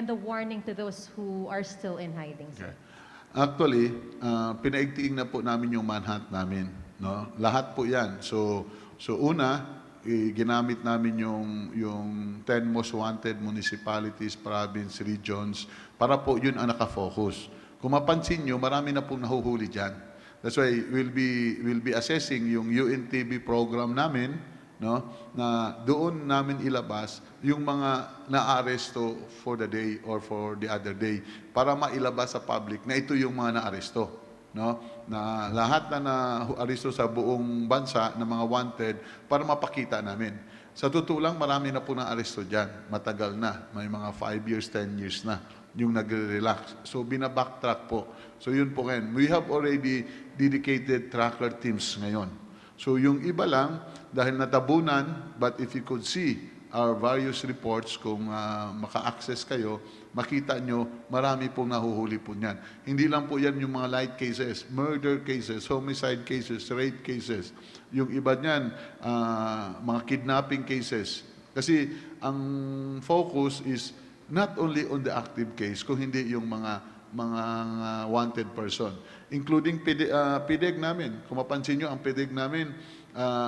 the warning to those who are still in hiding, sir? Okay. Actually, pinaigtiing na po namin yung manhunt namin, no? Lahat po 'yan. So una, ginamit namin yung 10 most wanted municipalities, province, regions para po yun ang naka-focus. Kung mapansin nyo, marami na pong nahuhuli diyan. That's why we'll be assessing yung UNTB program namin, no, na doon namin ilabas yung mga na-aresto for the day or for the other day para mailabas sa public na ito yung mga na-aresto, no, na lahat na na-aresto sa buong bansa na mga wanted para mapakita namin. Sa totoo lang, marami na po na-aresto diyan, matagal na, may mga 5 years, 10 years na yung nagre-relax. So binabacktrack po. So yun po ngayon. We have already dedicated tracker teams ngayon. So yung iba lang, dahil natabunan, but if you could see our various reports, kung maka-access kayo, makita nyo, marami pong nahuhuli po niyan. Hindi lang po yan yung mga light cases, murder cases, homicide cases, rape cases. Yung iba niyan, mga kidnapping cases. Kasi ang focus is not only on the active case, kung hindi yung mga wanted person. Including PDEG namin. Kung mapansin nyo, ang PDEG namin,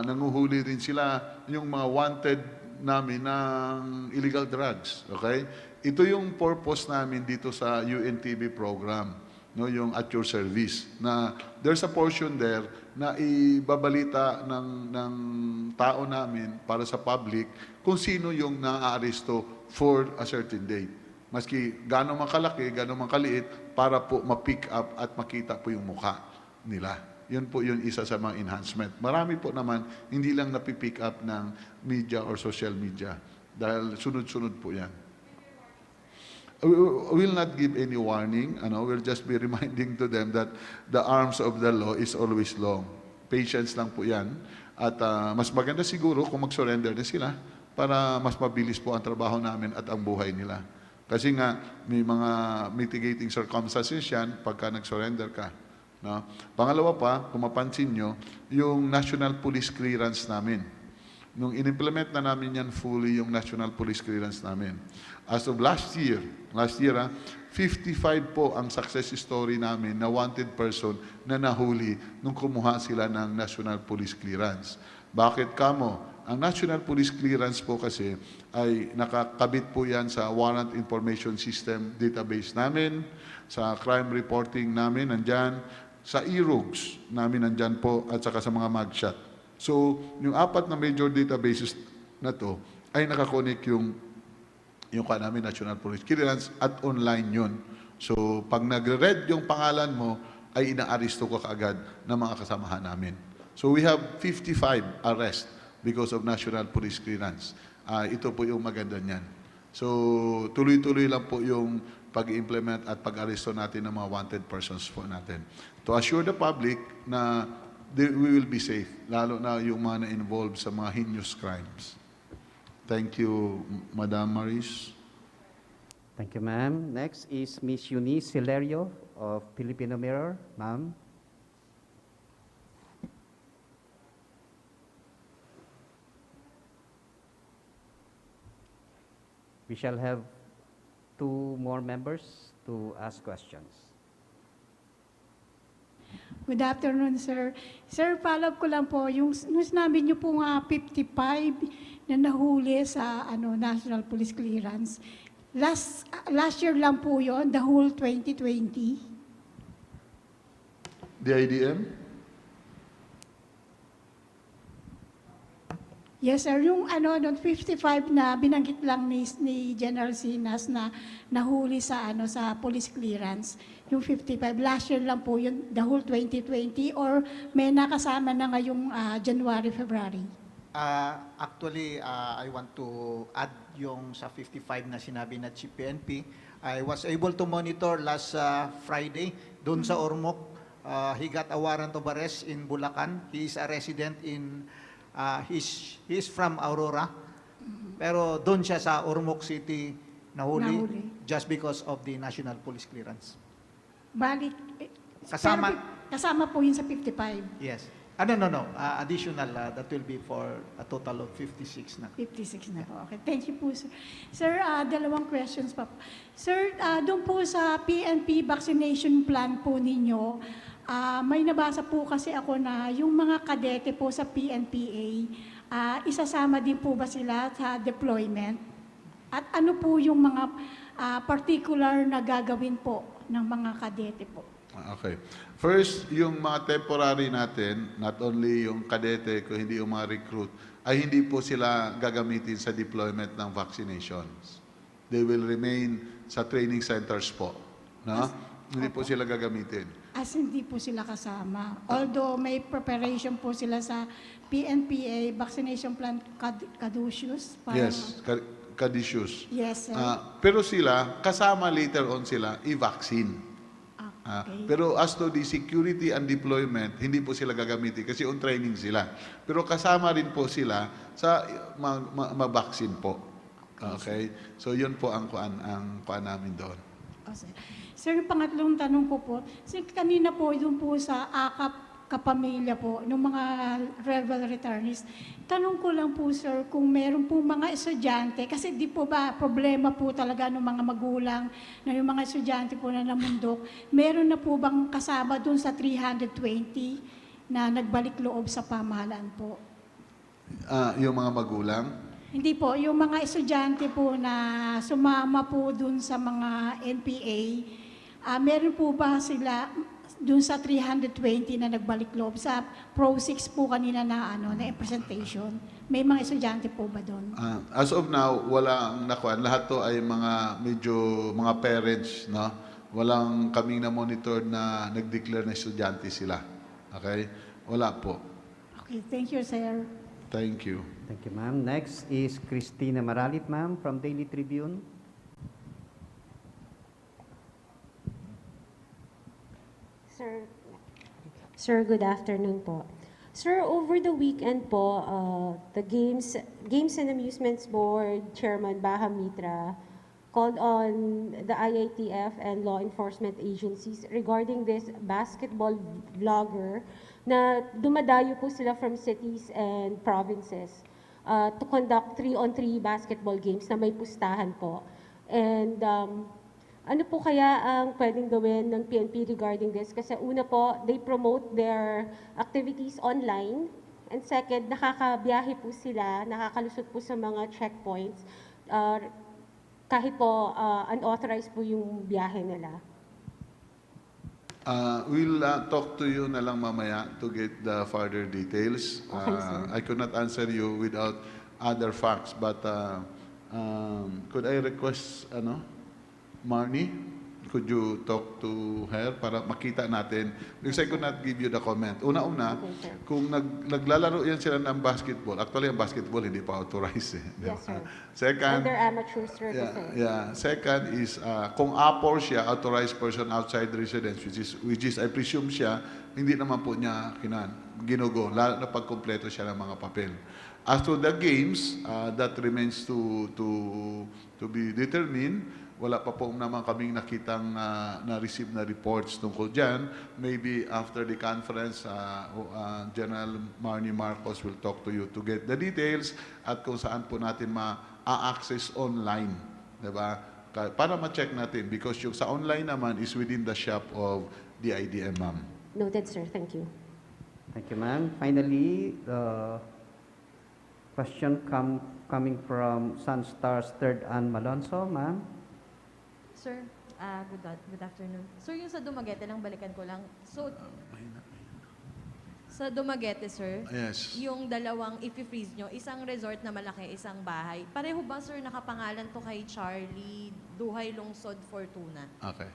nanguhuli rin sila yung mga wanted namin ng illegal drugs. Okay? Ito yung purpose namin dito sa UNTB program, no, yung at your service, na there's a portion there na ibabalita ng tao namin para sa public kung sino yung naaaresto for a certain date. Maski gano'ng man kalaki, gano'ng man kaliit, para po ma-pick up at makita po yung mukha nila. Yun po yun isa sa mga enhancement. Marami po naman, hindi lang napipick up ng media or social media. Dahil sunod-sunod po yan. We will not give any warning. We'll just be reminding to them that the arms of the law is always long. Patience lang po yan. At mas maganda siguro kung mag-surrender na sila para mas mabilis po ang trabaho namin at ang buhay nila. Kasi nga, may mga mitigating circumstances yan pagka nag-surrender ka. No? Pangalawa pa, kung mapansin nyo, yung National Police Clearance namin. Nung in-implement na namin yan fully, yung National Police Clearance namin. As of last year, 55 po ang success story namin na wanted person na nahuli nung kumuha sila ng National Police Clearance. Bakit kamo? Ang National Police Clearance po kasi ay nakakabit po yan sa Warrant Information System database namin, sa crime reporting namin nandyan, sa e-rogues namin nandyan po, at saka sa mga mugshot. So, yung 4 na major databases na to ay nakakonek yung namin National Police Clearance at online yun. So, pag nagre-read yung pangalan mo, ay ina-aristo ko kaagad ng mga kasamahan namin. So, we have 55 arrests because of National Police Clearance. Ito po yung maganda niyan. So, tuloy-tuloy lang po yung pag-implement at pag-aresto natin ng mga wanted persons po natin. To assure the public na we will be safe, lalo na yung mga na-involved sa mga heinous crimes. Thank you, Madam Maris. Thank you, ma'am. Next is Miss Eunice Hilario of Filipino Mirror. Ma'am. We shall have 2 more members to ask questions. Good afternoon, sir. Sir, follow up ko lang po, yung sinabi niyo po nga 55 na nahuli sa National Police Clearance. Last year lang po yon, the whole 2020. The IDM? Yes, sir. Yung 55 na binanggit lang ni General Sinas na nahuli sa sa police clearance. Yung 55, last year lang po yun, the whole 2020, or may nakasama na ngayong January, February? Actually, I want to add yung sa 55 na sinabi na CPNP. I was able to monitor last Friday doon sa Ormoc. He got a warrant of arrest in Bulacan. He is a resident in, he's from Aurora. Pero doon siya sa Ormoc City nahuli just because of the National Police Clearance. Balik, kasama po yun sa 55? Yes. No. Additional, that will be for a total of 56 na. 56 na po. Okay. Thank you po, sir. Sir, 2 questions pa. Sir, doon po sa PNP vaccination plan po ninyo, may nabasa po kasi ako na yung mga kadete po sa PNPA, isasama din po ba sila sa deployment? At ano po yung mga particular na gagawin po ng mga kadete po? Okay. First, yung mga temporary natin, not only yung kadete, kung hindi yung mga recruit, ay hindi po sila gagamitin sa deployment ng vaccinations. They will remain sa training centers po. No? Hindi po sila gagamitin. As hindi po sila kasama. Although may preparation po sila sa PNPA vaccination plan caduceus. Yes, caduceus. Yes, sir. Pero sila, kasama later on sila, i-vaccine. Pero as to the security and deployment, hindi po sila gagamitin kasi on training sila. Pero kasama rin po sila sa mag-vaccine po. Okay? So yun po ang kuan namin doon. Okay. Sir, yung pangatlong tanong ko po, kanina po yung po sa AKAP kapamilya po, ng mga rebel returnees. Tanong ko lang po, sir, kung meron po mga estudyante, kasi di po ba problema po talaga ng mga magulang na yung mga estudyante po na namundok, meron na po bang kasama dun sa 320 na nagbalik loob sa pamahalaan po? Yung mga magulang? Hindi po, yung mga estudyante po na sumama po dun sa mga NPA, meron po ba sila dun sa 320 na nagbalik loob sa Pro 6 po kanina na presentation? May mga estudyante po ba doon? As of now, walang nakuan. Lahat to ay mga parents, no? Walang kaming na monitor na nag-declare na estudyante sila. Okay? Wala po. Okay, thank you, sir. Thank you. Thank you, ma'am. Next is Christina Maralit, ma'am, from Daily Tribune. Sir, good afternoon po. Sir, over the weekend po, the Games and Amusements Board Chairman Baha Mitra called on the IATF and law enforcement agencies regarding this basketball vlogger na dumadayo po sila from cities and provinces to conduct 3-on-3 basketball games na may pustahan po. And ano po kaya ang pwedeng gawin ng PNP regarding this? Kasi una po, they promote their activities online. And second, nakakabiyahe po sila, nakakalusot po sa mga checkpoints. Kahit po unauthorized po yung biyahe nila. We'll talk to you na lang mamaya to get the further details. Okay, sir. I could not answer you without other facts, but could I request, Marnie, could you talk to her para makita natin? Because I could not give you the comment. Una-una, kung naglalaro yan sila ng basketball, actually ang basketball hindi pa authorized. Yes, sir. Second, Under amateurs, sir. Second is, kung APOR siya, authorized person outside residence, which is I presume siya, hindi naman po niya ginugo, lalo na pagkumpleto siya ng mga papel. As to the games, that remains to be determined. wala pa po naman kaming nakitang na-receive na reports tungkol dyan. Maybe after the conference, General Marnie Marcos will talk to you to get the details at kung saan po natin ma-access online. Diba? Para ma-check natin because yung sa online naman is within the shop of the IDM, ma'am. Noted, sir. Thank you. Thank you, ma'am. Finally, the question coming from Sunstar's third Ann Malonzo, ma'am. Sir, good afternoon. Sir, yung sa Dumaguete lang, balikan ko lang. So, sa Dumaguete, sir, Yes. yung dalawang i-freeze nyo, isang resort na malaki, isang bahay. Pareho ba, sir, nakapangalan to kay Charlie Duhay Lungsod Fortuna? Okay.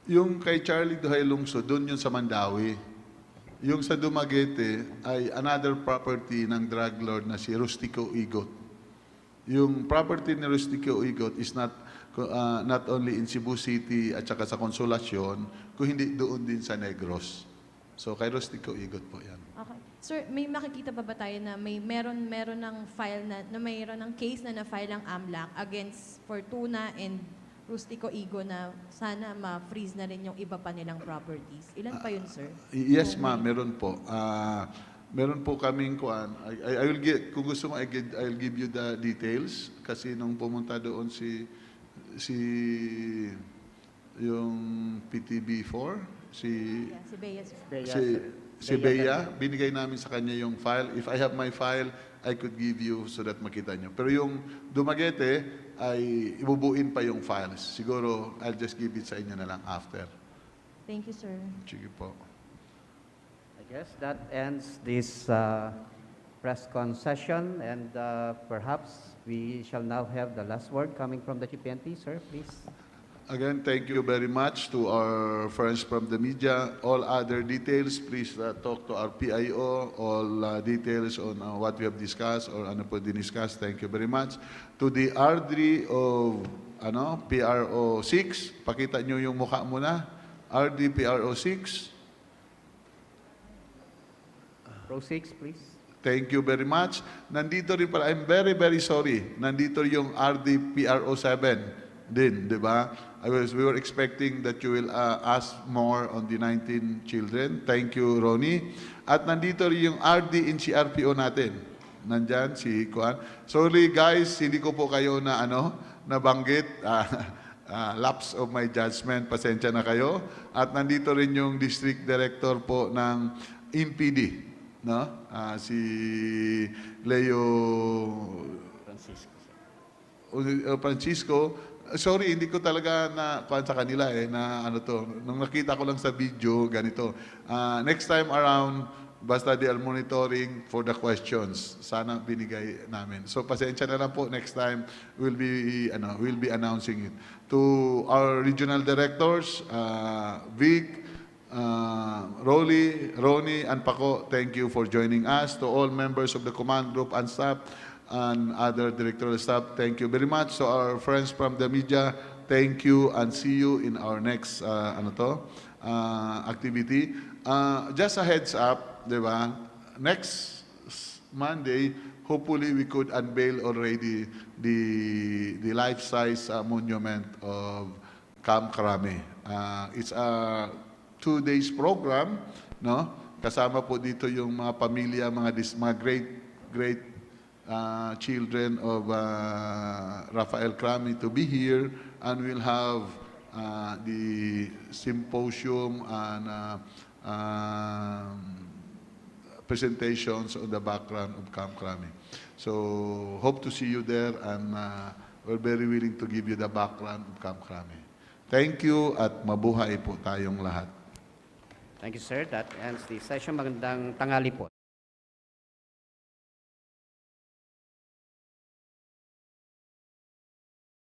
Yung kay Charlie Duhay Lungsod, doon yun sa Mandawi. Yung sa Dumaguete ay another property ng drug lord na si Rustico Igot. Yung property ni Rustico Igot is not only in Cebu City at saka sa Consolacion, kung hindi doon din sa Negros. So kay Rustico Igot po yan. Okay. Sir, may makikita pa ba tayo na meron ng file na mayroon ng case na na-file ang AMLAC against Fortuna and Rustico Igo na sana ma-freeze na rin yung iba pa nilang properties? Ilan pa yun, sir? Yes, ma'am, meron po. Meron po kaming kuan. I will get, kung gusto mo, I'll give you the details kasi nung pumunta doon si yung PTB4, si Bea, sir. si Bea, binigay namin sa kanya yung file. If I have my file, I could give you so that makita nyo. Pero yung Dumaguete, ay ibubuin pa yung files. Siguro, I'll just give it sa inyo na lang after. Thank you, sir. Sige po. I guess that ends this press con session, and perhaps we shall now have the last word coming from the CPNP. Sir, please. Again, thank you very much to our friends from the media. All other details, please talk to our PIO. All details on what we have discussed or ano po diniscuss. Thank you very much. To the RD of PRO 6, pakita nyo yung mukha muna. RD PRO 6. Pro 6, please. Thank you very much. Nandito rin pala, I'm very, very sorry. Nandito yung RD PRO 7 din, di ba? We were expecting that you will ask more on the 19 children. Thank you, Ronnie. At nandito rin yung RD in CRPO natin. Nandyan si Kuan. Sorry guys, hindi ko po kayo nabanggit. Lapse of my judgment. Pasensya na kayo. At nandito rin yung District Director po ng INPD. No? Si Leo Francisco. Sorry, hindi ko talaga kuhan sa kanila na nung nakita ko lang sa video, ganito. Next time around, basta they are monitoring for the questions. Sana binigay namin. So pasensya na lang po, next time we'll be announcing it. To our regional directors, Vic, Ronnie, and Paco, thank you for joining us. To all members of the command group and staff, and other directorial staff, thank you very much. So our friends from the media, thank you and see you in our next activity. Just a heads up, di ba? Next Monday, hopefully we could unveil already the life-size monument of Camp Crame. It's a 2 days program, no? Kasama po dito yung mga pamilya, mga great children of Rafael Crame to be here, and we'll have the symposium and presentations on the background of Camp Crame. So hope to see you there, and we're very willing to give you the background of Camp Crame. Thank you at mabuhay po tayong lahat. Thank you, sir. That ends the session. Magandang tanghali po.